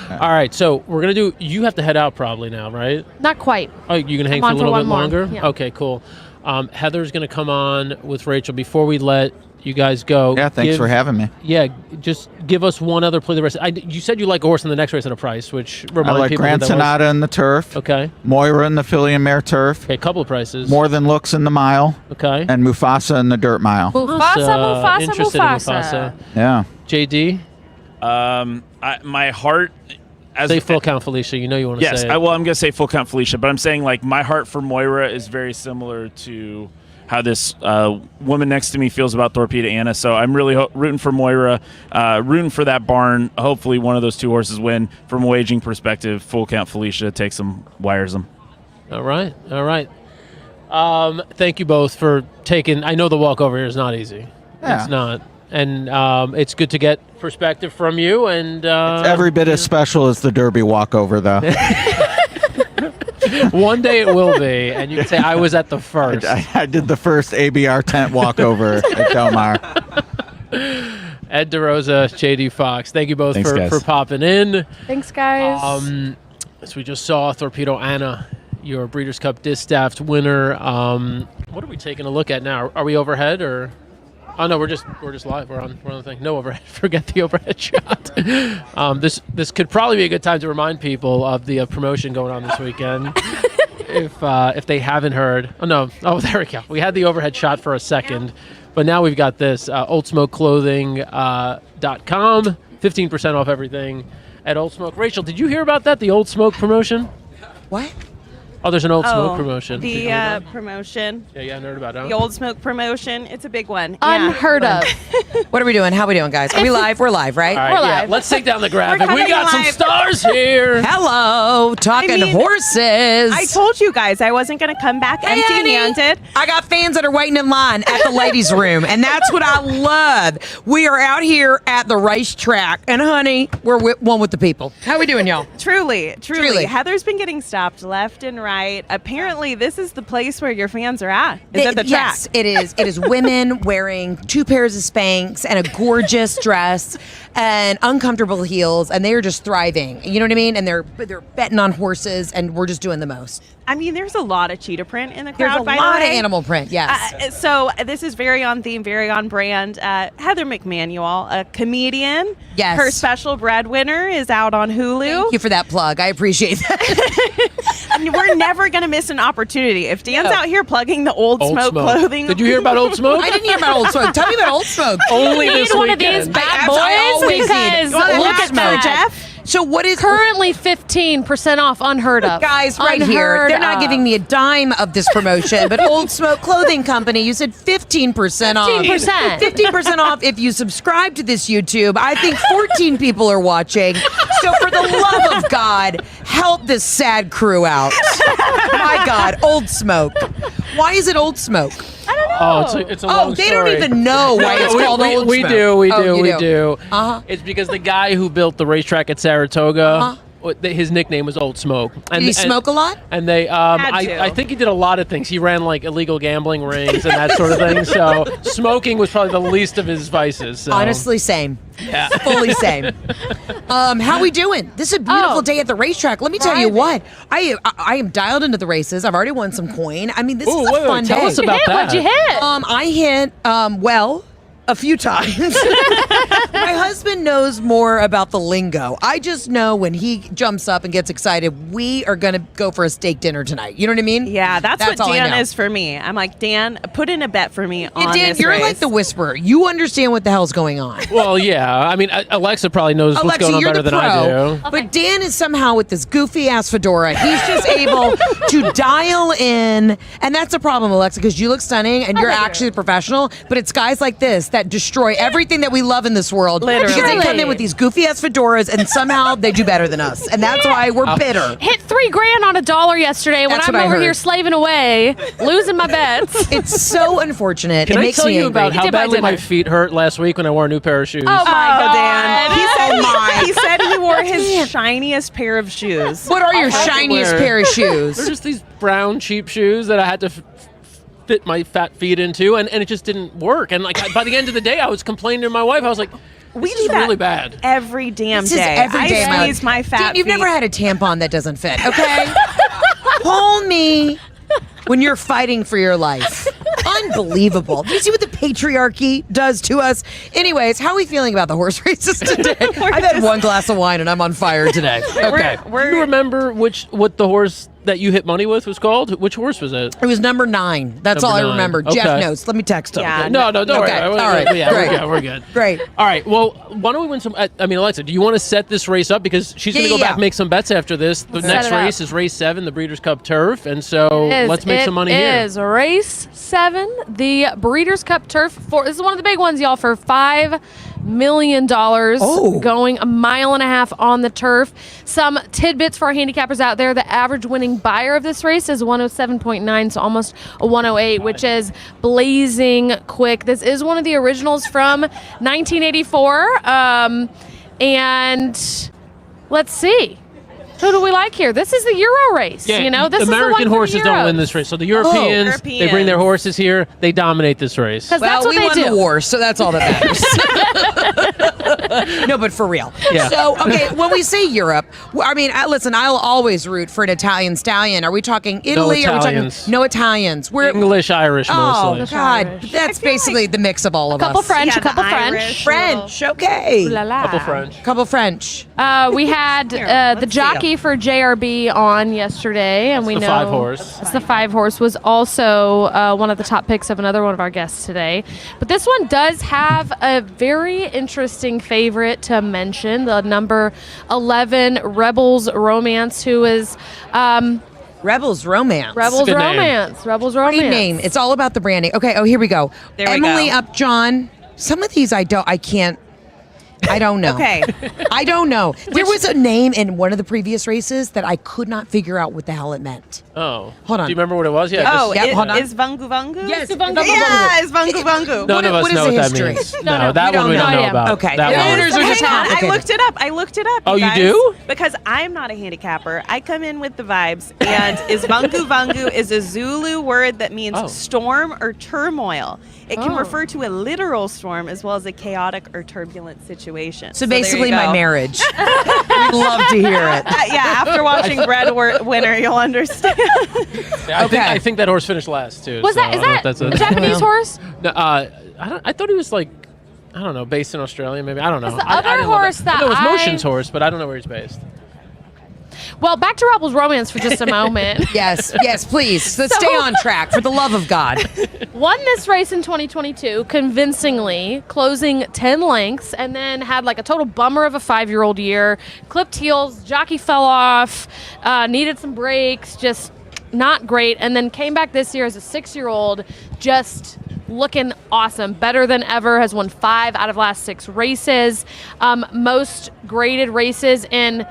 All right, so we're going to do, you have to head out probably now, right? Not quite. Oh, you're going to hang I'm for a little bit one more. longer? Yeah. Okay, cool. Heather's going to come on with Rachel before we let you guys go. Yeah, thanks for having me. Yeah, just give us one other play the rest. You said you like a horse in the next race at a price, which remind I like people Grand that Sonata in the Turf. Okay. Moira in the filly and mare Turf. Okay, a couple of prices. More Than Looks in the mile. Okay. And Mufasa in the Dirt Mile. Mufasa. Interested in Mufasa. Yeah. JD? My heart... Say Full Count Felicia. You know you want to say it. I'm going to say Full Count Felicia, but I'm saying my heart for Moira is very similar to how this woman next to me feels about Torpedo Anna. So I'm really rooting for Moira, rooting for that barn. Hopefully one of those two horses win. From a waging perspective, Full Count Felicia takes them, wires them. All right. Thank you both for taking. I know the walk over here is not easy. Yeah. It's not. And it's good to get perspective from you. And it's every bit as special as the Derby walkover, though. One day it will be, and you can say I was at the first. I did the first ABR tent walkover at Del Mar. Ed DeRosa, JD Fox, thank you both for popping in. Thanks, guys. As we just saw, Torpedo Anna, your Breeders' Cup Distaff winner. What are we taking a look at now? Are we overhead or? Oh no, we're just live. We're on the thing. No overhead. Forget the overhead shot. This could probably be a good time to remind people of the promotion going on this weekend. if they haven't heard. Oh no. Oh, there we go. We had the overhead shot for a second, but now we've got this. OldSmokeClothing.com. 15% off everything at Old Smoke. Rachel, did you hear about that? The Old Smoke promotion? What? Oh, there's an Old Smoke promotion. The promotion. Yeah, I heard about it. The Old Smoke promotion. It's a big one. Unheard of. What are we doing? How are we doing, guys? Are we live? We're live, right? All right, We're live. Let's take down the graphic. We got some stars here. Hello, talking horses. I told you guys I wasn't going to come back empty-handed. I got fans that are waiting in line at the ladies' room, and that's what I love. We are out here at the racetrack, and honey, we're one with the people. How we doing, y'all? Truly. Heather's been getting stopped left and right. Apparently, this is the place where your fans are at. Is at the track. Yes, it is. It is women wearing 2 pairs of Spanx and a gorgeous dress and uncomfortable heels, and they are just thriving. You know what I mean? And they're betting on horses, and we're just doing the most. I mean, there's a lot of cheetah print in the crowd. There's a lot of animal print, yes. So this is very on theme, very on brand. Heather McManuel, a comedian. Yes. Her special breadwinner is out on Hulu. Thank you for that plug. I appreciate that. And we're never going to miss an opportunity. If Dan's out here plugging the Old Smoke clothing. Did you hear about Old Smoke? I didn't hear about Old Smoke. Tell me about Old Smoke. Only this one weekend. of these bad I boys always because need. look at that. Jeff. So what is Currently 15% off, unheard of. Guys, right here, they're not giving me a dime of this promotion, but Old Smoke Clothing Company, you said 15% off. 15%. 15% off if you subscribe to this YouTube. I think 14 people are watching. So for the love of God, help this sad crew out. My God, Old Smoke. Why is it Old Smoke? I don't know. Oh, it's a long they story. don't even know why it's called Old Smoke. We do. Uh-huh. It's because the guy who built the racetrack at Saratoga his nickname was Old Smoke. Did he smoke a lot? And they, I think he did a lot of things. He ran like illegal gambling rings and that sort of thing. So smoking was probably the least of his vices. So. Honestly, same. Yeah. Fully same. How we doing? This is a beautiful day at the racetrack. Let me tell you what. I am dialed into the races. I've already won some coin. I mean, this is a fun day. Tell us about that. What'd you hit? I hit, a few times. My husband knows more about the lingo. I just know when he jumps up and gets excited, we are going to go for a steak dinner tonight. You know what I mean? Yeah, that's what all I Dan know. is for me. I'm like, Dan, put in a bet for me on Dan, this you're race. like the whisperer. You understand what the hell's going on. Well, yeah. I mean, Alexa probably knows what's going on you're better the than I pro, do. But Dan is somehow with this goofy ass fedora. He's just able to dial in, and that's a problem, Alexa, because you look stunning and you're actually a professional. But it's guys like this that destroy everything that we love in this world. Literally. Because they come in with these goofy ass fedoras, and somehow they do better than us, and that's why we're bitter. Hit $3,000 on a dollar yesterday when That's I'm what I over heard. here slaving away, losing my bets. It's so unfortunate. Can it I makes tell me you angry. about how did my badly my dinner. feet hurt last week when I wore a new pair of shoes? Oh my God. Dan. He said, my. he said he wore his shiniest pair of shoes. What are your I had to shiniest wear- pair of shoes? They're just these brown, cheap shoes that I had to fit my fat feet into, and it just didn't work. And like by the end of the day, I was complaining to my wife. I was like, We this do is that really bad. every damn This is day. every day, I squeeze my fat Dan, you've feet. never had a tampon that doesn't fit, okay? Pull me when you're fighting for your life. Unbelievable. Do you see what the patriarchy does to us? Anyways, how are we feeling about the horse races today? I've had one glass of wine and I'm on fire today. Okay. Do you remember what the horse that you hit money with was called? Which horse was it? It was number 9. That's Number all I 9. remember. Okay. Jeff knows. Let me text him. Yeah. No, don't worry. Okay. All right. Yeah, Great. we're good. Great. All right. Well, why don't we win some? I mean, Alexa, do you want to set this race up because she's going to go back and make some bets after this? The Set next it up. race is race 7, the Breeders Cup Turf, and so let's make some money here. It is race 7, the Breeders Cup Turf. This is one of the big ones, y'all, for $5 million going 1.5 miles on the turf. Some tidbits for our handicappers out there. The average winning buyer of this race is 107.9, so almost a 108, which is blazing quick. This is one of the originals from 1984. And let's see. Who do we like here? This is the Euro race. Yeah, This American is the one horses don't win this race. So the Europeans, they bring their horses here. They dominate this race. Because that's what we they won do. the war, so that's all that matters. No, but for real. Yeah. So, okay, when we say Europe, I mean, listen, I'll always root for an Italian stallion. Are we talking Italy? Are we Italians. talking no Italians? We're English, Irish Oh mostly. God, Irish. that's basically like the mix of all of Couple us. French, Yeah, a couple the French. Irish. French, okay. Ooh la la. Couple French. Couple French. We had the jockey for JRB on yesterday, and we the know 5-horse. That's the 5-horse was also one of the top picks of another one of our guests today. But this one does have a very interesting favorite to mention, the number 11 Rebels Romance, who is Rebels Romance. Rebels good name. Romance. Rebels Romance. Great name. It's all about the branding. Okay. Oh, here we go. There we Emily go. Upjohn. Some of these I can't. I don't know. Okay. I don't know. There was a name in one of the previous races that I could not figure out what the hell it meant. Oh. Hold on. Do you remember what it was? Yeah. Oh, Yep, hold on. is Vangu Vangu? Yes, Vangu Vangu. Yeah, it's Vangu Vangu. None of us what is know the what that history? means. No, that we one we don't don't know. know about. Okay. That The one. owners are just Hang on, I complicated. looked it up. Oh, you guys, do? Because I'm not a handicapper. I come in with the vibes. And is Vangu Vangu is a Zulu word that means Oh. storm or turmoil. It can Oh. refer to a literal storm as well as a chaotic or turbulent situation. So there you basically, go. my marriage. We'd love to hear it. Yeah, after watching Breadwinner, you'll understand. Yeah, Okay. I think that horse finished last too. Was so that I is don't know that if that's a a Japanese horse? No, I thought he was like, I don't know, based in Australia maybe. I don't know. Because the I other didn't know horse that I know it was I- Motion's horse, but I don't know where he's based. Well, back to Rebels Romance for just a moment. Yes, please. Let's stay on track, for the love of God. Won this race in 2022 convincingly, closing 10 lengths, and then had like a total bummer of a 5-year-old year. Clipped heels, jockey fell off, needed some breaks, just not great, and then came back this year as a 6-year-old, just looking awesome, better than ever, has won 5 out of last 6 races, most graded races in.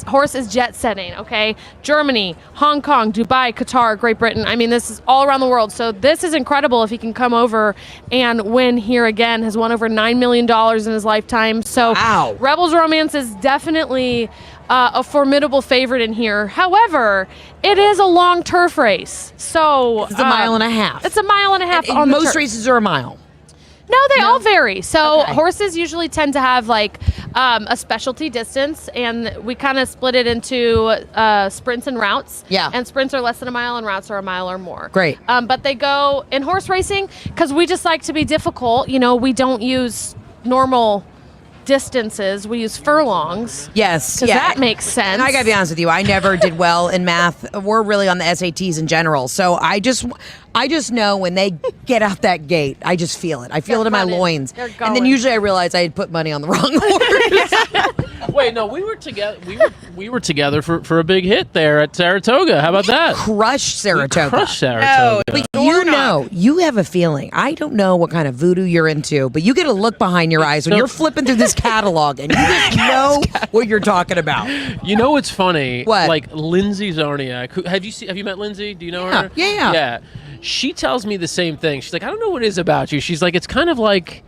Horse is jet setting, okay? Germany, Hong Kong, Dubai, Qatar, Great Britain. I mean, this is all around the world. So this is incredible if he can come over and win here again. Has won over $9 million in his lifetime. So Wow. Rebels Romance is definitely a formidable favorite in here. However, it is a long turf race, so it's a mile and a half. It's a mile and a half. On most the turf. races are a mile. No, they all vary. So Okay. horses usually tend to have like a specialty distance, and we kind of split it into sprints and routes. Yeah. And sprints are less than a mile, and routes are a mile or more. Great. But they go in horse racing because we just like to be difficult. You know, we don't use normal distances. We use furlongs. Yes. Because that makes sense. And I gotta be honest with you, I never did well in math. We're really on the SATs in general. So I just know when they get out that gate, I just feel it. I feel it in my loins. They're And then going. usually I realize I had put money on the wrong horse. Wait, no, we were together. We were together for a big hit there at Saratoga. How about that? Crushed Saratoga. We crushed Saratoga. But you know, you have a feeling. I don't know what kind of voodoo you're into, but you get a look behind your eyes when you're flipping through this catalog and you just know what you're talking about. You know what's funny? What? Like Lindsay Zarniak. Have you met Lindsay? Do you know her? Yeah. Yeah. She tells me the same thing. She's like, I don't know what it is about you. She's like, it's kind of like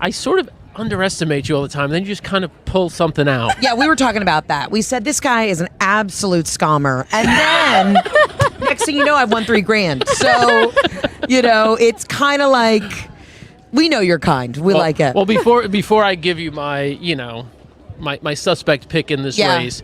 I sort of underestimate you all the time. Then you just kind of pull something out. Yeah, we were talking about that. We said this guy is an absolute scammer. And then next thing you know, I've won $3,000. So, you know, it's kind of like we know you're kind. We like it. Well, before I give you my, my suspect pick in this race,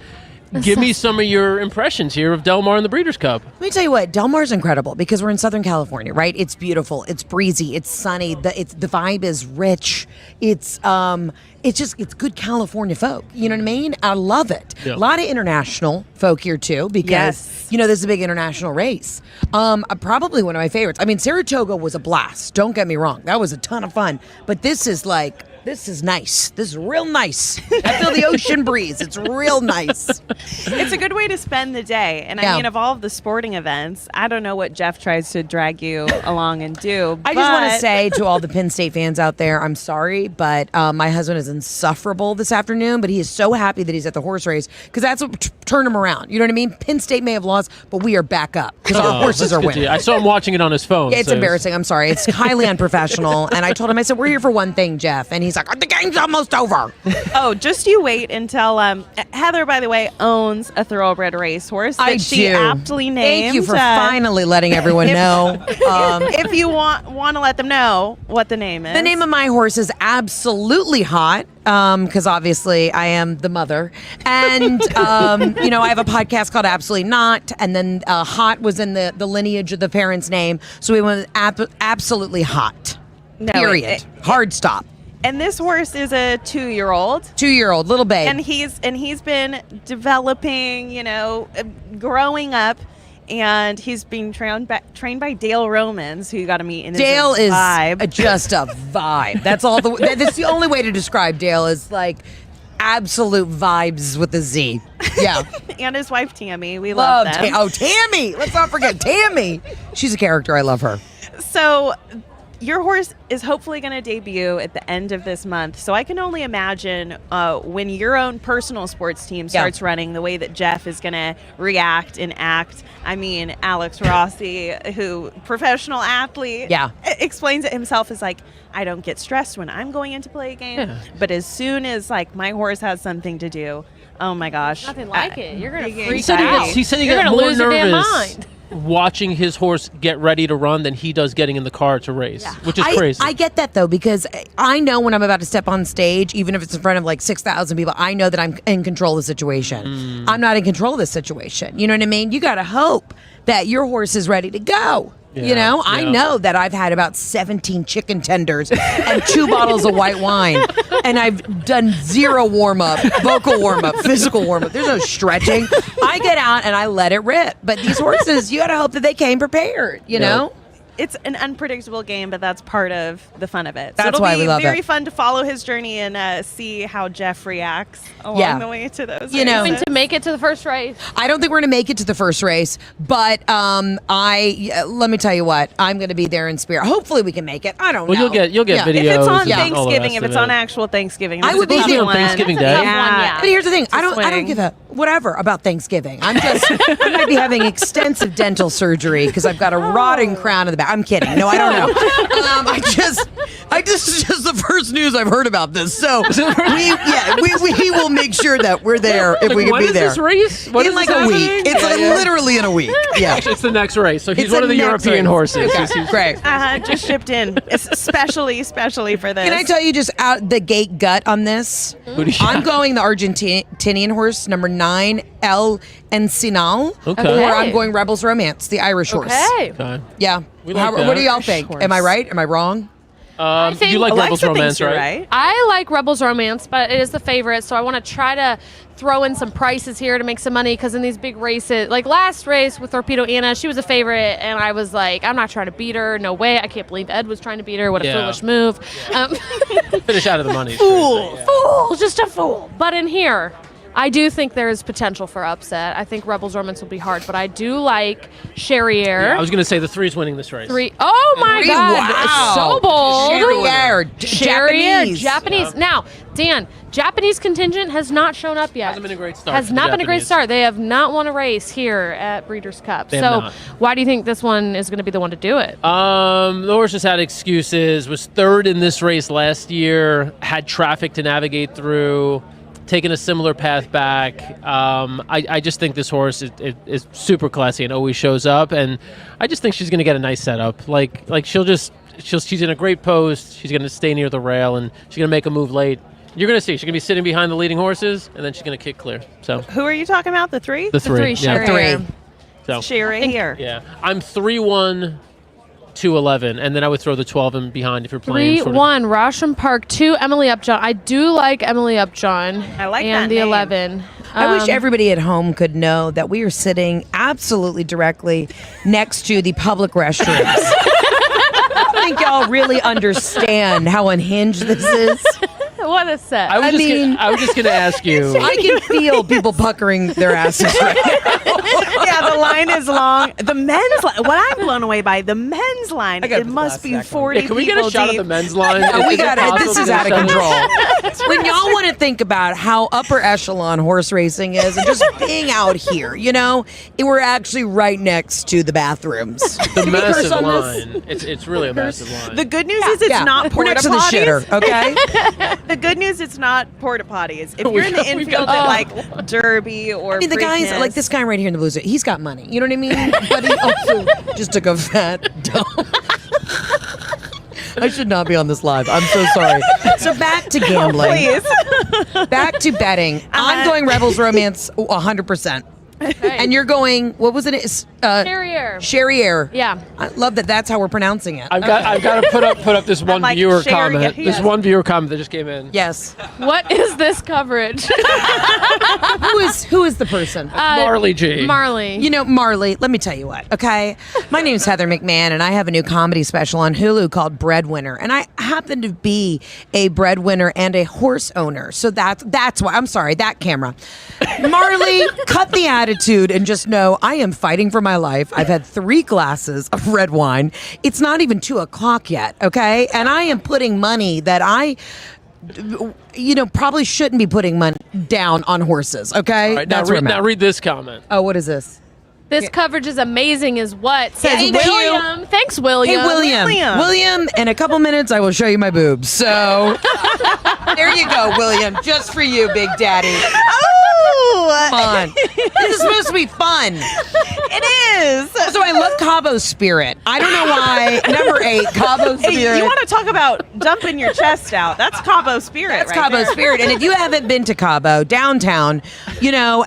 give me some of your impressions here of Del Mar and the Breeders' Cup. Let me tell you what, Del Mar's incredible because we're in Southern California, right? It's beautiful, it's breezy, it's sunny, the vibe is rich. It's good California folk. You know what I mean? I love it. Yeah. A lot of international folk here too because this is a big international race. Probably one of my favorites. I mean, Saratoga was a blast. Don't get me wrong, that was a ton of fun. But this is nice. This is real nice. I feel the ocean breeze. It's real nice. It's a good way to spend the day. And I mean, of all of the sporting events, I don't know what Jeff tries to drag you along and do. I just want to say to all the Penn State fans out there, I'm sorry, but my husband is insufferable this afternoon, but he is so happy that he's at the horse race because that's what turned him around. You know what I mean? Penn State may have lost, but we are back up because our horses are winning. I saw him watching it on his phone. Yeah, it's embarrassing. I'm sorry. It's highly unprofessional. And I told him, I said, we're here for one thing, Jeff. And he's like, the game's almost over. Oh, just you wait until Heather, by the way, owns a thoroughbred racehorse that she aptly named. Thank you for finally letting everyone know. If you want to let them know what the name is. The name of my horse is Absolutely Hot. Because obviously I am the mother. And, I have a podcast called Absolutely Not. And then Hot was in the lineage of the parents' name. So we went with Absolutely Hot. No, period. Hard stop. And this horse is a 2-year-old. 2-year-old, little babe. And he's been developing, growing up. And he's being trained by Dale Romans, who you got to meet in his Dale is vibe. Just a vibe. That's all. That's the only way to describe Dale is like absolute vibes with a Z. Yeah. And his wife Tammy, we love them. Tammy! Let's not forget Tammy. She's a character. I love her. So your horse is hopefully going to debut at the end of this month. So I can only imagine when your own personal sports team starts running, the way that Jeff is going to react and act. I mean, Alex Rossi, who professional athlete, explains it himself as like, I don't get stressed when I'm going in to play a game. Yeah. But as soon as like my horse has something to do, oh my gosh. Nothing like it. You're going to He freak said out. he said he You're got gonna more lose your damn nervous mind. watching his horse get ready to run than he does getting in the car to race, which is crazy. I get that, though, because I know when I'm about to step on stage, even if it's in front of like 6,000 people, I know that I'm in control of the situation. I'm not in control of this situation. You know what I mean? You got to hope that your horse is ready to go. I know that I've had about 17 chicken tenders and 2 bottles of white wine, and I've done 0 warm-up, vocal warm-up, physical warm-up. There's no stretching. I get out and I let it rip. But these horses, you got to hope that they came prepared, you know? It's an unpredictable game, but that's part of the fun of it. That's it'll why be we love very it. fun to follow his journey and see how Jeff reacts along the way to those races. To make it to the first race. I don't think we're going to make it to the first race, but let me tell you what, I'm going to be there in spirit. Hopefully we can make it. I don't know. You'll get videos. If it's on and all the Thanksgiving, rest if of it's it. on actual Thanksgiving, I would be there on Thanksgiving Day. But here's the thing, I don't give a whatever about Thanksgiving. I might be having extensive dental surgery because I've got a rotting crown in the back. I'm kidding. No, I don't know. This is just the first news I've heard about this. So we will make sure that we're there if we can be there. This race? In like a week. It's literally in a week. Yeah. Actually, it's the next race. So he's one of the European horses. Okay. Great. Just shipped in, especially for this. Can I tell you just out the gate gut on this? I'm going the Argentinian horse, number 9, El Encinal. Okay. Or I'm going Rebels Romance, the Irish horse. Okay. Yeah. We like what do y'all Irish think? horse. Am I right? Am I wrong? You like Rebels Romance, right? I like Rebels Romance, but it is the favorite, so I want to try to throw in some prices here to make some money because in these big races, like last race with Torpedo Anna, she was a favorite, and I was like, I'm not trying to beat her. No way. I can't believe Ed was trying to beat her. What a foolish move. Finish out of the money. Fool. Just a fool. But in here, I do think there is potential for upset. I think Rebels Romance will be hard, but I do like Charriere. Yeah, I was going to say the 3's winning this race. 3. Oh my God. Wow. So bold. Charriere. Japanese. Now, Dan, Japanese contingent has not shown up yet. Hasn't been a great start. Has not been a great start. They have not won a race here at Breeders' Cup. So why do you think this one is going to be the one to do it? The horse just had excuses, was 3rd in this race last year, had traffic to navigate through, taken a similar path back. I just think this horse is super classy and always shows up, and I just think she's going to get a nice setup. Like she's in a great post. She's going to stay near the rail, and she's going to make a move late. You're going to see. She's going to be sitting behind the leading horses, and then she's going to kick clear. So who are you talking about? The 3? The 3. Charriere. So Charriere. Yeah, I'm 3-1. 2-11, and then I would throw the 12 in behind if you're playing. 3-1, Rosham Park. 2, Emily Upjohn. I do like Emily Upjohn. I like and that the name. 11. I wish everybody at home could know that we are sitting absolutely directly next to the public restrooms. I don't think y'all really understand how unhinged this is. What a set. I was just gonna ask you. I can feel people puckering their asses right now. Yeah, the line is long. The men's line. What I'm blown away by, the men's line. It must be 40 Can we get a shot deep. of the men's line? We got it. This is out of control. It's When y'all want to think about how upper echelon horse racing is and just being out here, we're actually right next to the bathrooms. The massive line. It's really a massive line. The good news is it's not We're porta next to the potties. shitter, okay? The good news, it's not porta potties. If you're in the infield at like Derby or the guys Preakness, like this guy right here in the blue suit, he's got money. You know what I mean? But he also just took a fat dump. I should not be on this live. I'm so sorry. So back to gambling. Please. Back to betting. I'm going Rebels Romance 100%. And you're going, what was it? Charriere. Charriere. Yeah. I love that that's how we're pronouncing it. I've got to put up this one like viewer Charriere, comment. yes. This one viewer comment that just came in. Yes. What is this coverage? Who is the person? Marley G. Marley. Marley, let me tell you what, okay? My name's Heather McMahon, and I have a new comedy special on Hulu called Breadwinner. And I happen to be a breadwinner and a horse owner. So that's why. I'm sorry, that camera. Marley, cut the attitude and just know I am fighting for my life. I've had 3 glasses of red wine. It's not even 2:00 yet, okay? And I am putting money that I probably shouldn't be putting money down on horses, okay? All right, That's where I'm at. now read this comment. Oh, what is this? This coverage is amazing is what says Thank William. you. Thanks, William. Hey, William, in a couple minutes, I will show you my boobs. So there you go, William. Just for you, Big Daddy. Oh, Come on. This is supposed to be fun. it is. Also, I love Cabo Spirit. I don't know why. Number 8, Cabo Spirit. Hey, you want to talk about dumping your chest out? That's Cabo Spirit. That's right Cabo there. Spirit. And if you haven't been to Cabo, downtown,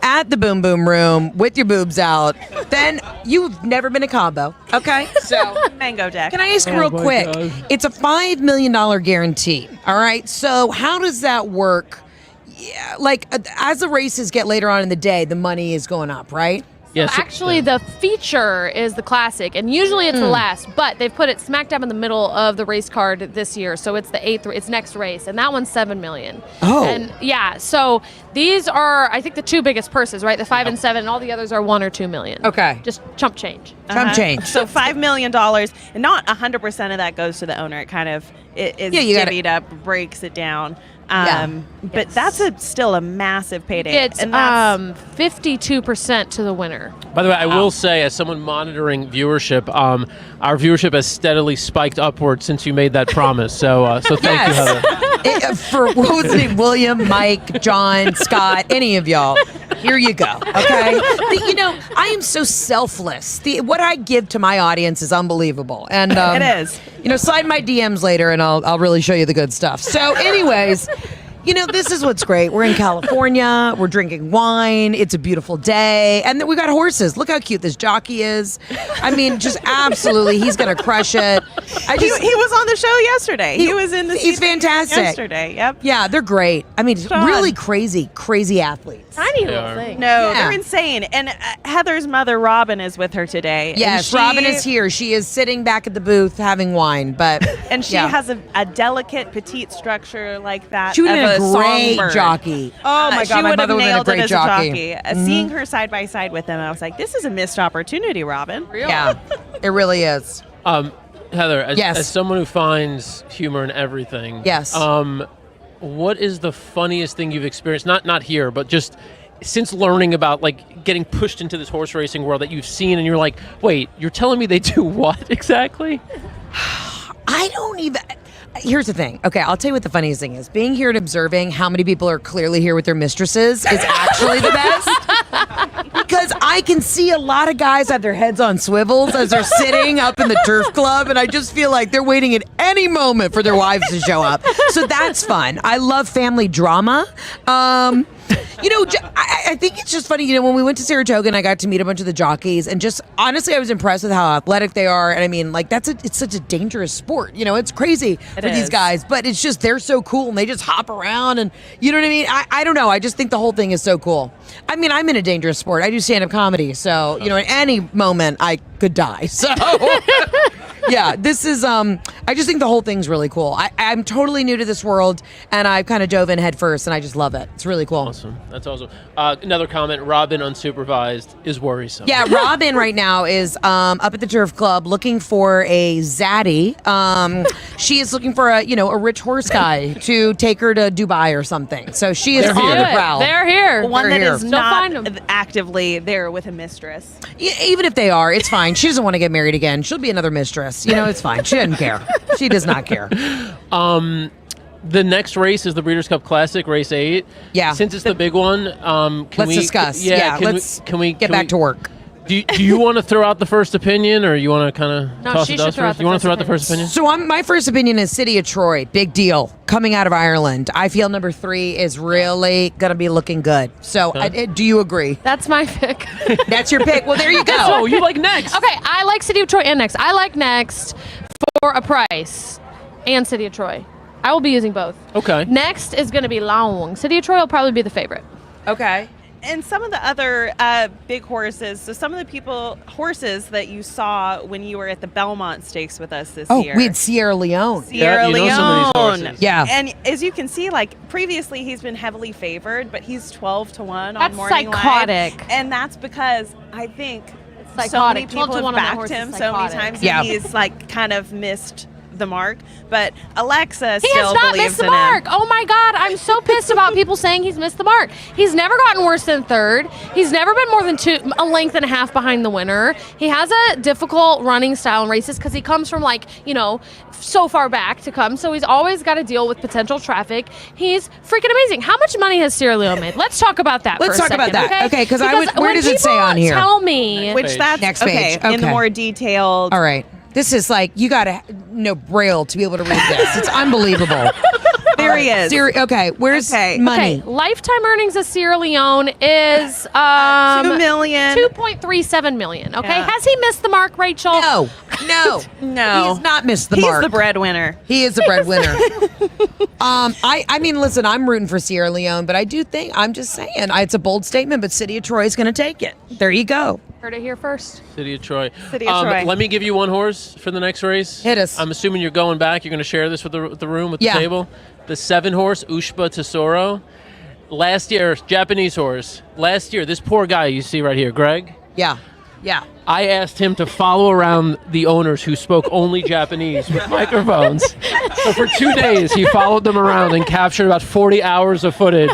at the Boom Boom Room with your boobs out, then you've never been to Cabo. Okay? So, Mango Deck. can I ask real quick? God. It's a $5 million guarantee. All right. So how does that work? Yeah, as the races get later on in the day, the money is going up, right? Yes. Actually, the feature is the Classic, and usually it's the last, but they've put it smack dab in the middle of the race card this year, so it's the 8th, it's next race, and that one's $7 million. Oh. And yeah, so these are, I think, the 2 biggest purses, right? The 5 and 7, and all the others are 1 or 2 million. Okay. Just chump change. Chump change. So $5 million, and not 100% of that goes to the owner. It kind of is you gotta- divvied up, breaks it down. But that's still a massive payday. It's and that's 52% to the winner. By the way, I will say, as someone monitoring viewership, our viewership has steadily spiked upward since you made that promise. So thank you, Heather. For what was his name? William, Mike, John, Scott, any of y'all. Here you go. Okay. I am so selfless. What I give to my audience is unbelievable. And it is. Slide my DMs later and I'll really show you the good stuff. So anyways, this is what's great. We're in California. We're drinking wine. It's a beautiful day. And then we got horses. Look how cute this jockey is. I mean, just absolutely, he's going to crush it. He was on the show yesterday. He was in the He's fantastic. yesterday. Yep. Yeah, they're great. I mean, really crazy athletes. Tiny little thing. No, they're insane. And Heather's mother, Robin, is with her today. Yes, Robin is here. She is sitting back at the booth having wine, and she has a delicate, petite structure like that. She would have been a great songbird. jockey. Oh my God, she my would have mother would have nailed been a it great as jockey. a jockey. Seeing her side by side with them, I was like, this is a missed opportunity, Robin. Yeah, it really is. Heather, as someone who finds humor in everything, yes. What is the funniest thing you've experienced? Not here, but just since learning about getting pushed into this horse racing world that you've seen, and you're like, wait, you're telling me they do what exactly? I don't even. Here's the thing. Okay, I'll tell you what the funniest thing is. Being here and observing how many people are clearly here with their mistresses is actually the best. Because I can see a lot of guys have their heads on swivels as they're sitting up in the turf club, and I just feel like they're waiting at any moment for their wives to show up. So that's fun. I love family drama. I think it's just funny, when we went to Saratoga and I got to meet a bunch of the jockeys, and just honestly, I was impressed with how athletic they are. And I mean, it's such a dangerous sport. It's crazy for these guys, but it's just, they're so cool and they just hop around, and you know what I mean? I don't know. I just think the whole thing is so cool. I mean, I'm in a dangerous sport. I do stand-up comedy. So, at any moment I could die. So yeah, this is, I just think the whole thing's really cool. I'm totally new to this world, and I've kind of dove in head first, and I just love it. It's really cool. Awesome. That's awesome. Another comment, Robin unsupervised is worrisome. Yeah, Robin right now is up at the Turf Club looking for a zaddy. She is looking for a rich horse guy to take her to Dubai or something. So she is on the prowl. They're here. One that is not find actively there with a mistress. Even if they are, it's fine. She doesn't want to get married again. She'll be another mistress. It's fine. She doesn't care. She does not care. The next race is the Breeders' Cup Classic, race 8. Yeah. Since it's the big one, let's discuss. Can we get back to work? Do you want to throw out the first opinion, or you want to kind of toss it to us first? You want to throw out the first opinion? So my first opinion is City of Troy. Big deal. Coming out of Ireland. I feel number 3 is really going to be looking good. So do you agree? That's my pick. That's your pick. Well, there you go. Oh, you like Next. Okay, I like City of Troy and Next. I like Next for a price and City of Troy. I will be using both. Okay. Next is going to be Long. City of Troy will probably be the favorite. Okay. And some of the other big horses, so some of the horses that you saw when you were at the Belmont Stakes with us this year. Oh, we had Sierra Leone. Sierra Leone. Some of these horses. Yeah. And as you can see, previously he's been heavily favored, but he's 12-1 on That's Morning psychotic. Live. And that's because I think so psychotic. many people have backed him so many psychotic. times, Yeah. and he's kind of missed the mark. But Alexa He still has not believes missed the in mark. him. Oh my God, I'm so pissed about people saying he's missed the mark. He's never gotten worse than third. He's never been more than a length and a half behind the winner. He has a difficult running style in races because he comes from so far back to come. So he's always got to deal with potential traffic. He's freaking amazing. How much money has Sierra Leone made? Let's talk about that. Let's for a talk about second, that. Okay, because where when does it say people on here? Tell me. Which that's Next page. In the Okay. more detailed. All right. This is you got to know Braille to be able to read this. It's unbelievable. There he is. Okay, where's money? Okay, lifetime earnings of Sierra Leone is $2 million. $2.37 million. Okay, Yeah. has he missed the mark, Rachel? No. No. He has not missed the mark. He's the breadwinner. He is the breadwinner. I mean, listen, I'm rooting for Sierra Leone, but I'm just saying, it's a bold statement, but City of Troy is going to take it. There you go. Heard it here first. City of Troy. City of Troy. Let me give you one horse for the next race. Hit us. I'm assuming you're going back. You're going to share this with the room, with the table. The 7-horse Ushba Tesoro. Last year, Japanese horse. Last year, this poor guy you see right here, Greg. Yeah. Yeah. I asked him to follow around the owners who spoke only Japanese with microphones. So for 2 days, he followed them around and captured about 40 hours of footage,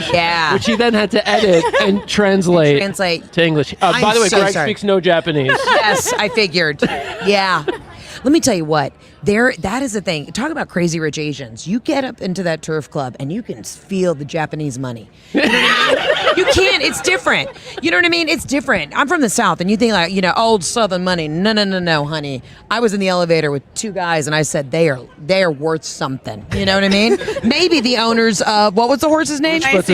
which he then had to edit and translate to English. By the way, Greg speaks no Japanese. Yes, I figured. Yeah. Let me tell you what, that is the thing. Talk about crazy rich Asians. You get up into that turf club and you can feel the Japanese money. You know what I mean? You can. It's different. You know what I mean? It's different. I'm from the South, and you think like, old Southern money. No, honey. I was in the elevator with 2 guys, and I said they are worth something. You know what I mean? Maybe the owners of what was the horse's name? Ushpa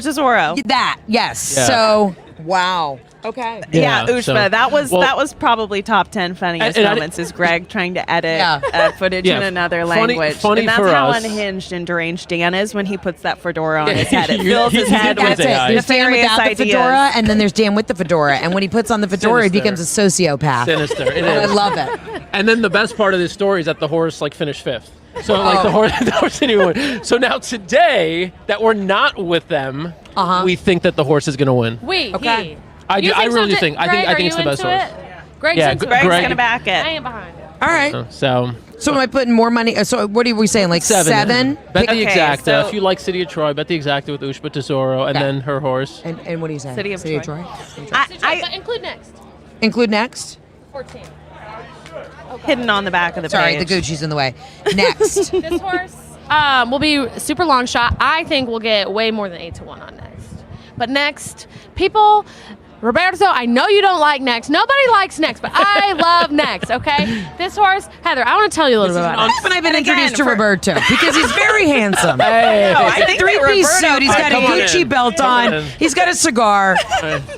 Tesoro. That, yes. Yeah. So, wow. Okay. Yeah, Ushpa. That was probably top 10 funniest moments. Is Greg trying to edit footage in another language, funny and that's for how us. unhinged and deranged Dan is when he puts that fedora on his head. It fills his head That's with it. There's Dan nefarious without ideas. the fedora, and then there's Dan with the fedora. And when he puts on the fedora, he becomes a sociopath. Sinister. It I is. love it. And then the best part of this story is that the horse finished 5th. So the horse didn't win. So now today that we're not with them, we think that the horse is going to win. Okay. I really think. I think it's the best horse. Greg's Greg's going to back it. I ain't behind it. All right. So am I putting more money? So what are we saying? Like 7? Bet the exacta. If you like City of Troy, bet the exacta with Ushpa Tesoro and then her horse. And what do you say? City of Troy. But include next. Include next? 14. Hidden on the back of the Sorry, page. the Gucci's in the way. Next. This horse will be super long shot. I think we'll get way more than 8-1 on next. But next, people... Roberto, I know you don't like Next. Nobody likes Next, but I love Next, okay? This horse, Heather, I want to tell you a little bit about it. When I've been introduced to Roberto, because he's very handsome. Hey. No, I think that 3-piece Roberto- suit. He's got a Come on Gucci in. belt Come on on. in. He's got a cigar.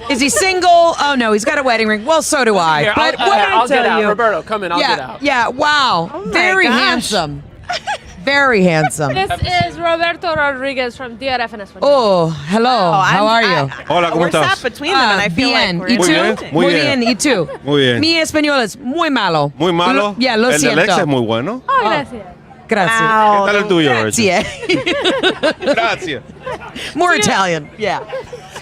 Is he single? Oh, no, he's got a wedding ring. Well, so do I. Here, But I'll what did I get tell out. you? Roberto, come in. I'll get out. Yeah, wow. Oh my Very gosh. handsome. Very handsome. This is Roberto Rodriguez from DRF en Español. Oh, hello. How are you? Hola, ¿cómo We're estás? sat between them, and I feel bien. like ¿Y we're tú? interacting. Muy bien. ¿Y tú? Muy bien. Mi español es muy malo. Muy malo. Lo El de siento. Alexa es muy bueno. Oh, gracias. Gracias. Wow. ¿Qué tal el tuyo, Reggie? Grazie. Gracias. More Italian. Yeah.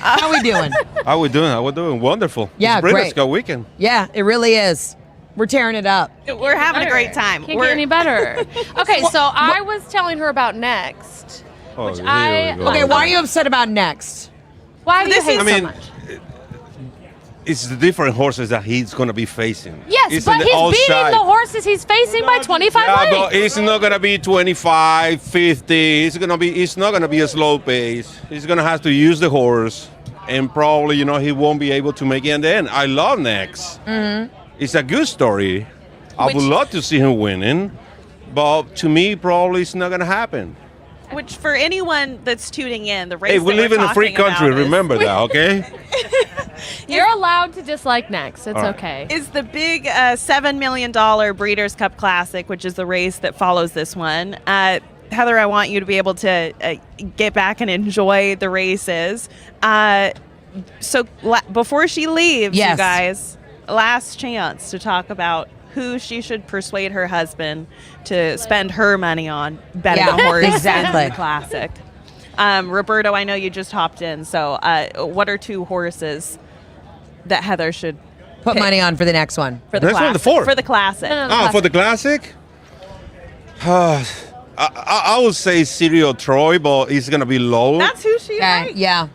How we doing? How we doing? How we doing? Wonderful. Yeah, It's Breeders great. Cup weekend. Yeah, it really is. We're tearing it up. We're having a great time. Can't get any better. Okay, so I was telling her about Next. Oh, Which here I- we go. Okay, why are you upset about Next? Why do you This hate I so mean, much? it's the different horses that he's going to be facing. Yes, It's but in the he's beating outside. the horses he's facing by 25 Yeah, lengths. but it's not going to be 25, 50. It's not going to be a slow pace. He's going to have to use the horse, and probably, he won't be able to make it in the end. I love Next. Mm-hmm. It's a good story. I would love to see him winning, but to me, probably it's not going to happen. Which, for anyone that's tuning in, the race Hey, we that live we're in a free talking country. about is- Remember that, okay? You're allowed to dislike Next. It's All right. okay. is the big $7 million Breeders Cup Classic, which is the race that follows this one. Heather, I want you to be able to get back and enjoy the races. Before she leaves, Yes. you guys, last chance to talk about who she should persuade her husband to spend her money on betting Yeah, a horse exactly. in the Classic. Roberto, I know you just hopped in, so what are 2 horses that Heather should Put pick money on for the next one. for the Next one, Classic? the 4. For the Classic. For the Classic? I would say Serial Troy, but it's going to be low. That's who she likes. Yeah.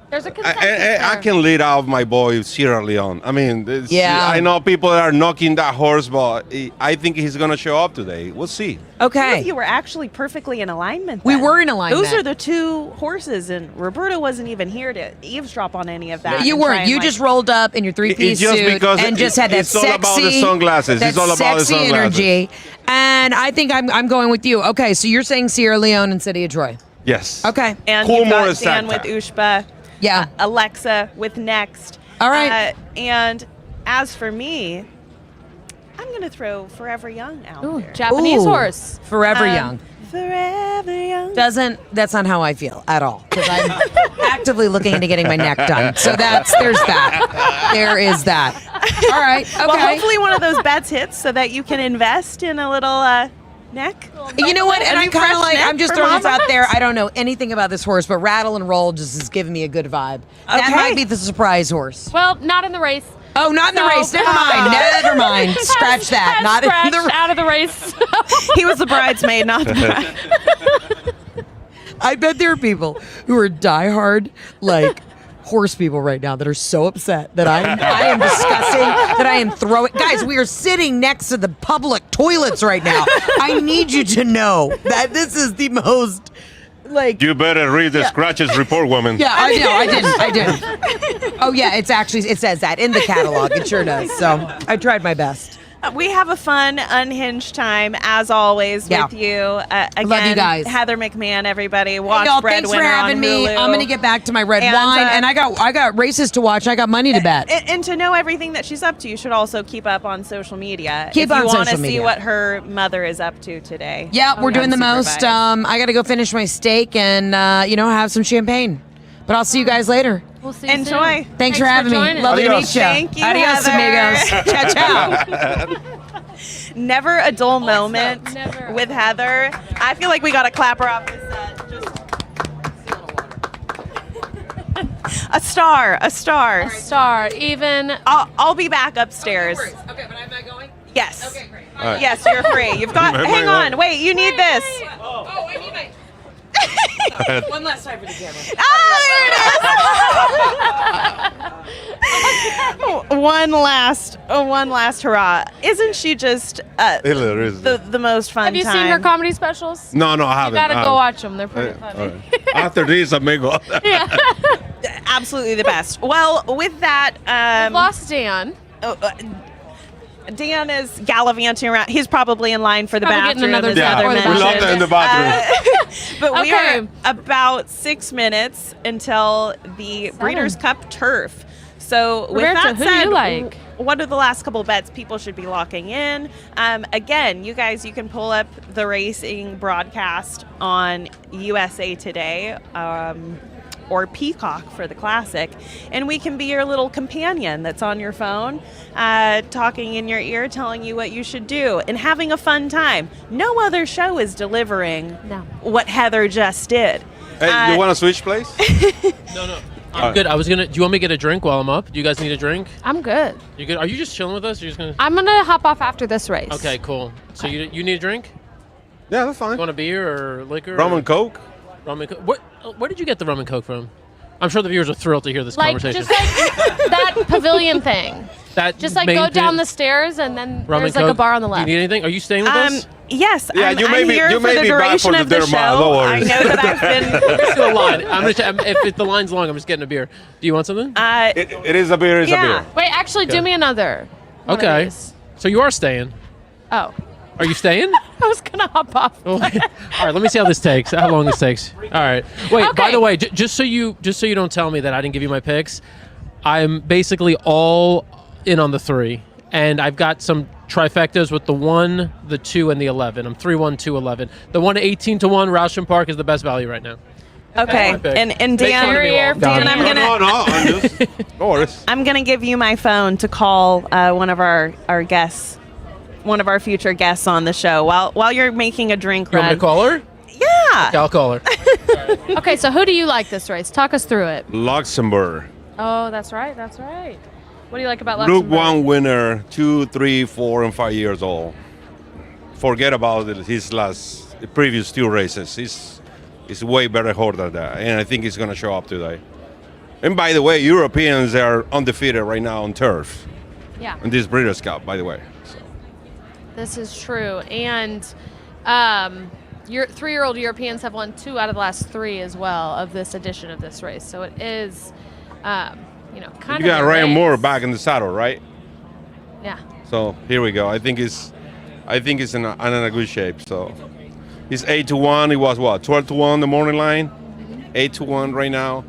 There's a consensus I there. can lead out my boy Sierra Leone. I mean, I know people are knocking that horse, but I think he's going to show up today. We'll see. Okay. You were actually perfectly in alignment. We then. were in alignment. Those are the 2 horses, and Roberto wasn't even here to eavesdrop on any of that. You and try weren't. and, You just rolled up in your 3-piece It's just suit because and just had that it's all sexy, about the sunglasses. that It's all about the sexy sunglasses. energy. And I think I'm going with you. Okay, so you're saying Sierra Leone and City of Troy. Yes. Okay. And Cool you've got Morris Dan Santa. with Ushpa. Yeah. Alexa with Next. All right. And as for me, I'm going to throw Forever Young out Ooh, there. Japanese Ooh. horse. Forever Young. Forever Young. That's not how I feel at all, because I'm actively looking into getting my neck done. So there's that. There is that. All right. Okay. Well, hopefully one of those bets hits so that you can invest in a little neck. You know what? And A I'm new kind fresh of like, neck I'm just for throwing this Mama? out there. I don't know anything about this horse, but Rattle and Roll just is giving me a good vibe. That Okay. might be the surprise horse. Well, not in the race. Oh, not in the race. Never mind. Never mind. Scratch that. Not in the out of the race. He was the bridesmaid, not the bride. I bet there are people who are diehard, like, horse people right now that are so upset that I am discussing, that I am throwing. Guys, we are sitting next to the public toilets right now. I need you to know that this is the most, like. You better read the scratches report, woman. Yeah, I know. I didn't. Oh, yeah, it says that in the catalog. It sure does. So I tried my best. We have a fun, unhinged time, as always, with you. Again, love you guys. Heather McMahon, everybody. Watch Y'all, Breadwinner thanks for having on me. Hulu. I'm going to get back to my red wine, and I got races to watch. I got money to bet. And to know everything that she's up to, you should also keep up on social media. Keep on if you want to social see media. what her mother is up to today. Yeah, we're doing the most. I got to go finish my steak and, have some champagne. But I'll see you guys later. We'll see you Enjoy. soon. Thanks for having me. joining. Lovely to meet you. Thank you, Adios, Heather. amigos. Ciao, ciao. Never a dull moment Never. with Heather. I feel like we got to clap her off this set. A star. A star. Even. I'll be back upstairs. Okay, but I'm not going? Yes. Okay, great. Right. Yes, you're free. You've got. Hang on. Wait, you need this. Oh, I need my. One last time for the camera. One last hurrah. Isn't she just the most fun Have you time? seen her comedy specials? No, I You haven't. gotta go watch them. They're pretty funny. All right. After this, amigo. Absolutely the best. Well, with that, We've lost Dan. Dan is gallivanting around. He's probably in line for the Probably getting bathroom. another as Zep Heather or the we love mentioned. that in the bathroom. But we Okay. are about 6 minutes until the Breeders Cup Turf. So with Roberta, that who do said, you like? what are the last couple bets people should be locking in? Again, you guys, you can pull up the racing broadcast on USA Today. Or Peacock for the Classic, and we can be your little companion that's on your phone, talking in your ear, telling you what you should do, and having a fun time. No other show is delivering what Heather just did. Hey, you want to switch place? No. I'm good. Do you want me to get a drink while I'm up? Do you guys need a drink? I'm good. You good? Are you just chilling with us? Or you're just gonna... I'm gonna hop off after this race. Okay, cool. So you need a drink? Yeah, that's fine. You want a beer or liquor? Rum and Coke? Rum and Coke. Where did you get the rum and Coke from? I'm sure the viewers are thrilled to hear this Like conversation. just like that pavilion thing. That Just like main go down thing? the stairs and then Rum there's and like a Coke? bar on the Do left. you need anything? Are you staying with us? Yes, Yeah, I'm, you may I'm be- here you for may the be bad duration for of the the show. Derma, no I worries. know that I've been. Just the line. If the line's long, I'm just getting a beer. Do you want something? It is a beer. It's a beer. Wait, actually, do me another. one of Okay. these. So you are staying. Oh. Are you staying? I was gonna hop off. All right, let me see how this takes. How long this takes. All right. Wait. By the way, just so you don't tell me that I didn't give you my picks, I'm basically all in on the 3, and I've got some trifectas with the 1, the 2, and the 11. I'm 3-1, 2-11. The 1 18-1 Rauschen Park is the best value right now. Okay, That's my pick. and Make fun of me Dan, while- Dan, I'm gonna. No worries. I'm gonna give you my phone to call one of our guests, one of our future guests on the show while you're making a drink You run. want me to call her? Yeah. Okay, I'll call her. Okay, so who do you like this race? Talk us through it. Luxembourg. Oh, that's right. That's right. What do you like about Group Luxembourg? 1 winner, 2, 3, 4, and 5 years old. Forget about his previous 2 races. He's way better horse than that, and I think he's going to show up today. And by the way, Europeans are undefeated right now on turf. Yeah. In this Breeders' Cup, by the way. So. This is true. And your 3-year-old Europeans have won 2 out of the last 3 as well of this edition of this race. So it is, kind You of got a Ryan race. Moore back in the saddle, right? Yeah. So here we go. I think he's in a good shape. So he's 8-1. He was what 12-1 the morning line, 8-1 right now.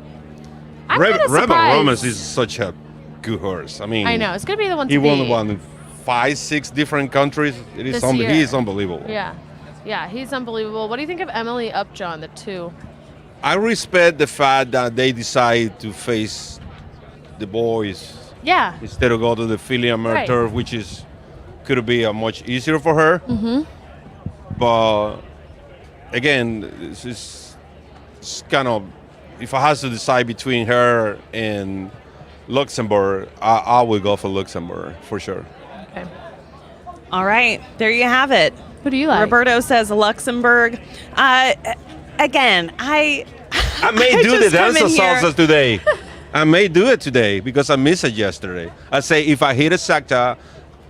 I'm kinda Rebel surprised. Romans is such a good horse. I mean, I know. It's going to be the one to he beat. won in 5-6 different countries. It is This year. he is unbelievable. Yeah. Yeah, he's unbelievable. What do you think of Emily Upjohn, the 2? I respect the fact that they decide to face the boys. Yeah. Instead of go to the filly and mare Right. turf, which could be a much easier for her. Mm-hmm. But again, it's kind of, if I have to decide between her and Luxembourg. I will go for Luxembourg for sure. Okay. All right, there you have it. Who do you like? Roberto says Luxembourg. Again, I may do the just come danza in here- salsa today. I may do it today because I missed it yesterday. I say if I hit a sector,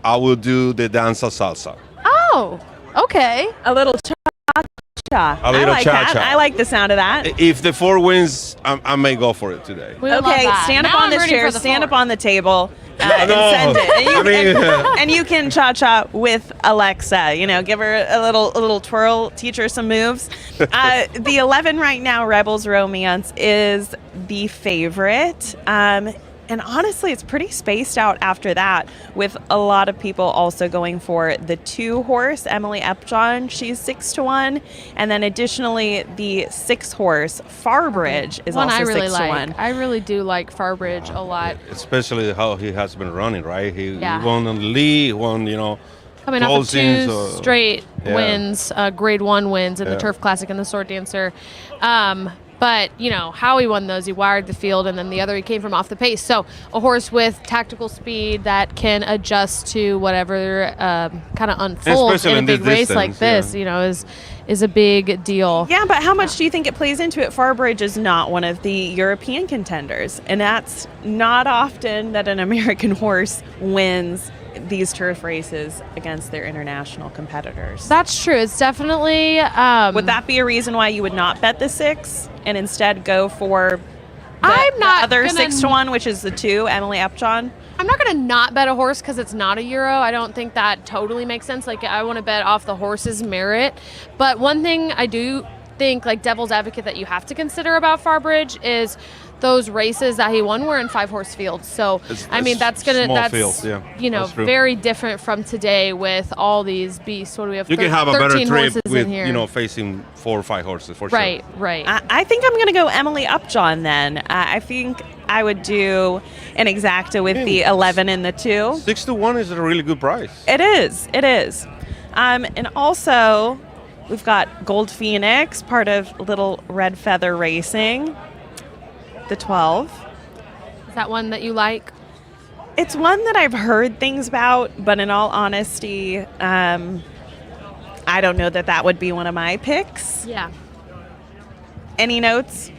I will do the danza salsa. Oh, okay. A little cha-cha. A little I like cha-cha. that. I like the sound of that. If the 4 wins, I may go for it today. We love Okay, that. stand up Now on I'm this rooting chair, for the stand four. up on the table, and No. send it. And you, I mean- and you can cha-cha with Alexa. You know, give her a little twirl, teach her some moves. The 11 right now, Rebels Romance, is the favorite. And honestly, it's pretty spaced out after that, with a lot of people also going for the 2 horse, Emily Epjohn. She's 6-1. And then additionally, the 6 horse, Farbridge, is One also I really 6-1. like. I really do like Farbridge a lot. Especially how he has been running, right? He Yeah. won on the lead, he won, Coming off of closings, 2 straight yeah. wins, Grade 1 wins in the Yeah. Turf Classic and the Sword Dancer. But, how he won those, he wired the field, and then the other, he came from off the pace. So a horse with tactical speed that can adjust to whatever kind of unfolds Especially in a in big this race like distance, this, is a big deal. Yeah, but how much do you think it plays into it? Farbridge is not one of the European contenders, and that's not often that an American horse wins these turf races against their international competitors. That's true. It's definitely... would that be a reason why you would not bet the 6 and instead go for I'm not the other gonna- 6-1, which is the 2, Emily Epjohn? I'm not going to not bet a horse because it's not a Euro. I don't think that totally makes sense. Like, I want to bet off the horse's merit. But one thing I do think, like devil's advocate, that you have to consider about Farbridge is those races that he won were in 5-horse fields. So, that's fields, yeah. That's true. very different from today with all these beasts. What do we have? You can have a better 13 trip horses with, in here. facing 4 or 5 horses for Right, sure. right. I think I'm going to go Emily Upjohn then. I think I would do an exacta with the 11 and the 2. 6-1 is a really good price. It is. And also, we've got Gold Phoenix, part of Little Red Feather Racing, the 12. Is that one that you like? It's one that I've heard things about, but in all honesty, I don't know that would be one of my picks. Yeah. Any notes?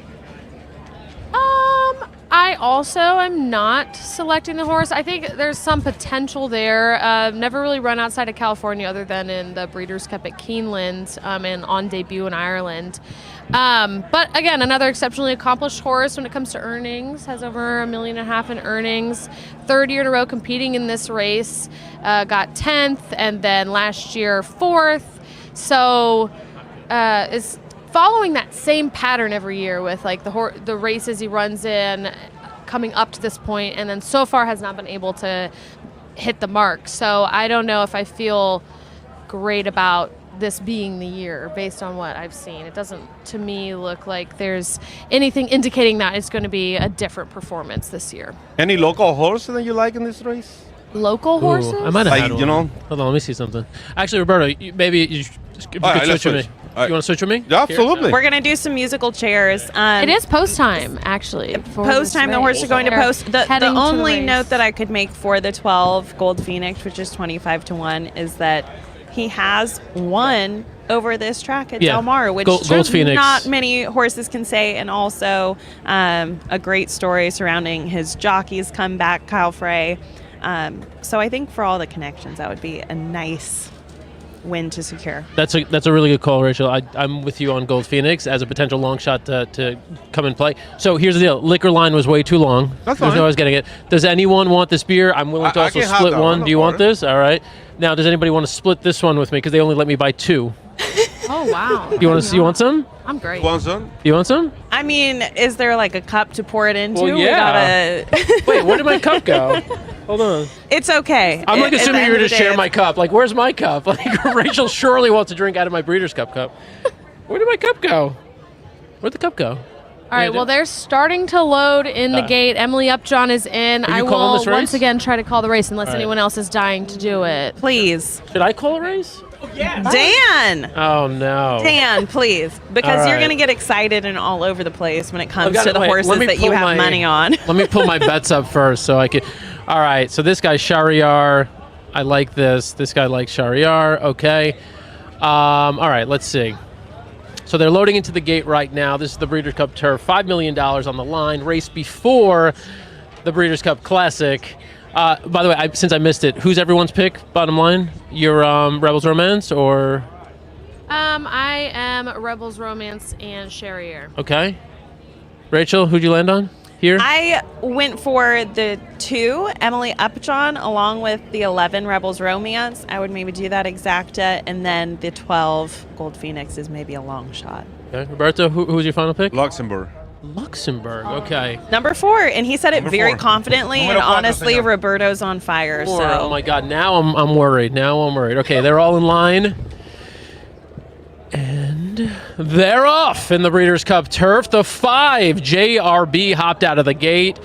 I also am not selecting the horse. I think there's some potential there. Never really run outside of California other than in the Breeders' Cup at Keeneland and on debut in Ireland. But again, another exceptionally accomplished horse when it comes to earnings. Has over $1.5 million in earnings. 3rd year in a row competing in this race. Got 10th and then last year 4th. So is following that same pattern every year with like the races he runs in coming up to this point, and then so far has not been able to hit the mark. So I don't know if I feel great about this being the year based on what I've seen. It doesn't to me look like there's anything indicating that it's going to be a different performance this year. Any local horse that you like in this race? Local horses? I might have had one. you know. Hold on, let me see something. Actually, Roberto, maybe you could switch with me. You want to switch with me? Yeah, absolutely. We're going to do some musical chairs. It is post time, actually. Post time, the horses are going to post. The Heading to the only race. note that I could make for the 12 Gold Phoenix, which is 25-1, is that he has won over this track at Del Mar, which Gold Phoenix. not many horses can say, and also a great story surrounding his jockey's comeback, Kyle Frey. So I think for all the connections, that would be a nice win to secure. That's a really good call, Rachel. I'm with you on Gold Phoenix as a potential long shot to come and play. So here's the deal. Liquor line was way too long. That's There's fine. no I was getting it. Does anyone want this beer? I'm willing to I also can have split that one. one, Do you of want course. this? All right. Now, does anybody want to split this one with me? Because they only let me buy 2. Oh, wow. You want some? I'm great. Want some? You want some? I mean, is there like a cup to pour it into? Well, We yeah. gotta Wait, where did my cup go? Hold on. It's okay. I'm like At the assuming end you're of going the to day, share my cup. Like, where's my cup? Like, Rachel surely wants to drink out of my Breeders' Cup cup. Where did my cup go? Where'd the cup go? All right, well, they're starting to load in the gate. Emily Upjohn is in. Are you I calling will this race? once again try to call the race unless All right. anyone else is dying to do it. Please. Should I call a race? Dan! Oh, no. Dan, please. Because All you're right. going to get excited and all over the place when it comes I've got to the wait, horses let me that you pull have my- money on. Let me pull my bets up first so I can. All right, so this guy, Shahryar, I like this. This guy likes Shahryar. Okay. All right, let's see. So they're loading into the gate right now. This is the Breeders' Cup Turf. $5 million on the line. Race before the Breeders' Cup Classic. By the way, since I missed it, who's everyone's pick, bottom line? Your Rebels Romance or? I am Rebels Romance and Sherrier. Okay. Rachel, who'd you land on here? I went for the 2, Emily Upjohn, along with the 11, Rebels Romance. I would maybe do that exacta, and then the 12, Gold Phoenix, is maybe a long shot. Okay. Roberto, who was your final pick? Luxembourg. Luxembourg, okay. Number 4, and he said it very confidently, and Número 4, honestly, señor. Roberto's on fire. Four. So. Oh my God! Now I'm worried. Okay, they're all in line, and they're off in the Breeders' Cup Turf. The 5 JRB hopped out of the gate.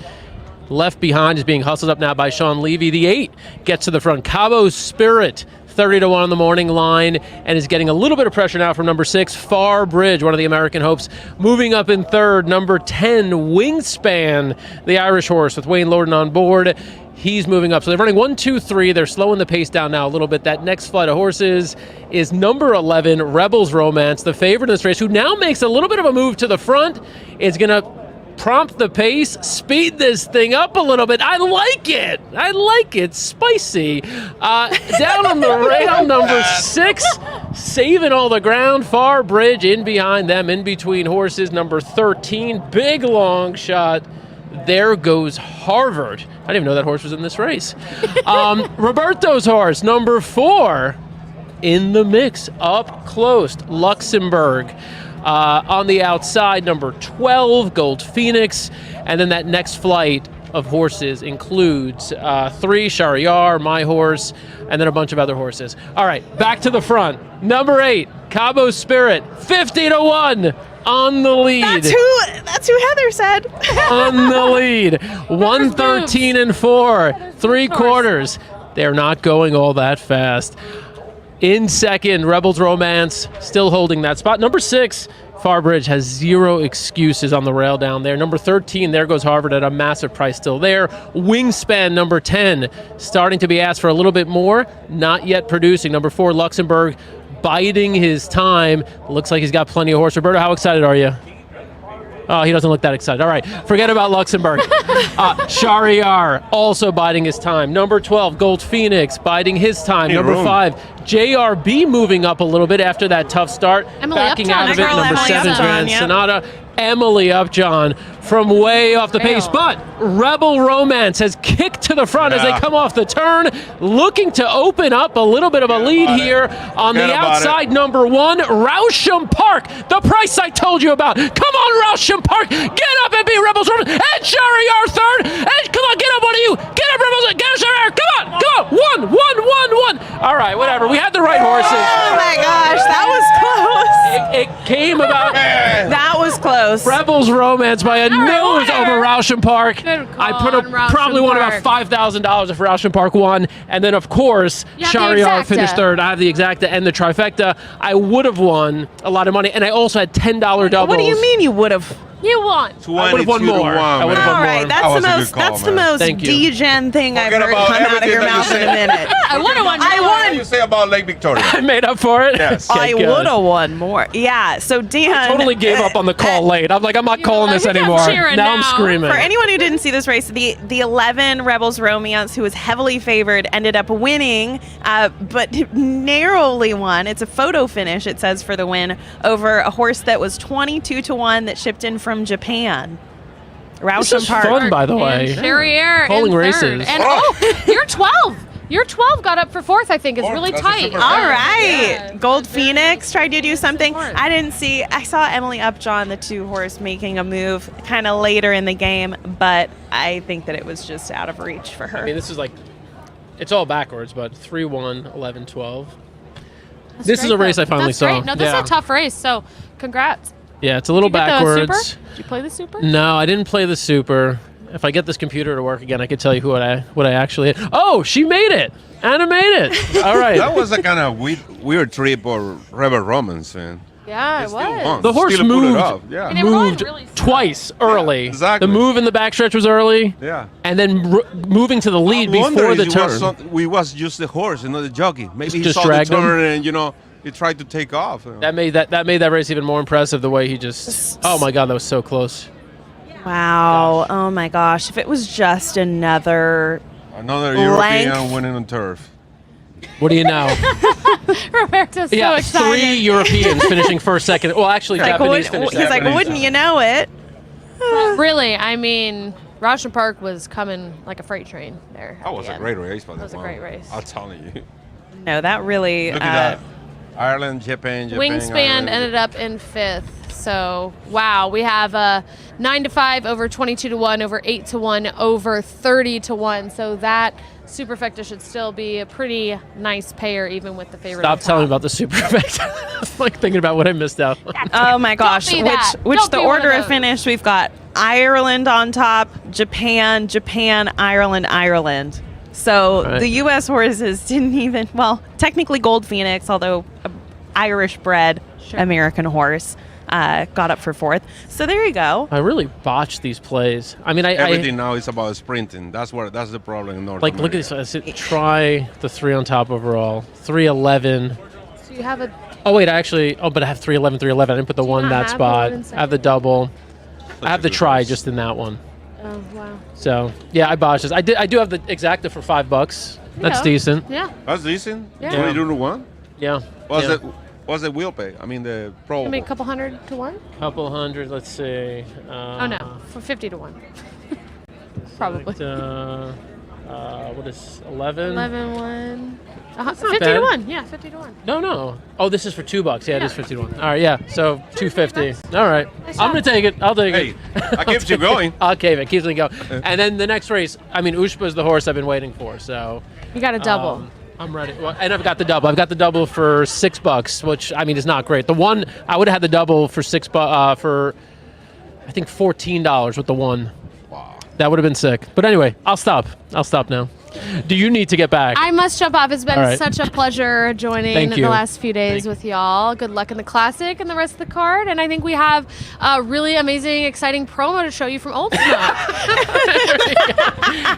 Left behind is being hustled up now by Sean Levy. The 8 gets to the front. Cabo Spirit, 30-1 on the morning line, and is getting a little bit of pressure now from number 6, Far Bridge, one of the American hopes. Moving up in third, number 10, Wingspan, the Irish horse with Wayne Lorden on board. He's moving up. So they're running 1, 2, 3. They're slowing the pace down now a little bit. That next flight of horses is number 11, Rebels Romance, the favorite in this race, who now makes a little bit of a move to the front. Is going to prompt the pace, speed this thing up a little bit. I like it. Spicy. Down on the rail, number 6, saving all the ground. Far Bridge in behind them, in between horses. Number 13, big long shot. There goes Harvard. I didn't even know that horse was in this race. Roberto's horse, number 4, in the mix, up close, Luxembourg. On the outside, number 12, Gold Phoenix. And then that next flight of horses includes 3, Shahryar, my horse, and then a bunch of other horses. All right, back to the front. Number 8, Cabo Spirit, 50-1 on the lead. That's who Heather said. On the lead. 113 and 4, 3/4. They're not going all that fast. In second, Rebels Romance, still holding that spot. Number 6, Farbridge, has 0 excuses on the rail down there. Number 13, there goes Harvard at a massive price still there. Wingspan, number 10, starting to be asked for a little bit more, not yet producing. Number 4, Luxembourg, biding his time. Looks like he's got plenty of horse. Roberto, how excited are you? Oh, he doesn't look that excited. All right, forget about Luxembourg. Shahryar, also biding his time. Number 12, Gold Phoenix, biding his time. Number 5, JRB moving up a little bit after that tough start. Emily Backing Upjohn. out of it, Girl, number Emily 7, Upjohn, Grand yep. Sonata. Emily Upjohn from way off the pace, but Rebel Romance has kicked to the front as they come off the turn, looking to open up a little bit of a lead here on the outside. Number 1, Rousham Park, the price I told you about. Come on, Rousham Park, get up and beat Rebels Romance. And Shahryar third, and come on, get up, one of you, get up, Rebels, get up, Shahryar, come on, 1. All right, whatever, we had the right horses. Oh my gosh, that was close. It came about. That was close. Rebels Romance by a nose over Rousham Park. I put up probably won about $5,000 if Rousham Park won. And then, of course, Shahryar finished third. I have the exacta and the trifecta. I would have won a lot of money. And I also had $10 doubles. What do you mean you would have? You won. I would have won more. I would have All won right, more. that's the most degen thing I've heard come out of your mouth in a minute. I would have won. I What do won. you say about Lake Victoria? I made up for it. Yes. Okay, I good. would have won more. Yeah. So Dan I totally gave up on the call late. I'm like, I'm not calling this anymore. Now I'm screaming. For anyone who didn't see this race, the 11 Rebels Romance, who was heavily favored, ended up winning, but narrowly won. It's a photo finish, it says, for the win over a horse that was 22-1 that shipped in from Japan. This is Rousham Park. fun, by the way. And Sherrier Calling in races. third. And you're 12. Your 12 got up for 4th, I think. It's really tight. All right. Yeah. Gold Phoenix tried to do something. I saw Emily Upjohn, the 2 horse, making a move kind of later in the game, but I think that it was just out of reach for her. I mean, this is like, it's all backwards, but 3-1, 11-12. That's This is great, a race though. I finally That's saw. Great. No, this is a tough race, so congrats. Yeah, it's a little Did you get the backwards. Super? Did you play the Super? No, I didn't play the Super. If I get this computer to work again, I could tell you what I actually hit. Oh, she made it. Anna made it. All right. That was a kind of weird trip for Rebel Romans, man. Yeah, it was. The horse Still pulled it off, moved, yeah. And they were going moved really slow. twice early. exactly. The move in the backstretch was early. Yeah. And then moving to the lead I wonder before the if turn. we was just the horse and not the jockey. Maybe he Just saw the dragged him? turn and he tried to take off. That made that race even more impressive. The way he just. Oh my God, that was so close. Wow. Oh my gosh. If it was just another European winning on turf. What do you know? Roberto's so Yeah, excited. 3 Europeans finishing first, second. Well, actually, Japanese finished he's like, second. wouldn't you know it? Really, I mean, Rajasthan Park was coming like a freight train there. That was a great race, by the way. That was a great race. I'm telling you. No, that really. Look at that. Ireland, Japan. Wingspan Ireland. ended up in 5th. So, wow, we have a 9-5 over 22-1, over 8-1, over 30-1. So that superfecta should still be a pretty nice payer, even with the favorite. Stop telling me about the superfecta. I'm like thinking about what I missed out on. Oh my gosh! Don't be that. Which Don't the be one order of of those. finish? We've got Ireland on top, Japan, Ireland, Ireland. So Right. the U.S. horses didn't even. Well, technically Gold Phoenix, although Irish-bred American horse. Got up for 4th. So there you go. I really botched these plays. I mean, Everything now is about sprinting. That's the problem in North like America. look at this. I said, try the 3 on top overall. 311. So you have a. Oh wait, but I have 311, 311. I didn't put the one not that have the spot. one in I have the double. I have the try just in that one. Oh, wow. So yeah, I botched this. I do have the exacta for $5. That's Yeah. decent. Yeah. That's decent. Yeah. 22-1. Yeah. What's the wheel pay? I mean the pro. I mean, a couple hundred to 1? Couple hundred. Let's see. Oh, no. For 50-1. Probably. What is 11? 11-1. not 50-1. Yeah, 50-1. No. Oh, this is for $2. Yeah, it is 50-1. All right, yeah. So $250. All right. I'm gonna take it. I'll take it. I keeps you going. I'll cave it. Keeps me going. And then the next race. I mean, Ushpa is the horse I've been waiting for. So You got a double. I'm ready. Well, and I've got the double. I've got the double for $6, which I mean is not great. The one I would have had the double for for I think $14 with the one. Wow. That would have been sick. But anyway, I'll stop. I'll stop now. Do you need to get back? I must jump off. It's been All right. such a pleasure joining Thank you. the last few days with y'all. Good luck in the Classic and the rest of the card. And I think we have a really amazing, exciting promo to show you from Old Smoke.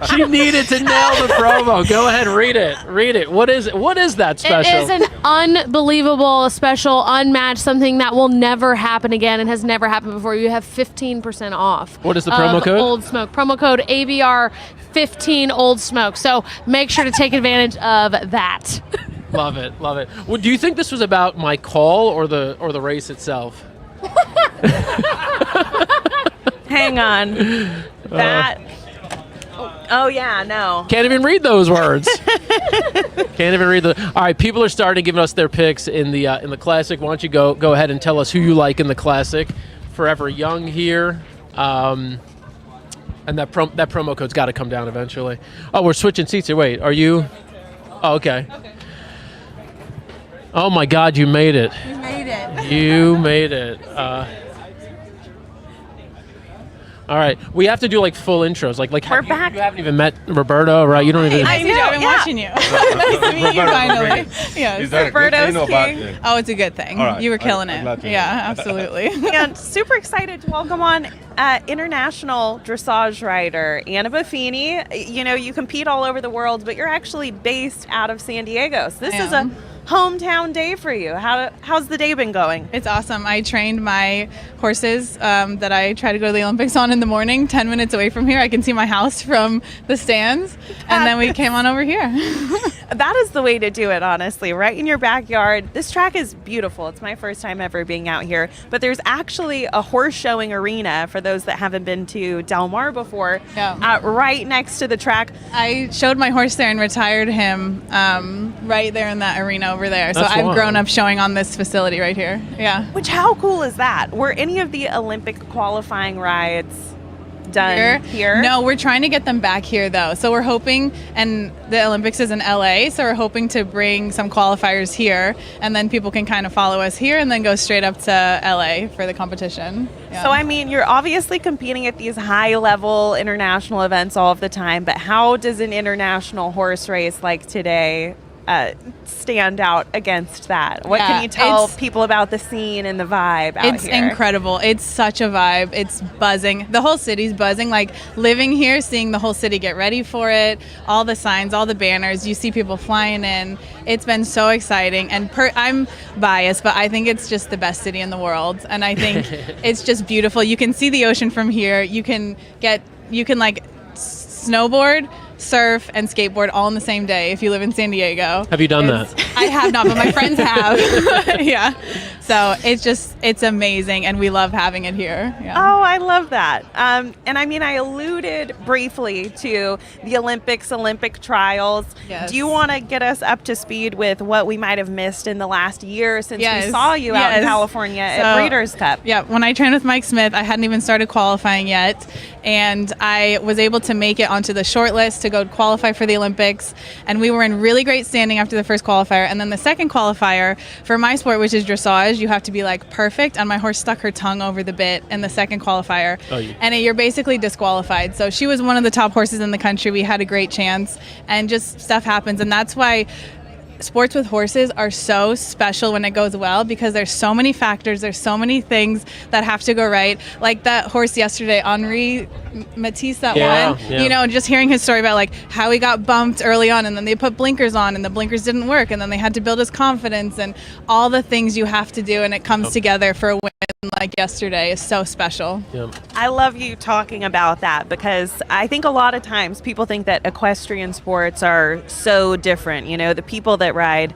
She needed to nail the promo. Go ahead, read it. Read it. What is it? What is that special? It is an unbelievable, special, unmatched, something that will never happen again and has never happened before. You have 15% off. What is the promo code? Old Smoke. Promo code ABR15 Old Smoke. So make sure to take advantage of that. Love it. Love it. Well, do you think this was about my call or the race itself? Hang on. That. Oh yeah, no. Can't even read those words. Can't even read the. All right, people are starting giving us their picks in the Classic. Why don't you go ahead and tell us who you like in the Classic? Forever Young here. And that promo code's got to come down eventually. Oh, we're switching seats here. Wait, are you? Oh, okay. Oh my God, you made it. You made it. You made it. All right, we have to do like full intros. Like We're back. You haven't even met Roberto, right? You don't even. I've been watching you. Nice to meet you finally. Yes. Is that a good thing or Roberto's bad king. thing? Oh, it's a good thing. All right. You were killing I'm it. glad to hear Yeah, it. absolutely. And super excited to welcome on international dressage rider Anna Buffini. You know, you compete all over the world, but you're actually based out of San Diego. So this is a hometown day for you. How's the day been going? It's awesome. I trained my horses that I try to go to the Olympics on in the morning, 10 minutes away from here. I can see my house from the stands. And then we came on over here. That is the way to do it, honestly, right in your backyard. This track is beautiful. It's my first time ever being out here. But there's actually a horse showing arena for those that haven't been to Del Mar before, right next to the track. I showed my horse there and retired him right there in that arena over there. So That's I've wild. grown up showing on this facility right here. Yeah. Which, how cool is that? Were any of the Olympic qualifying rides done here? No, we're trying to get them back here though. So we're hoping, and the Olympics is in LA, so we're hoping to bring some qualifiers here, and then people can kind of follow us here and then go straight up to LA for the competition. Yeah. So, I mean, you're obviously competing at these high-level international events all of the time, but how does an international horse race like today stand out against that? What can you tell people about the scene and the vibe out here? It's incredible. It's such a vibe. It's buzzing. The whole city's buzzing. Like, living here, seeing the whole city get ready for it, all the signs, all the banners, you see people flying in. It's been so exciting. And I'm biased, but I think it's just the best city in the world. And I think it's just beautiful. You can see the ocean from here. You can like snowboard, surf, and skateboard all in the same day if you live in San Diego. Have you done that? I have not, but my friends have. Yeah. So it's amazing, and we love having it here. Yeah. Oh, I love that. And I mean, I alluded briefly to the Olympic trials. Yes. Do you want to get us up to speed with what we might have missed in the last year since we saw you out in California at Breeders Cup? Yeah, when I trained with Mike Smith, I hadn't even started qualifying yet, and I was able to make it onto the short list to go qualify for the Olympics, and we were in really great standing after the first qualifier. And then the second qualifier for my sport, which is dressage, you have to be like perfect, and my horse stuck her tongue over the bit in the second qualifier, and you're basically disqualified. So she was one of the top horses in the country. We had a great chance, and just stuff happens, and that's why sports with horses are so special when it goes well, because there's so many factors, there's so many things that have to go right. Like that horse yesterday, Henri Matisse, that won. Yeah. You know, just hearing his story about like how he got bumped early on, and then they put blinkers on, and the blinkers didn't work, and then they had to build his confidence, and all the things you have to do, and it comes together for a win like yesterday is so special. Yeah. I love you talking about that, because I think a lot of times people think that equestrian sports are so different. You know, the people that ride,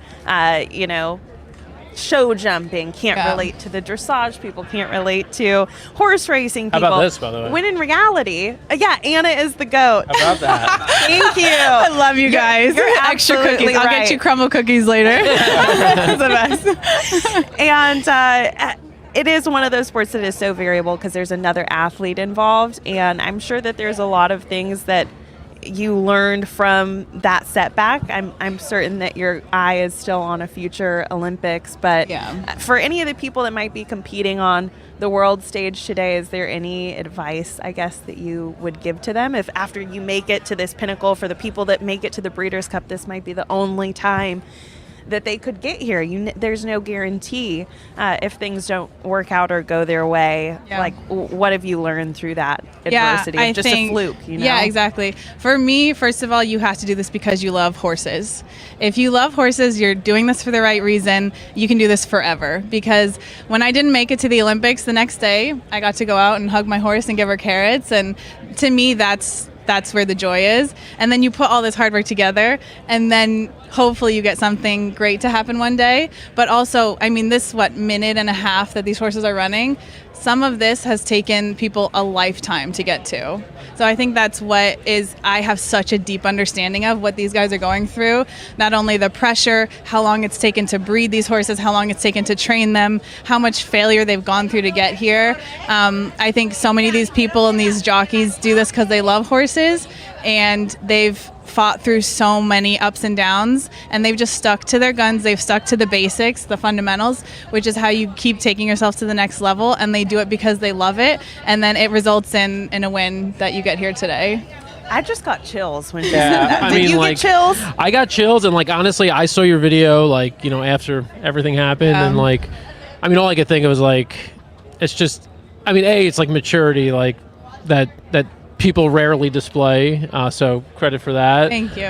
show jumping can't relate to the dressage people, can't relate to horse racing people. How about this, by the way? When in reality, Anna is the GOAT. How about that? Thank you. I love you guys. You're Extra absolutely cookies. I'll right. get you crumble cookies later. That's the best. And it is one of those sports that is so variable because there's another athlete involved, and I'm sure that there's a lot of things that you learned from that setback. I'm certain that your eye is still on a future Olympics, but for any of the people that might be competing on the world stage today, is there any advice, I guess, that you would give to them if after you make it to this pinnacle? For the people that make it to the Breeders' Cup, this might be the only time that they could get here. There's no guarantee if things don't work out or go their way. Like, what have you learned through that adversity? I Just think, a fluke, you know? Yeah, exactly. For me, first of all, you have to do this because you love horses. If you love horses, you're doing this for the right reason. You can do this forever. Because when I didn't make it to the Olympics, the next day I got to go out and hug my horse and give her carrots, and to me that's where the joy is. And then you put all this hard work together, and then hopefully you get something great to happen one day. But also, I mean, this minute and a half that these horses are running, some of this has taken people a lifetime to get to. So I think that's I have such a deep understanding of what these guys are going through. Not only the pressure, how long it's taken to breed these horses, how long it's taken to train them, how much failure they've gone through to get here. I think so many of these people and these jockeys do this because they love horses, and they've fought through so many ups and downs, and they've just stuck to their guns. They've stuck to the basics, the fundamentals, which is how you keep taking yourself to the next level, and they do it because they love it, and then it results in a win that you get here today. I just got chills when you said that. Did you get like, chills? I got chills, and honestly, I saw your video after everything happened, and all I could think of was it's just, it's maturity, that people rarely display, so credit for that. Thank you.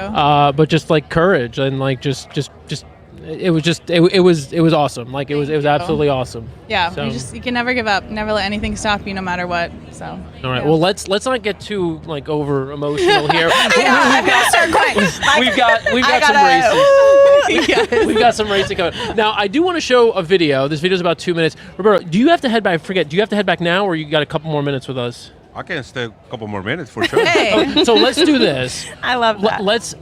But just courage, and it was awesome. It was absolutely awesome. Yeah, so. you can never give up, never let anything stop you, no matter what. So. All right. Well, let's not get too over emotional here. I'm gonna start crying. We've got some races. We've got some racing coming. Now, I do want to show a video. This video is about 2 minutes. Roberto, do you have to head back? Do you have to head back now, or you got a couple more minutes with us? I can stay a couple more minutes for sure. So let's do this. I love that.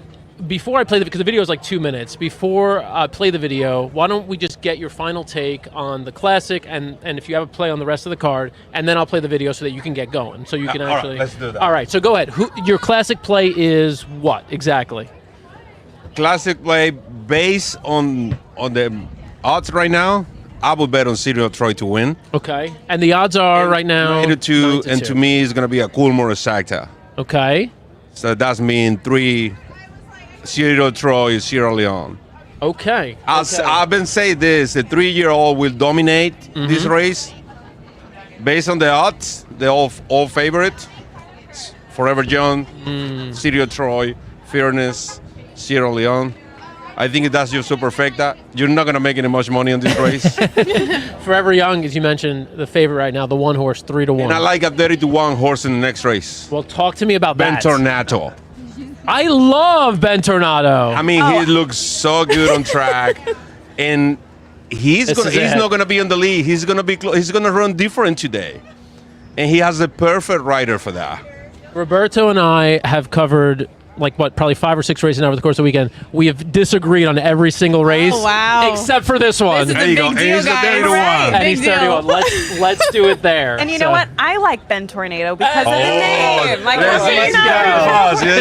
before I play because the video is like 2 minutes. Before I play the video, why don't we just get your final take on the Classic and if you have a play on the rest of the card, and then I'll play the video so that you can get going. So you can actually. All right, let's do that. All right, so go ahead. Your Classic play is what exactly? Classic play based on the odds right now. I would bet on Serial Troy to win. Okay, and the odds are right now 9-2, and to me, it's going to be a Coolmore exacta. Okay. So that means 3 Serial Troy, Sierra Leone. Okay. I've been saying this: the 3-year-old will dominate this race. Based on the odds, they're all favorite. Forever Young, Serial Troy, Fairness, Sierra Leone. I think that's your superfecta. You're not going to make any much money on this race. Forever Young, as you mentioned, the favorite right now, the one horse, 3-1. And I like a 30-1 horse in the next race. Well, talk to me about that. Tornado. I love Ben Tornado. I mean, he looks so good on track, and he's not going to be on the lead. He's going to run different today, and he has the perfect rider for that. Roberto and I have covered probably 5 or 6 races now over the course of the weekend. We have disagreed on every single race. Oh, wow. Except for this one. This is a big deal, guys. And he's 31. Let's do it there. And you know what? I like Ben Tornado because of the name.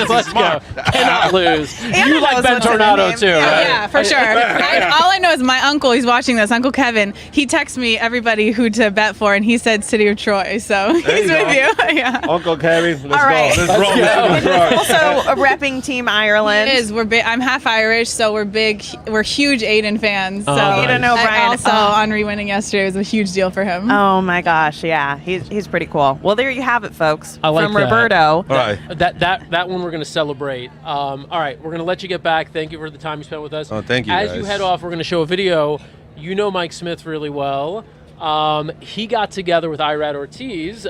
Let's go. Cannot lose. You like Ben Tornado too, right? Yeah, for sure. All I know is my uncle, he's watching this, Uncle Kevin, he texts me everybody who to bet for, and he said City of Troy, so he's with you. Yeah. Uncle Kevin, let's All right. go. Let's roll. Also, repping Team Ireland. It is. We're big. I'm half Irish, so we're big. We're huge Aiden fans. So Aiden O'Brien. Also, Henri winning yesterday was a huge deal for him. Oh my gosh, yeah, he's pretty cool. Well, there you have it, folks. I like from that. Roberto. All right. That one we're going to celebrate. All right, we're going to let you get back. Thank you for the time you spent with us. Oh, thank you, As guys. you head off, we're going to show a video. You know Mike Smith really well. He got together with Irad Ortiz,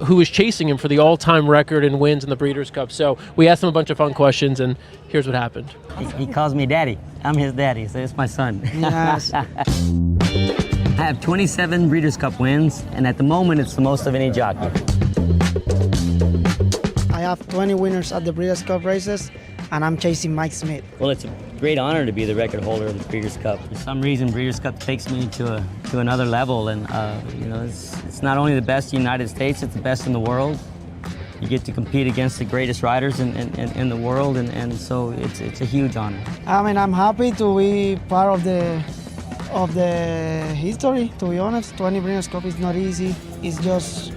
who was chasing him for the all-time record in wins in the Breeders' Cup. So we asked him a bunch of fun questions, and here's what happened. He calls me daddy. I'm his daddy, so it's my son. Yes. I have 27 Breeders' Cup wins, and at the moment, it's the most of any jockey. I have 20 winners at the Breeders' Cup races, and I'm chasing Mike Smith. Well, it's a great honor to be the record holder of the Breeders' Cup. For some reason, Breeders' Cup takes me to another level, and it's not only the best in the United States, it's the best in the world. You get to compete against the greatest riders in the world, and so it's a huge honor. I mean, I'm happy to be part of the history, to be honest. 20 Breeders' Cup is not easy. It's just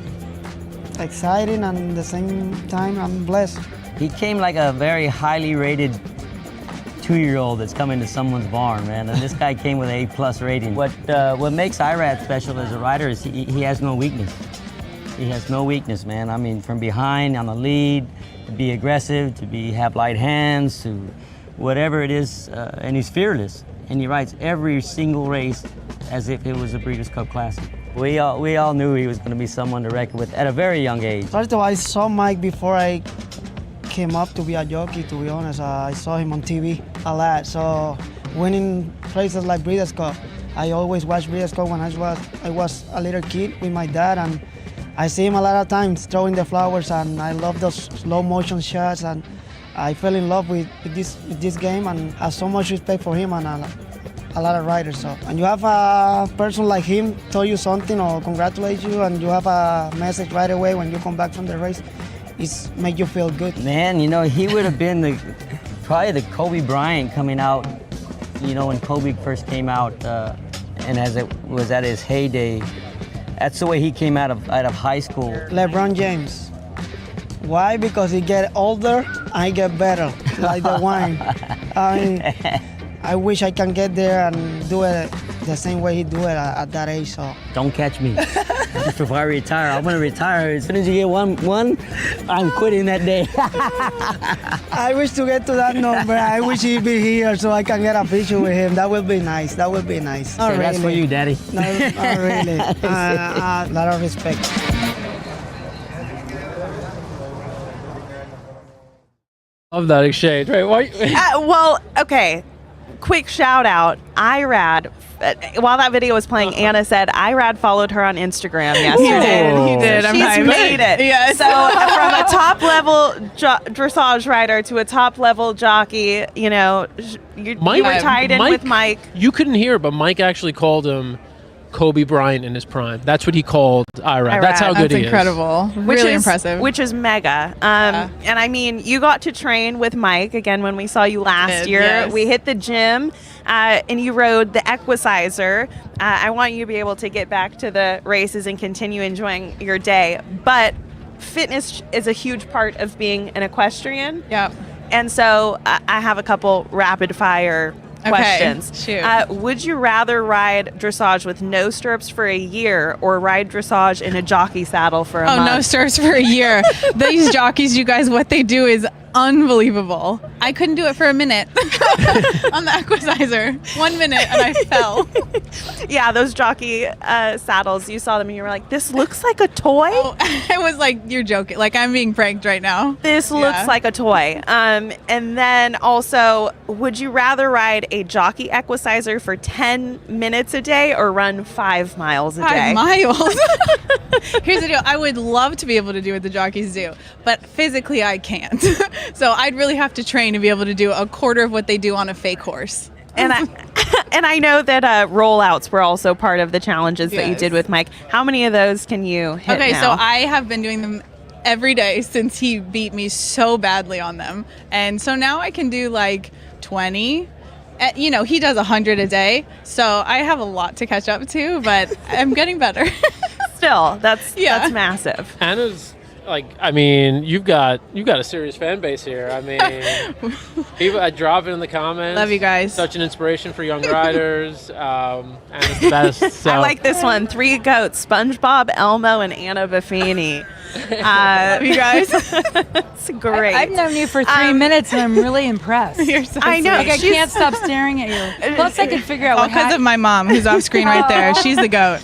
exciting, and at the same time, I'm blessed. He came like a very highly rated 2-year-old that's coming to someone's barn, man. And this guy came with an A+ rating. What makes Irad special as a rider is he has no weakness. He has no weakness, man. I mean, from behind on the lead, to be aggressive, have light hands, to whatever it is, and he's fearless. And he rides every single race as if it was a Breeders' Cup Classic. We all knew he was going to be someone to reckon with at a very young age. First of all, I saw Mike before I came up to be a jockey, to be honest. I saw him on TV a lot. So winning races like Breeders' Cup, I always watched Breeders' Cup when I was a little kid with my dad, and I see him a lot of times throwing the flowers, and I love those slow motion shots, and I fell in love with this game, and I have so much respect for him and a lot of riders. So, and you have a person like him tell you something or congratulate you, and you have a message right away when you come back from the race. It make you feel good. Man, he would have been probably the Kobe Bryant coming out, when Kobe first came out, and as it was at his heyday. That's the way he came out of high school. LeBron James. Why? Because he get older, I get better, like the wine. I mean, I wish I can get there and do it the same way he do it at that age. So don't catch me. Before I retire, I'm gonna retire. As soon as you get one, I'm quitting that day. I wish to get to that number. I wish he'd be here so I can get a picture with him. That would be nice. That would be nice. So that's for you, Daddy. No, not really. A lot of respect. Love that exchange, right? Why? Well, okay. quick shout out, IRAD. While that video was playing, Anna said IRAD followed her on Instagram yesterday. He did. She's made it. Yes. So from a top level dressage rider to a top level jockey, you know, you were tied in with Mike. You couldn't hear, but Mike actually called him Kobe Bryant in his prime. That's what he called IRAD. That's how good he is. Incredible. Really impressive. Which is mega. And I mean, you got to train with Mike again when we saw you last year. Yes. We hit the gym and you rode the Equicizer. I want you to be able to get back to the races and continue enjoying your day. But fitness is a huge part of being an equestrian. Yeah. And so I have a couple rapid fire questions. Shoot. Would you rather ride dressage with no stirrups for a year or ride dressage in a jockey saddle for a month? No stirrups for a year. These jockeys, you guys, what they do is unbelievable. I couldn't do it for a minute on the Equicizer. 1 minute and I fell. Yeah, those jockey saddles, you saw them and you were like, this looks like a toy? I was like, you're joking. Like, I'm being pranked right now. This looks like a toy. And then also, would you rather ride a jockey Equicizer for 10 minutes a day or run 5 miles a day? 5 miles? Here's the deal. I would love to be able to do what the jockeys do, but physically I can't. So I'd really have to train to be able to do a quarter of what they do on a fake horse. And I know that rollouts were also part of the challenges that you did with Mike. How many of those can you hit now? So I have been doing them every day since he beat me so badly on them. And so now I can do like 20. You know, he does 100 a day. So I have a lot to catch up to, but I'm getting better. Still, that's massive. Anna's like, I mean, you've got a serious fan base here. I mean, people, I drop it in the comments. Love you guys. Such an inspiration for young riders. Anna's the best. So. I like this one. 3 goats: SpongeBob, Elmo, and Anna Buffini. Love you guys. It's great. I've known you for 3 minutes, and I'm really impressed. You're so I know. Like, I can't stop staring at you. Plus, I can figure out what because of my mom, who's off screen right there. She's the goat.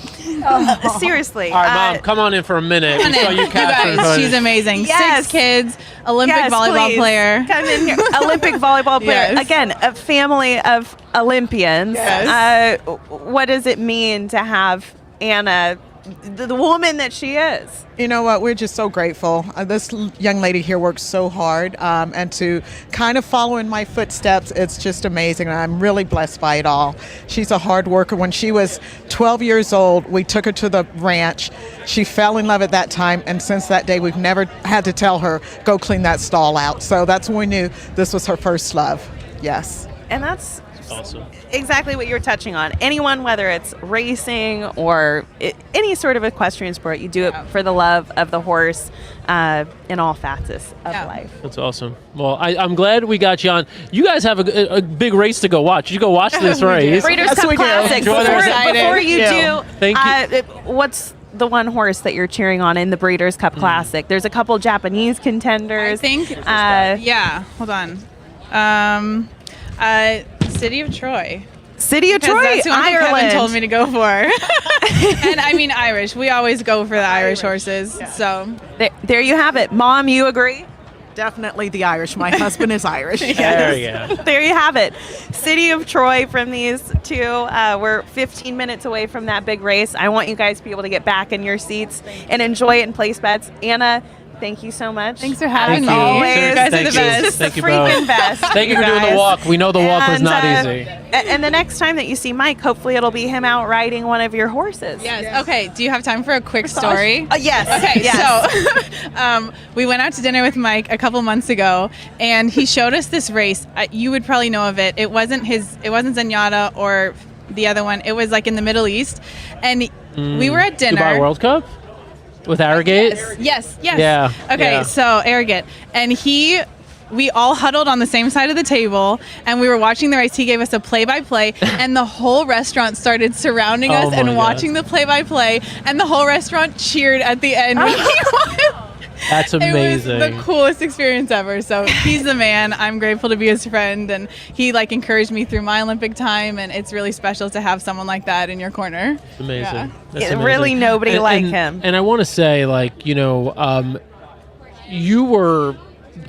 Seriously. All right, Mom, come on in for a minute. We saw you capturing guys, she's amazing. Yes. 6 kids, Olympic volleyball please. player. Come in here. Olympic volleyball player. Yes. Again, a family of Olympians. Yes. What does it mean to have Anna, the woman that she is? You know what? We're just so grateful. This young lady here works so hard, and to kind of follow in my footsteps, it's just amazing. And I'm really blessed by it all. She's a hard worker. When she was 12 years old, we took her to the ranch. She fell in love at that time, and since that day, we've never had to tell her, go clean that stall out. So that's when we knew this was her first love. Yes. And that's awesome. Exactly what you're touching on. Anyone, whether it's racing or any sort of equestrian sport, you do it for the love of the horse in all facets of life. That's awesome. Well, I'm glad we got you on. You guys have a big race to go watch. You go watch this race. Breeders Cup Classic. Before you do, thank you. What's the one horse that you're cheering on in the Breeders Cup Classic? There's a couple Japanese contenders. I think, yeah, hold on. City of Troy. City of Because Troy, that's who Ireland. Kevin told me to go for. And I mean Irish. We always go for the Irish horses. Yeah. So there you have it. Mom, you agree? Definitely the Irish. My husband is Irish. There you go. There you have it. City of Troy from these two. We're 15 minutes away from that big race. I want you guys to be able to get back in your seats and enjoy it and place bets. Anna, thank you so much. Thanks for having me. Always. You guys are the best. Just Thank the you freaking both. best. Thank you for you doing the guys. walk. We know the walk was not easy. And the next time that you see Mike, hopefully it'll be him out riding one of your horses. Yes. Okay. Do you have time for a quick story? Yes. Okay. Yes. So we went out to dinner with Mike a couple months ago, and he showed us this race. You would probably know of it. It wasn't Zenyatta or the other one. It was like in the Middle East, and we were at dinner. Dubai World Cup with Arrogate. Yes. Yeah. Okay. Yeah. So Arrogate, and we all huddled on the same side of the table, and we were watching the race. He gave us a play-by-play, and the whole restaurant started surrounding us and watching the play-by-play, and the whole restaurant cheered at the end when he won. That's amazing. It was the coolest experience ever. So he's the man. I'm grateful to be his friend, and he encouraged me through my Olympic time, and it's really special to have someone like that in your corner. It's amazing. Yeah. That's amazing. Really nobody like him. And I want to say, you were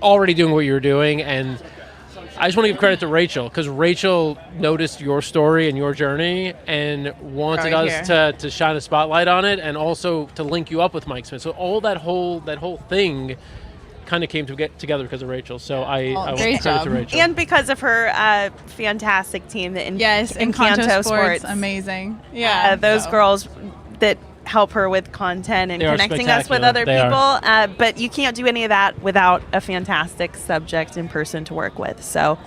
already doing what you were doing, and I just want to give credit to Rachel, because Rachel noticed your story and your journey and wanted us to shine a spotlight on it, and also to link you up with Mike Smith. So all that whole thing kind of came together because of Rachel. So I want credit to Rachel. And because of her fantastic team, the Encanto Encanto Sports, Sports. amazing. Yeah, those girls that help her with content and connecting us with other people. But you can't do any of that without a fantastic subject in person to work with. So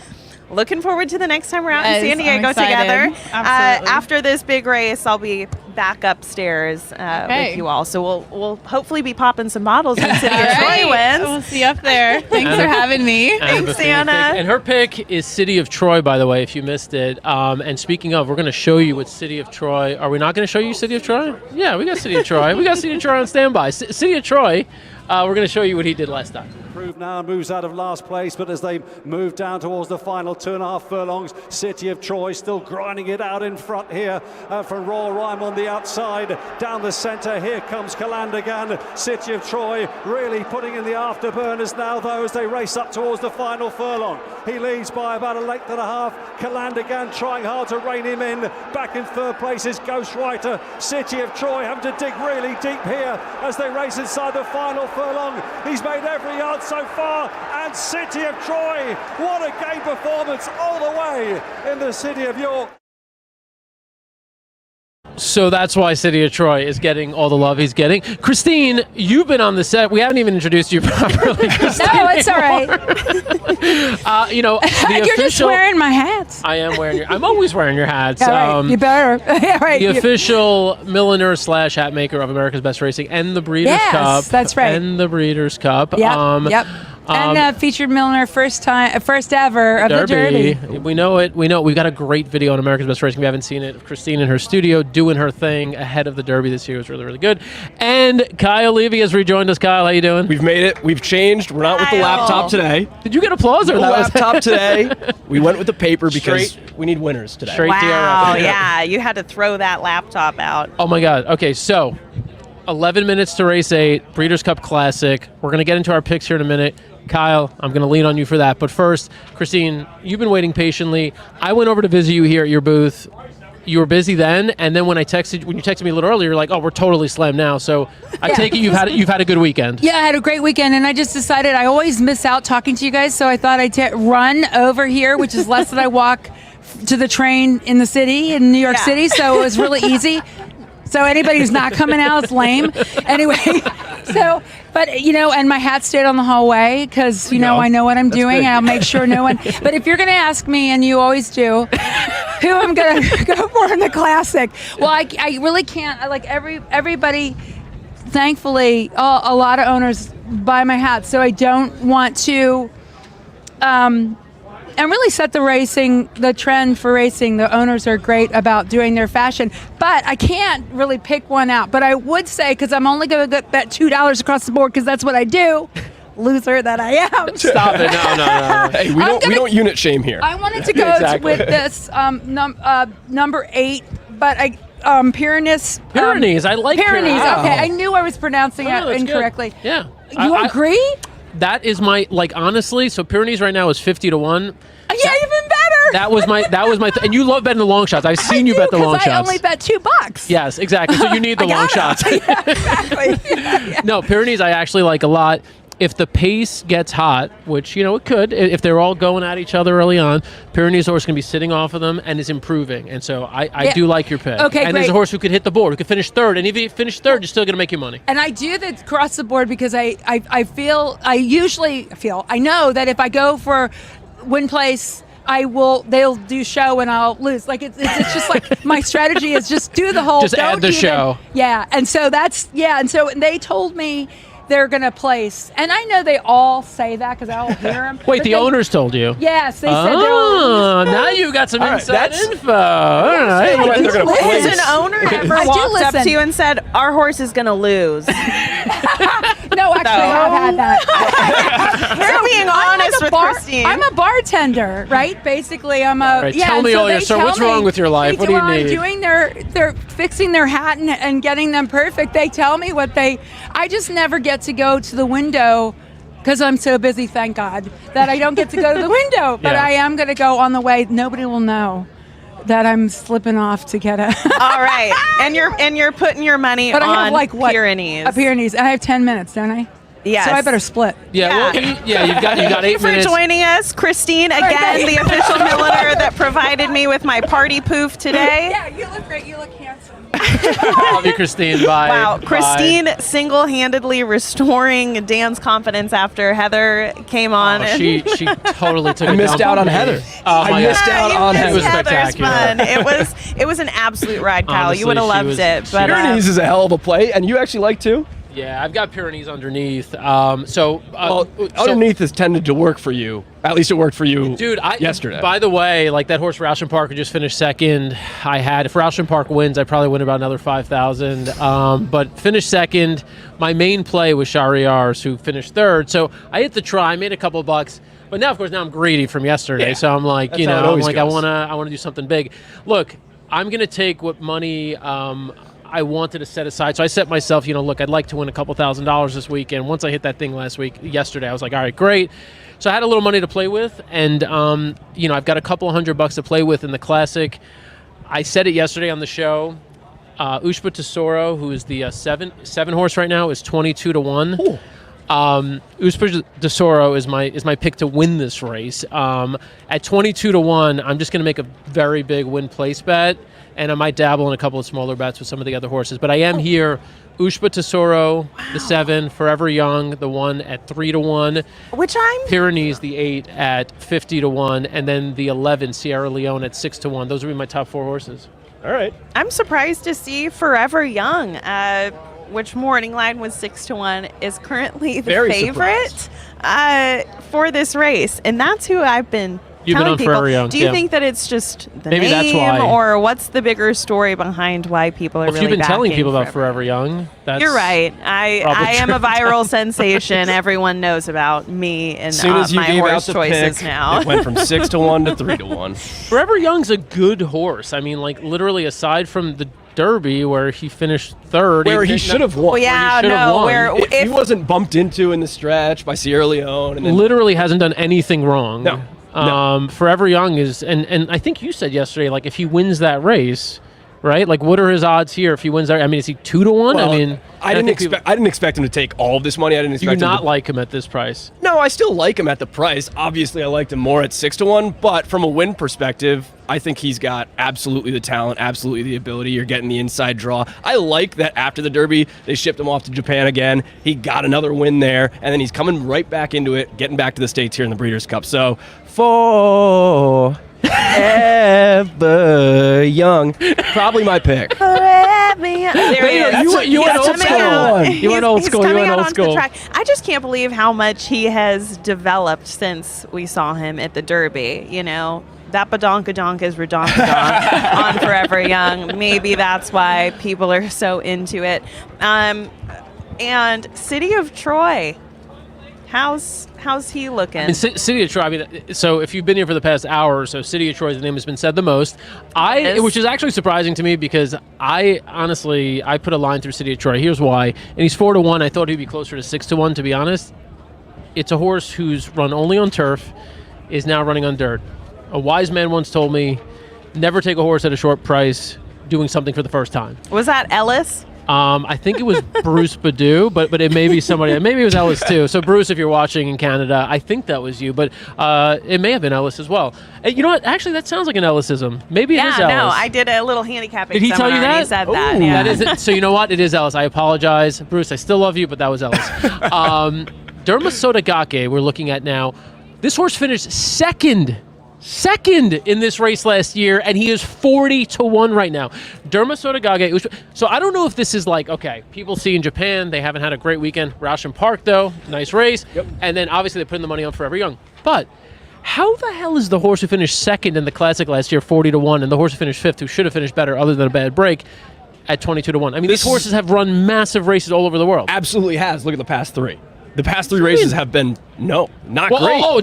looking forward to the next time we're out in San Diego together. After this big race, I'll be back upstairs with you all. So we'll hopefully be popping some bottles when City of Troy wins. We'll see you up there. Thanks for having me. Thanks, Anna. And her pick is City of Troy, by the way, if you missed it. And speaking of, we're going to show you what City of Troy. Are we not going to show you City of Troy? Yeah, we got City of Troy. We got City of Troy on standby. City of Troy, we're going to show you what he did last time. Now moves out of last place, but as they move down towards the final 2.5 furlongs, City of Troy still grinding it out in front here for Royal Rhyme on the outside. Down the centre, here comes Calandagan. City of Troy really putting in the afterburners now, though, as they race up towards the final furlong. He leads by about a length and a half. Calandagan trying hard to rein him in. Back in third place is Ghostwriter. City of Troy having to dig really deep here as they race inside the final furlong. He's made every yard so far, and City of Troy, what a game performance all the way in the city of York. So that's why City of Troy is getting all the love he's getting. Christine, you've been on the set. We haven't even introduced you properly, Christine. No, it's all right. You're just wearing my hats. I am wearing I'm always wearing your hats. All right, you better. The official milliner / hat maker of America's Best Racing and the Breeders Cup. That's right. And the Breeders Cup. Yep. And featured milliner first ever of the Derby. We know it. We've got a great video on America's Best Racing. We haven't seen it. Christine in her studio doing her thing ahead of the Derby this year. It was really, really good. And Kyle Levy has rejoined us. Kyle, how you doing? We've made it. We've changed. We're not with the laptop today. Did you get applause? No laptop today. We went with the paper because we need winners today. Wow, yeah. You had to throw that laptop out. Oh, my God. Okay, so 11 minutes to race 8, Breeders' Cup Classic. We're going to get into our picks here in a minute. Kyle, I'm going to lean on you for that. But first, Christine, you've been waiting patiently. I went over to visit you here at your booth. You were busy then, and then when you texted me a little earlier, you're like, "Oh, we're totally slammed now." So I take it you've had a good weekend. Yeah, I had a great weekend, and I just decided I always miss out talking to you guys, so I thought I'd run over here, which is less than I walk to the train in the city in New York City. So it was really easy. So anybody who's not coming out is lame. Anyway, but and my hat stayed on the hallway because, I know what I'm doing. I'll make sure no one, but if you're going to ask me, and you always do, who I'm going to go for in the Classic, well, I really can't. I like everybody, thankfully, a lot of owners buy my hat, so I don't want to, and really set the trend for racing. The owners are great about doing their fashion, but I can't really pick one out. But I would say, because I'm only going to bet $2 across the board, because that's what I do, loser that I am. Stop it! No. Hey, we don't unit shame here. I wanted to go with this number 8, but Pyrenees. Pyrenees, I like Pyrenees. Wow. Okay, I knew I was pronouncing it incorrectly. Good. Yeah, you agree? That is my honestly. So Pyrenees right now is 50 to 1. Yeah, even better. That was my and you love betting the long shots. I've seen you bet the long shots. I only bet $2. Yes, exactly. So you need the long shots. Yeah, exactly. Yeah. No, Pyrenees I actually like a lot. If the pace gets hot, which it could, if they're all going at each other early on, Pyrenees horse can be sitting off of them and is improving. And so I do like your pick. Okay, and great. there's a horse who could hit the board, who could finish third, and if you finish third, you're still going to make your money. And I do that across the board because I know that if I go for win place, they'll do show and I'll lose. Like it's just like my strategy is just do the whole. Just add the show. Yeah, and so and they told me they're going to place. And I know they all say that because I'll hear them. Wait, the owners told you? Yes, they said they'll now you got some inside info. All right. Has an owner ever walked up to you and said, "Our horse is going to lose"? No, actually, I've had that. You're being honest with Christine. I'm a bartender, right? Basically, I'm a... Right, tell me all your story. What's wrong with your life? What do you need? Doing they're fixing their hat and getting them perfect. They tell me what I just never get to go to the window because I'm so busy, thank God, that I don't get to go to the window. But Yeah. I am going to go on the way. Nobody will know that I'm slipping off to get a. All right, and you're putting your money But on I have like what? Pyrenees. A Pyrenees. And I have 10 minutes, don't I? Yes. So I better split. Yeah, well, you've got 8 Thank you for minutes. joining us, Christine. Again, the official milliner that provided me with my party poof today. Yeah, you look great. You look handsome. Love you, Christine. Bye. Wow, Bye. Christine single-handedly restoring Dan's confidence after Heather came on. Oh, and she totally took I it missed down out for on me. Heather. Oh, I my missed God. out on It Heather. was Heather's spectacular. fun. It was an absolute ride, Kyle. Honestly, You would have she loved was- it. But Pyrenees is a hell of a play, and you actually like too. Yeah, I've got Pyrenees underneath. Underneath has tended to work for you. At least it worked for you, Dude, yesterday. By the way, like that horse Rauschen Park who just finished second, if Rauschen Park wins, I probably win about another 5,000. But finished second. My main play was Chariars, who finished third. So I hit the try, made a couple bucks. But now, of course, I'm greedy from yesterday. Yeah, so I'm like, that's how it always I goes. wanna do something big. Look, I'm gonna take what money I wanted to set aside. So I set myself, look, I'd like to win a couple $1,000s this weekend. Once I hit that thing yesterday, I was like, all right, great. So I had a little money to play with, and I've got a couple $100 to play with in the Classic. I said it yesterday on the show. Ushba Tesoro, who is the seven horse right now, is 22-1. Ushba Tesoro is my pick to win this race. At 22-1, I'm just going to make a very big win place bet, and I might dabble in a couple of smaller bets with some of the other horses. But I am here. Ushba Tesoro, the 7, Forever Young, the 1 at 3-1. Which I'm Pyrenees, the 8 at 50-1, and then the 11, Sierra Leone at 6-1. Those would be my top 4 horses. All right. I'm surprised to see Forever Young, which morning line was 6-1, is currently the Very favorite for this race, and that's who I've been. You've been telling on people. Forever Young, Do you yeah. think that it's just the Maybe that's name, why. or what's the bigger story behind why people are Well, if really you've been telling backing people about Forever Young, that's You're right. I probably am a true. viral sensation. Everyone knows about me and As soon as you my gave out horse the choices pick, now. it went from 6-1 to 3-1. Forever Young's a good horse. I mean, like literally, aside from the Derby where he finished third, Where he should have won. Well, yeah, Where he should have no, won. where If he wasn't bumped into in the stretch by Sierra Leone, and then literally hasn't done anything wrong. No. Forever Young is, and I think you said yesterday, like if he wins that race, right? Like what are his odds here if he wins that? I mean, is he 2-1? Well, I mean, I didn't expect him to take all of this money. I didn't Do you expect him not to, like him at this price? No, I still like him at the price. Obviously, I liked him more at 6-1. But from a win perspective, I think he's got absolutely the talent, absolutely the ability. You're getting the inside draw. I like that after the Derby, they shipped him off to Japan again. He got another win there, and then he's coming right back into it, getting back to the States here in the Breeders' Cup. So, Forever Young, probably my pick. Forever Young. There he is. You went old school. You went old school. He's You coming went out old onto the school. track. I just can't believe how much he has developed since we saw him at the Derby. That badonkadonk is redonkadonk on Forever Young. Maybe that's why people are so into it. And City of Troy, how's he looking? I mean, City of Troy. I mean, so if you've been here for the past hour or so, City of Troy's name has been said the most. Which is actually surprising to me because I put a line through City of Troy. Here's why. And he's 4-1. I thought he'd be closer to 6-1. To be honest, it's a horse who's run only on turf, is now running on dirt. A wise man once told me, never take a horse at a short price doing something for the first time. Was that Ellis? I think it was Bruce Badu, but it may be somebody. Maybe it was Ellis too. So Bruce, if you're watching in Canada, I think that was you, but it may have been Ellis as well. And you know what? Actually, that sounds like an Ellisism. Maybe it is Ellis. No, I did a little handicapping. Did he tell you seminar and that? He said Ooh, that. Yeah. That is it. So you know what? It is Ellis. I apologize, Bruce. I still love you, but that was Ellis. Derma Sotogake, we're looking at now. This horse finished second in this race last year, and he is 40-1 right now. Derma Sotogake. So I don't know if this is like, okay, people see in Japan, they haven't had a great weekend. Rauschen Park, though, nice race. Yep. And then obviously they're putting the money on Forever Young. But how the hell is the horse who finished second in the Classic last year 40-1, and the horse who finished fifth, who should have finished better other than a bad break, at 22-1? I mean, these horses have run massive races all over the world. Absolutely has. Look at the past 3. The past 3 races have been not great. Derma,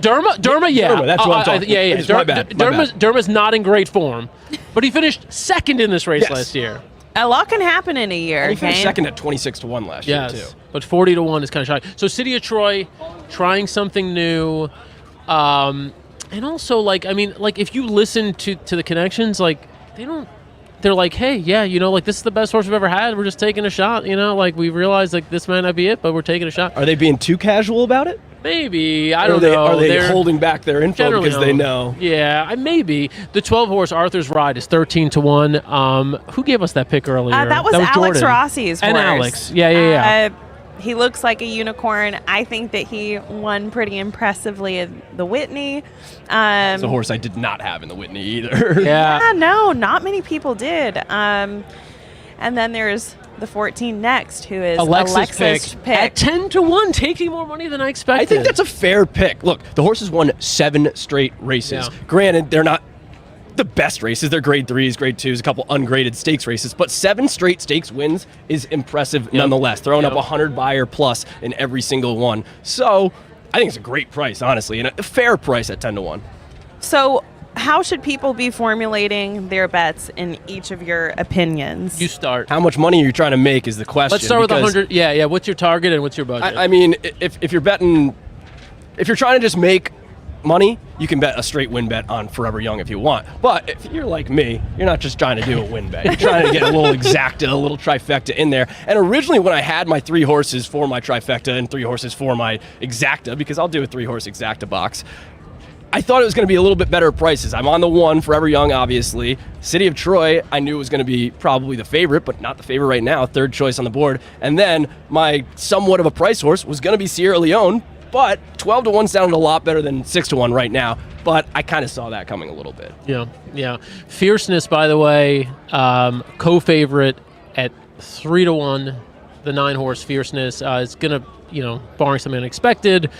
yeah. Derma, that's what I'm talking. Yeah. It's my bad. Derma's not in great form, but he finished second in this race last year. A lot can happen in a year. He finished Kane. second at 26-1 last year, too. But 40-1 is kind of shocking. So City of Troy, trying something new. And also, like, I mean, like, if you listen to the connections, like, they're like, hey, yeah, you know, like, this is the best horse we've ever had. We're just taking a shot, you know? Like, we realize, like, this might not be it, but we're taking a shot. Are they being too casual about it? Maybe. I don't know. Are they They're holding back their info because they know? Yeah, maybe. The 12-horse Arthur's Ride is 13-1. Who gave us that pick earlier? That was Alex Jordan. Rossi's horse. And Alex. Yeah. He looks like a unicorn. I think that he won pretty impressively in the Whitney. It's a horse I did not have in the Whitney either. Yeah, no, not many people did. And then there's the 14 next, who is Alexa's pick. At 10-1, taking more money than I expected. I think that's a fair pick. Look, the horse has won 7 straight races. Yeah. Granted, they're not the best races. They're grade 3s, grade 2s, a couple ungraded stakes races, but 7 straight stakes wins is impressive nonetheless. Throwing up 100 buyer plus in every single one. So I think it's a great price, honestly, and a fair price at 10-1. So how should people be formulating their bets in each of your opinions? You start. How much money are you trying to make is the question. Let's start with 100. Yeah. What's your target and what's your budget? I mean, if you're betting, if you're trying to just make money, you can bet a straight win bet on Forever Young if you want. But if you're like me, you're not just trying to do a win bet. You're trying to get a little exacta, a little trifecta in there. And originally when I had my 3 horses for my trifecta and 3 horses for my exacta, because I'll do a 3-horse exacta box, I thought it was going to be a little bit better prices. I'm on the 1, Forever Young, obviously. City of Troy, I knew was going to be probably the favorite, but not the favorite right now. 3rd choice on the board. And then my somewhat of a price horse was going to be Sierra Leone, but 12-1 sounded a lot better than 6-1 right now. But I kind of saw that coming a little bit. Yeah. Fierceness, by the way, co-favorite at 3-1. The 9-horse Fierceness is going to, barring something unexpected.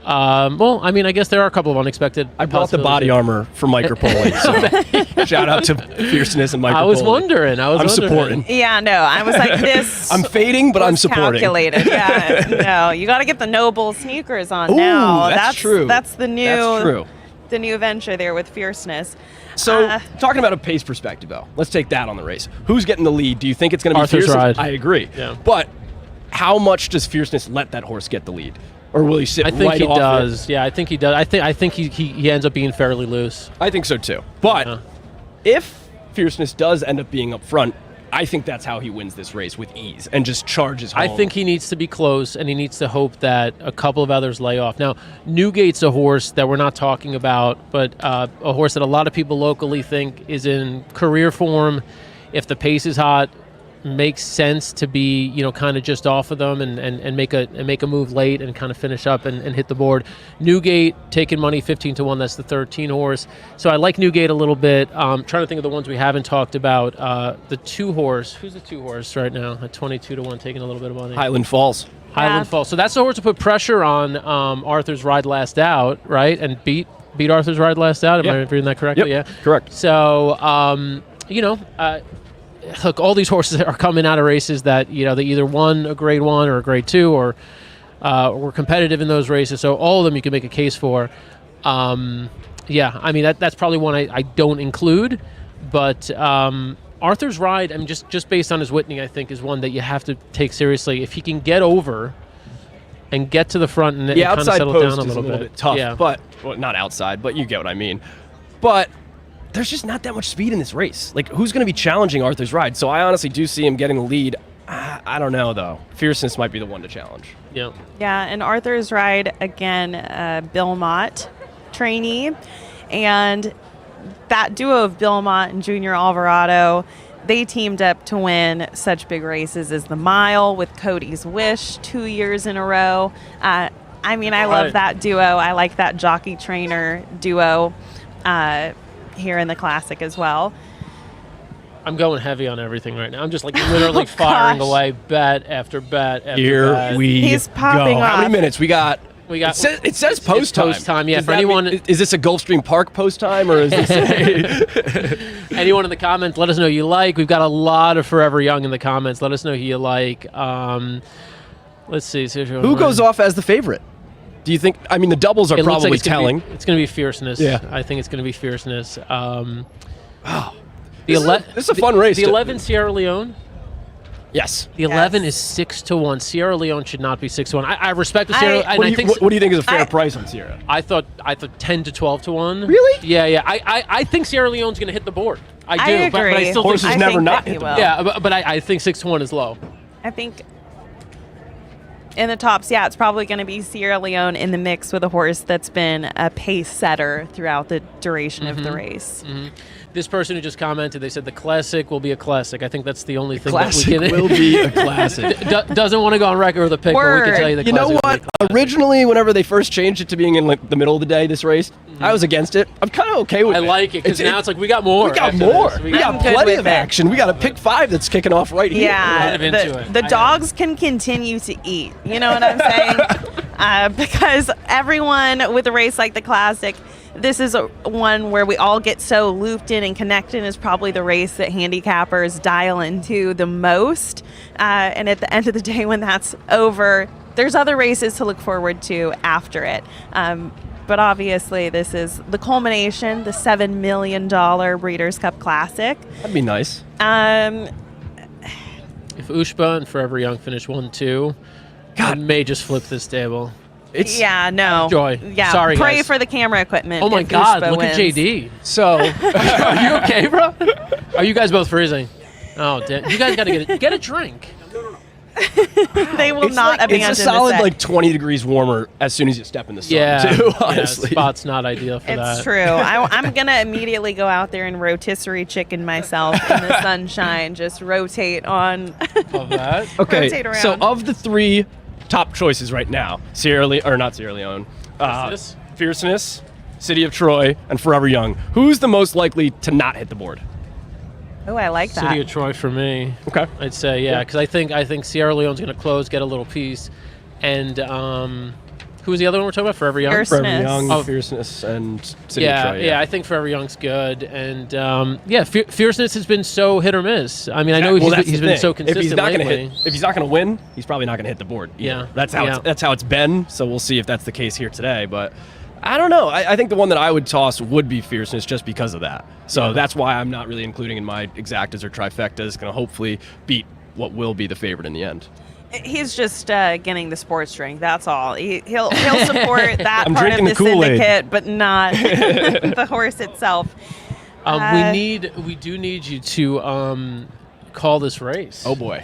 Well, I mean, I guess there are a couple of unexpected. I bought the body armor for Mike Rapoli, so shout out to Fierceness and Mike Rapoli. I was wondering. I'm supporting. Yeah, no, I was like, this. I'm fading, but I'm supporting. Calculated. Yeah, no, you got to get the Noble sneakers on Ooh, now. That's true. That's the new. That's true. The new venture there with Fierceness. So, talking about a pace perspective, though, let's take that on the race. Who's getting the lead? Do you think it's going to be Arthur's Fierceness? Ride. I agree. Yeah. But how much does Fierceness let that horse get the lead? Or will he sit right off I think he it? does. Yeah, I think he does. I think he ends up being fairly loose. I think so too. But if Fierceness does end up being up front, I think that's how he wins this race with ease and just charges home. I think he needs to be close, and he needs to hope that a couple of others lay off. Now, Newgate's a horse that we're not talking about, but a horse that a lot of people locally think is in career form. If the pace is hot, makes sense to be, kind of just off of them and make a move late and kind of finish up and hit the board. Newgate taking money 15-1. That's the 13 horse. So I like Newgate a little bit. Trying to think of the ones we haven't talked about. The 2 horse. Who's the 2 horse right now at 22-1, taking a little bit of money? Highland Falls. Falls. So that's the horse to put pressure on Arthur's Ride Last Out, right? And beat Arthur's Ride Last Out. Am I reading that correctly? Yep. Yeah. Correct. So look, all these horses are coming out of races that, they either won a grade 1 or a grade 2 or were competitive in those races. So all of them you can make a case for. I mean, that's probably one I don't include. But Arthur's Ride, I mean, just based on his Whitney, I think is one that you have to take seriously. If he can get over and get to the front and kind of settle down a little bit tough. Yeah. But, well, not outside, but you get what I mean. But there's just not that much speed in this race. Like, who's going to be challenging Arthur's Ride? So I honestly do see him getting the lead. I don't know, though. Fierceness might be the one to challenge. Yeah. Yeah, and Arthur's Ride, again, Bill Mott trainee. And that duo of Bill Mott and Junior Alvarado, they teamed up to win such big races as the Mile with Cody's Wish 2 years in a row. I love that duo. I like that jockey-trainer duo here in the Classic as well. I'm going heavy on everything right now. I'm just literally firing away bet after bet after Here bet. He's popping off. How many minutes? We got It says post time. Post time, yeah. Does For that anyone, mean, is this a Gulfstream Park post time, or is this anyone in the comments? Let us know who you like. We've got a lot of Forever Young in the comments. Let us know who you like. Let's see. Who goes off as the favorite? Do you think? I mean, the doubles are probably telling. It's going to be Fierceness. Yeah, I think it's going to be Fierceness. This is a fun race. The 11 Sierra Leone. Yes. The 11 is 6-1. Sierra Leone should not be 6-1. I respect the Sierra. What do you think is a fair price on Sierra? I thought 10 to 12 to 1. Really? Yeah. I think Sierra Leone's going to hit the board. I do, but I still Horses think never not hit the board. Yeah, but I think 6-1 is low. I think in the tops, it's probably going to be Sierra Leone in the mix with a horse that's been a pace setter throughout the duration of the race. This person who just commented, they said the Classic will be a classic. I think that's the only thing Classic that we can will be a classic. Doesn't want to go on record with a pick, but we can tell you the You Classic know will be what? Originally, whenever they first changed it to being in like the middle of the day, this race, I was against it. I'm kind of okay with it. I like it because now it's like we got more. We got after more. this. We got plenty of action. We got a pick 5 that's kicking off right here. Yeah, the dogs can continue to eat. You know what I'm saying? Because everyone with a race like the Classic, this is one where we all get so looped in and connected. Is probably the race that handicappers dial into the most. And at the end of the day, when that's over, there's other races to look forward to after it. But obviously, this is the culmination, the $7 million Breeders Cup Classic. That'd be nice. If Ushba and Forever Young finish 1-2, I may just flip this table. Joy. Yeah, Sorry, pray guys. for the camera equipment. Oh my if God! Ushba Look wins. at JD. So, are you okay, bro? Are you guys both freezing? Oh, damn. You guys got to get a drink. They will not abandon It's a solid the set. like 20 degrees warmer as soon as you step in the sun. Yeah, too, honestly. spot's not ideal for that. It's true. I'm going to immediately go out there and rotisserie chicken myself in the sunshine. Just rotate on. Love that. Okay, Rotate around. so of the 3 top choices right now, not Sierra Leone, Fierceness, City of Troy, and Forever Young, who's the most likely to not hit the board? Oh, I like that. City of Troy for me. Okay. I'd say, because I think Sierra Leone's going to close, get a little piece. And who was the other one we're talking about? Forever Young? Fierceness. Forever Young, Oh. Fierceness, and City of Troy. Yeah, I think Forever Young's good. And, Fierceness has been so hit or miss. I mean, I know that's he's the been so thing. If consistent he's not lately. if he's not going to win, he's probably not going to hit the board. Yeah. That's how it's been. So we'll see if that's the case here today. But I don't know. I think the one that I would toss would be Fierceness just because of that. So that's why I'm not really including in my exactas or trifectas. Going to hopefully beat what will be the favorite in the end. He's just getting the sports drink. That's all. He'll support that I'm part of drinking the the Kool-Aid. syndicate, but not the horse itself. We do need you to call this race. Oh boy.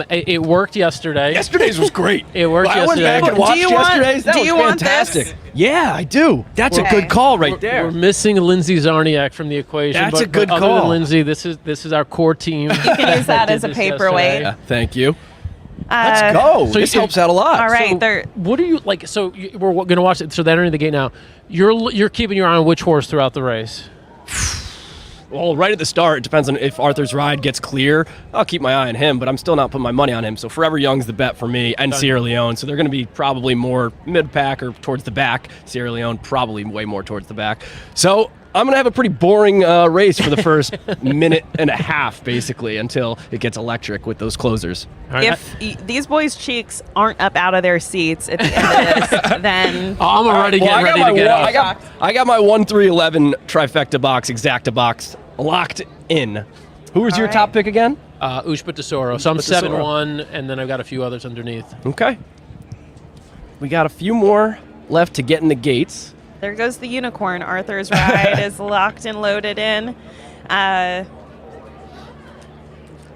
It worked yesterday. Yesterday's was great. It worked I went yesterday. back and watched yesterday's. That do was you want fantastic. this? Yeah, I do. That's a good call right there. We're missing Lindsay Zarniak from the equation. That's but, a good but other call. than Lindsay, this is our core team. You can use that as a paperweight. Thank you. Let's go. So this you- helps out a lot. All right, So what are you like? So we're going to watch it. So they're entering the gate now. You're keeping your eye on which horse throughout the race? Well, right at the start, it depends on if Arthur's ride gets clear. I'll keep my eye on him, but I'm still not putting my money on him. So Forever Young's the bet for me, and Sierra Leone. So they're going to be probably more mid-pack or towards the back. Sierra Leone probably way more towards the back. So I'm going to have a pretty boring race for the first minute and a half, basically, until it gets electric with those closers. If these boys' cheeks aren't up out of their seats at the end of this, then I'm already getting ready to get up. I got my 1-3-11 trifecta box, exacta box locked in. Who was your top pick again? Ushba Tesoro. So I'm 7-1, and then I've got a few others underneath. Okay. We got a few more left to get in the gates. there goes the unicorn. Arthur's ride is locked and loaded in.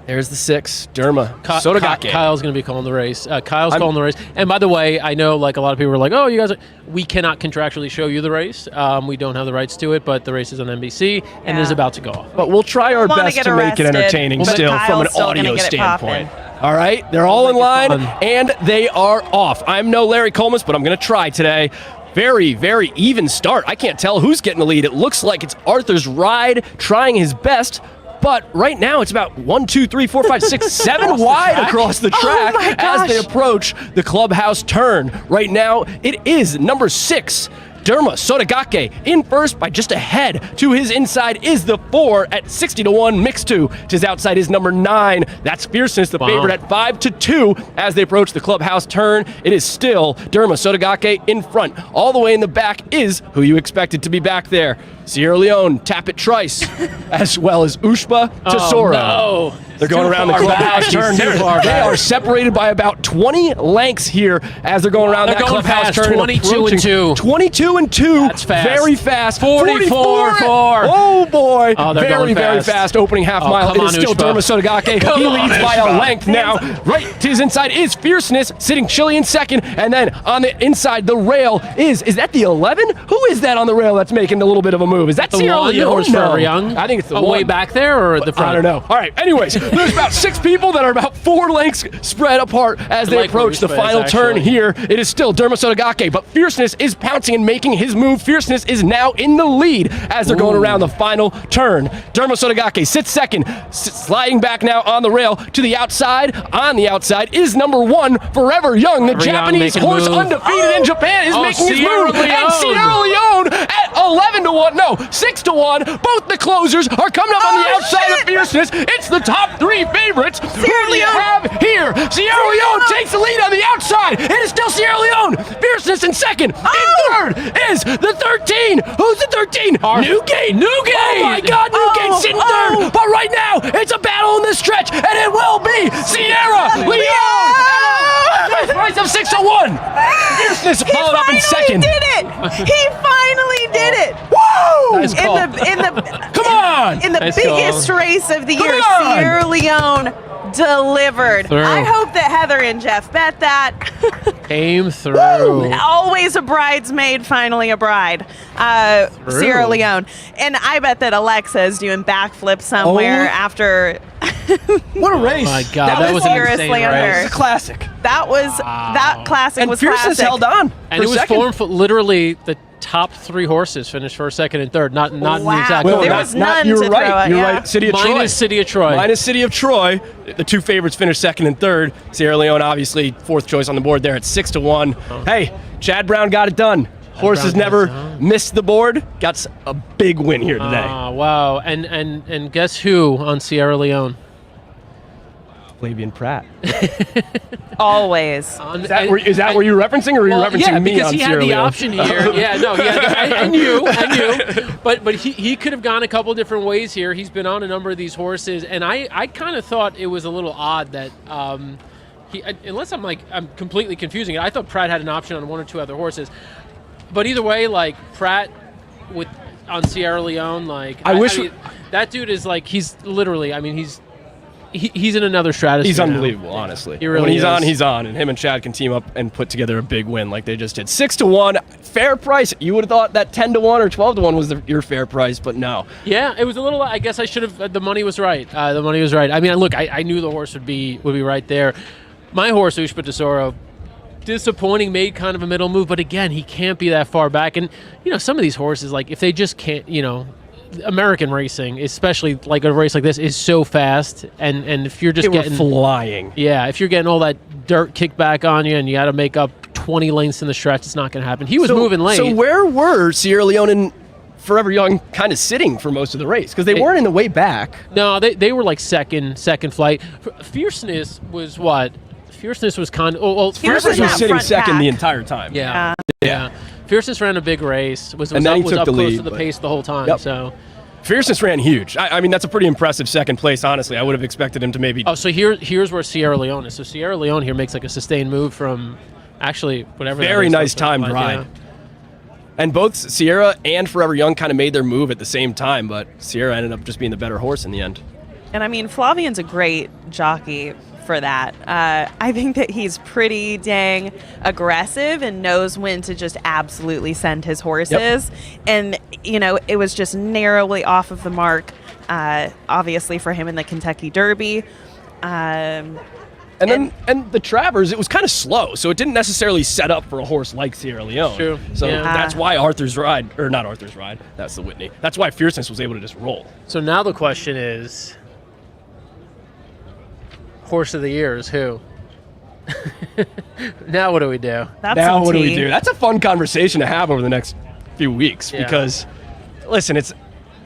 There's the 6, Derma. Sotogake. Kyle's going to be calling the race. Kyle's calling the race. And by the way, I know like a lot of people are like, oh, you guys, we cannot contractually show you the race. We don't have the rights to it, but the race is on NBC and is about to go off. But we'll try our best to make it entertaining but still from an Kyle's still audio gonna get it standpoint. poppin'. All right, they're all in line, and they are off. I'm no Larry Colmus, but I'm going to try today. Very, very even start. I can't tell who's getting the lead. It looks like it's Arthur's ride trying his best. But right now, it's about 1, 2, 3, 4, 5, 6, 7 wide across the track as they approach the clubhouse turn. Right now, it is number 6, Derma Sotogake, in first by just a head. To his inside is the 4 at 60-1. Mixed 2 to his outside is number 9. That's Fierceness, the favorite at 5-2 as they approach the clubhouse turn. It is still Derma Sotogake in front. All the way in the back is who you expected to be back there. Sierra Leone, Tappet Trice, as well as Ushba Tesoro. Oh, no. They're going around the clubhouse turn. They are separated by about 20 lengths here as they're going around that clubhouse turn. 22-2. 22-2. That's fast. Very fast. 44-4. Oh, boy. Oh, very fast. Opening half mile. It is still Derma Sotogake. He leads by a length now. Right to his inside is Fierceness, sitting Chile in second. And then on the inside, the rail is that the 11? Who is that on the rail that's making a little bit of a move? Is that the Sierra one Leone? Or Forever Young? I think it's the way one. back there or the front? I don't know. All right. Anyways, there's about 6 people that are about 4 lengths spread apart as they approach the final turn here. It is still Derma Sotogake, but Fierceness is pouncing and making his move. Fierceness is now in the lead as they're going around the final turn. Derma Sotogake sits second, sliding back now on the rail to the outside. On the outside is number 1, Forever Young. The Japanese horse undefeated in Japan is making his move. And Sierra Leone at 11-1, no, 6-1. Both the closers are coming up on the outside of Fierceness. It's the top 3 favorites. Who do we have here? Sierra Leone takes the lead on the outside. It is still Sierra Leone. Fierceness in second. In third is the 13. Who's the 13? Newgate. Oh my God, Newgate sitting third. But right now, it's a battle in the stretch, and it will be Sierra Leone. Price of 6-1. Fierceness followed up in second. He finally did it. Woo! Nice call. Come on! In the biggest race of the year, Sierra Leone delivered. I hope that Heather and Jeff bet that. Came through. Woo! Always a bridesmaid, finally a bride. Sierra Leone. And I bet that Alexa is doing backflips somewhere after. What a race. Oh my God, that was an insane race. It's a classic. That classic was Fierceness classic. held on. And it was formed for literally the top 3 horses finished first, second, and third. Not in the exact order. There was none to throw at. You're right. City of Troy. Minus City of Troy. Minus City of Troy. The 2 favorites finished second and third. Sierra Leone, obviously, 4th choice on the board there at 6-1. Hey, Chad Brown got it done. Horses never missed the board. Got a big win here today. Wow. And guess who on Sierra Leone? Flavian Pratt. Always. Is that where you're referencing, or are you referencing me on Sierra Leone? Yeah, because he had the option here. And you. But he could have gone a couple different ways here. He's been on a number of these horses, and I kind of thought it was a little odd that unless I'm completely confusing it, I thought Pratt had an option on 1 or 2 other horses. But either way, like Pratt on Sierra Leone, that dude is he's literally, he's in another stratosphere. He's unbelievable, honestly. He really when he's is. on, he's on. And him and Chad can team up and put together a big win like they just did. 6-1, fair price. You would have thought that 10-1 or 12-1 was your fair price, but no. Yeah, it was a little. I guess I should have. The money was right. The money was right. Look, I knew the horse would be right there. My horse, Ushba Tesoro, disappointing, made kind of a middle move, but again, he can't be that far back. And some of these horses, if they just can't, American racing, especially like a race like this, is so fast, and if you're just getting flying, if you're getting all that dirt kicked back on you, and you got to make up 20 lengths in the stretch, it's not going to happen. He was moving late. So where were Sierra Leone and Forever Young kind of sitting for most of the race? Because they weren't in the way back. No, they were like second flight. Fierceness was what? Fierceness was kind of. Fierceness was sitting second the entire time. Yeah. Fierceness ran a big race. Was and then up, he took up the close lead to the pace the whole time. Yep. So Fierceness ran huge. That's a pretty impressive second place, honestly. I would have expected him to maybe... Oh, so here's where Sierra Leone is. So Sierra Leone here makes a sustained move from actually whatever. Very nice timed ride. Yeah. And both Sierra and Forever Young kind of made their move at the same time, but Sierra ended up just being the better horse in the end. And Flavian's a great jockey for that. I think that he's pretty dang aggressive and knows when to just absolutely send his horses. Yep. And, it was just narrowly off of the mark, obviously, for him in the Kentucky Derby. And the Travers, it was kind of slow, so it didn't necessarily set up for a horse like Sierra Leone. True. So that's why Arthur's Ride, or not Arthur's Ride, that's the Whitney. That's why Fierceness was able to just roll. So now the question is, horse of the year is who? Now what do we do? What do we do? That's a fun conversation to have over the next few weeks because, listen,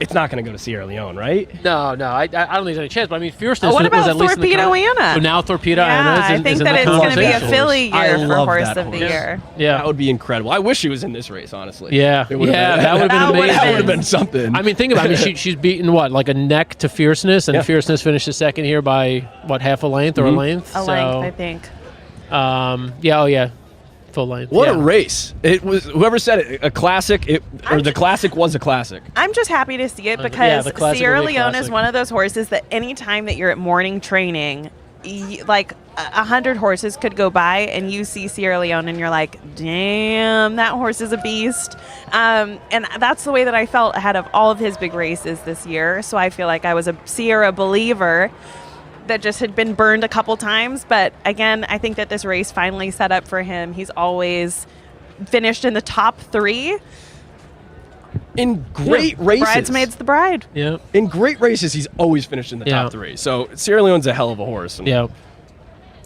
it's not going to go to Sierra Leone, right? No, I don't think there's any chance. But I mean, fierceness what was about at least in the Torpedo-Anna? So now Torpedo-Anna Yeah, I think that it's going to be a Philly year for Horse of the Year. Yeah, that would be incredible. I wish she was in this race, honestly. Yeah, It would've been- that would have been amazing. That would have been something. I mean, think about it. I mean, she's beaten what, like a neck to Fierceness, and Fierceness finishes second here by what, half a length or a length? A length, I think. Full length. What a race! It was. Whoever said it, a classic. The classic was a classic. I'm just happy to see it Yeah, because the classic Sierra will be Leone is classic. one of those horses that anytime that you're at morning training, like 100 horses could go by and you see Sierra Leone and you're like, damn, that horse is a beast. And that's the way that I felt ahead of all of his big races this year. So I feel like I was a Sierra believer that just had been burned a couple times. But again, I think that this race finally set up for him. He's always finished in the top 3. In great races. Bridesmaid's the bride. Yeah. In great races, he's always finished in the top 3. So Sierra Leone's a hell of a horse. And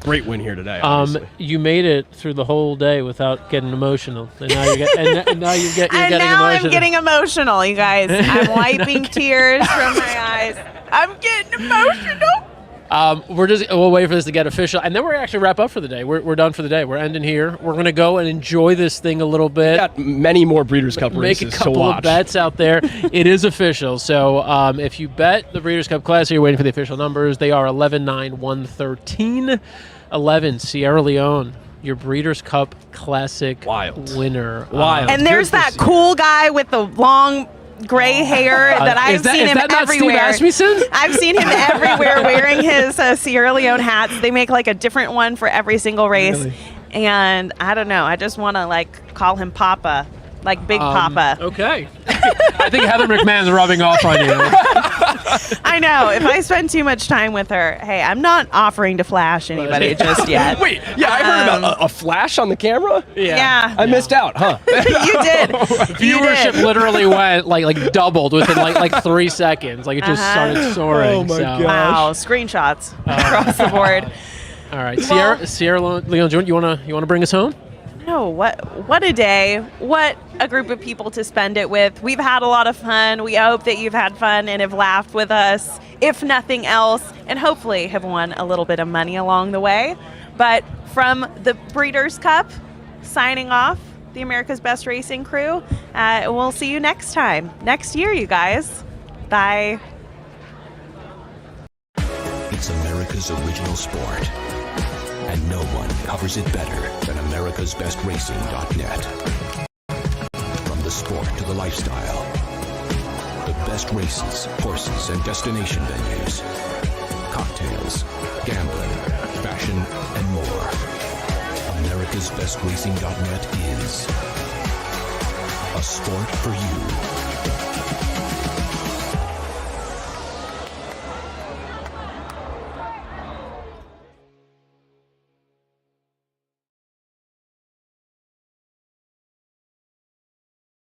great win here today. Obviously. You made it through the whole day without getting emotional, and now you're I'm getting emotional, you guys. I'm wiping tears from my eyes. I'm getting emotional. We'll wait for this to get official, and then we're actually wrap up for the day. We're done for the day. We're ending here. We're going to go and enjoy this thing a little bit. Got many more Breeders' Cup races Make a couple to watch. of bets out there. It is official. So if you bet the Breeders' Cup Classic, you're waiting for the official numbers. They are 11-9-113. 11 Sierra Leone, your Breeders' Cup Classic winner. Wild. And there's that cool guy with the long gray hair that I've seen him everywhere. I've seen him everywhere wearing his Sierra Leone hats. They make like a different one for every single race. Really? And I don't know. I just want to like call him Papa, like Big Papa. Okay. I think Heather McMahon's rubbing off on you. I know. If I spend too much time with her, hey, I'm not offering to flash anybody just yet. Wait, I heard about a flash on the camera. Yeah. I missed out, huh? You did. Viewership literally went like doubled within like 3 seconds. Like it just started soaring. Oh my gosh. Wow. Screenshots across the board. All right, Sierra Leone, you wanna bring us home? No, what a day. What a group of people to spend it with. We've had a lot of fun. We hope that you've had fun and have laughed with us, if nothing else, and hopefully have won a little bit of money along the way. But from the Breeders' Cup, signing off, the America's Best Racing crew, we'll see you next time. Next year, you guys. Bye. It's America's original sport. And no one covers it better than America'sBestRacing.net. From the sport to the lifestyle, the best races, horses, and destination venues, cocktails, gambling, fashion, and more. America'sBestRacing.net is a sport for you.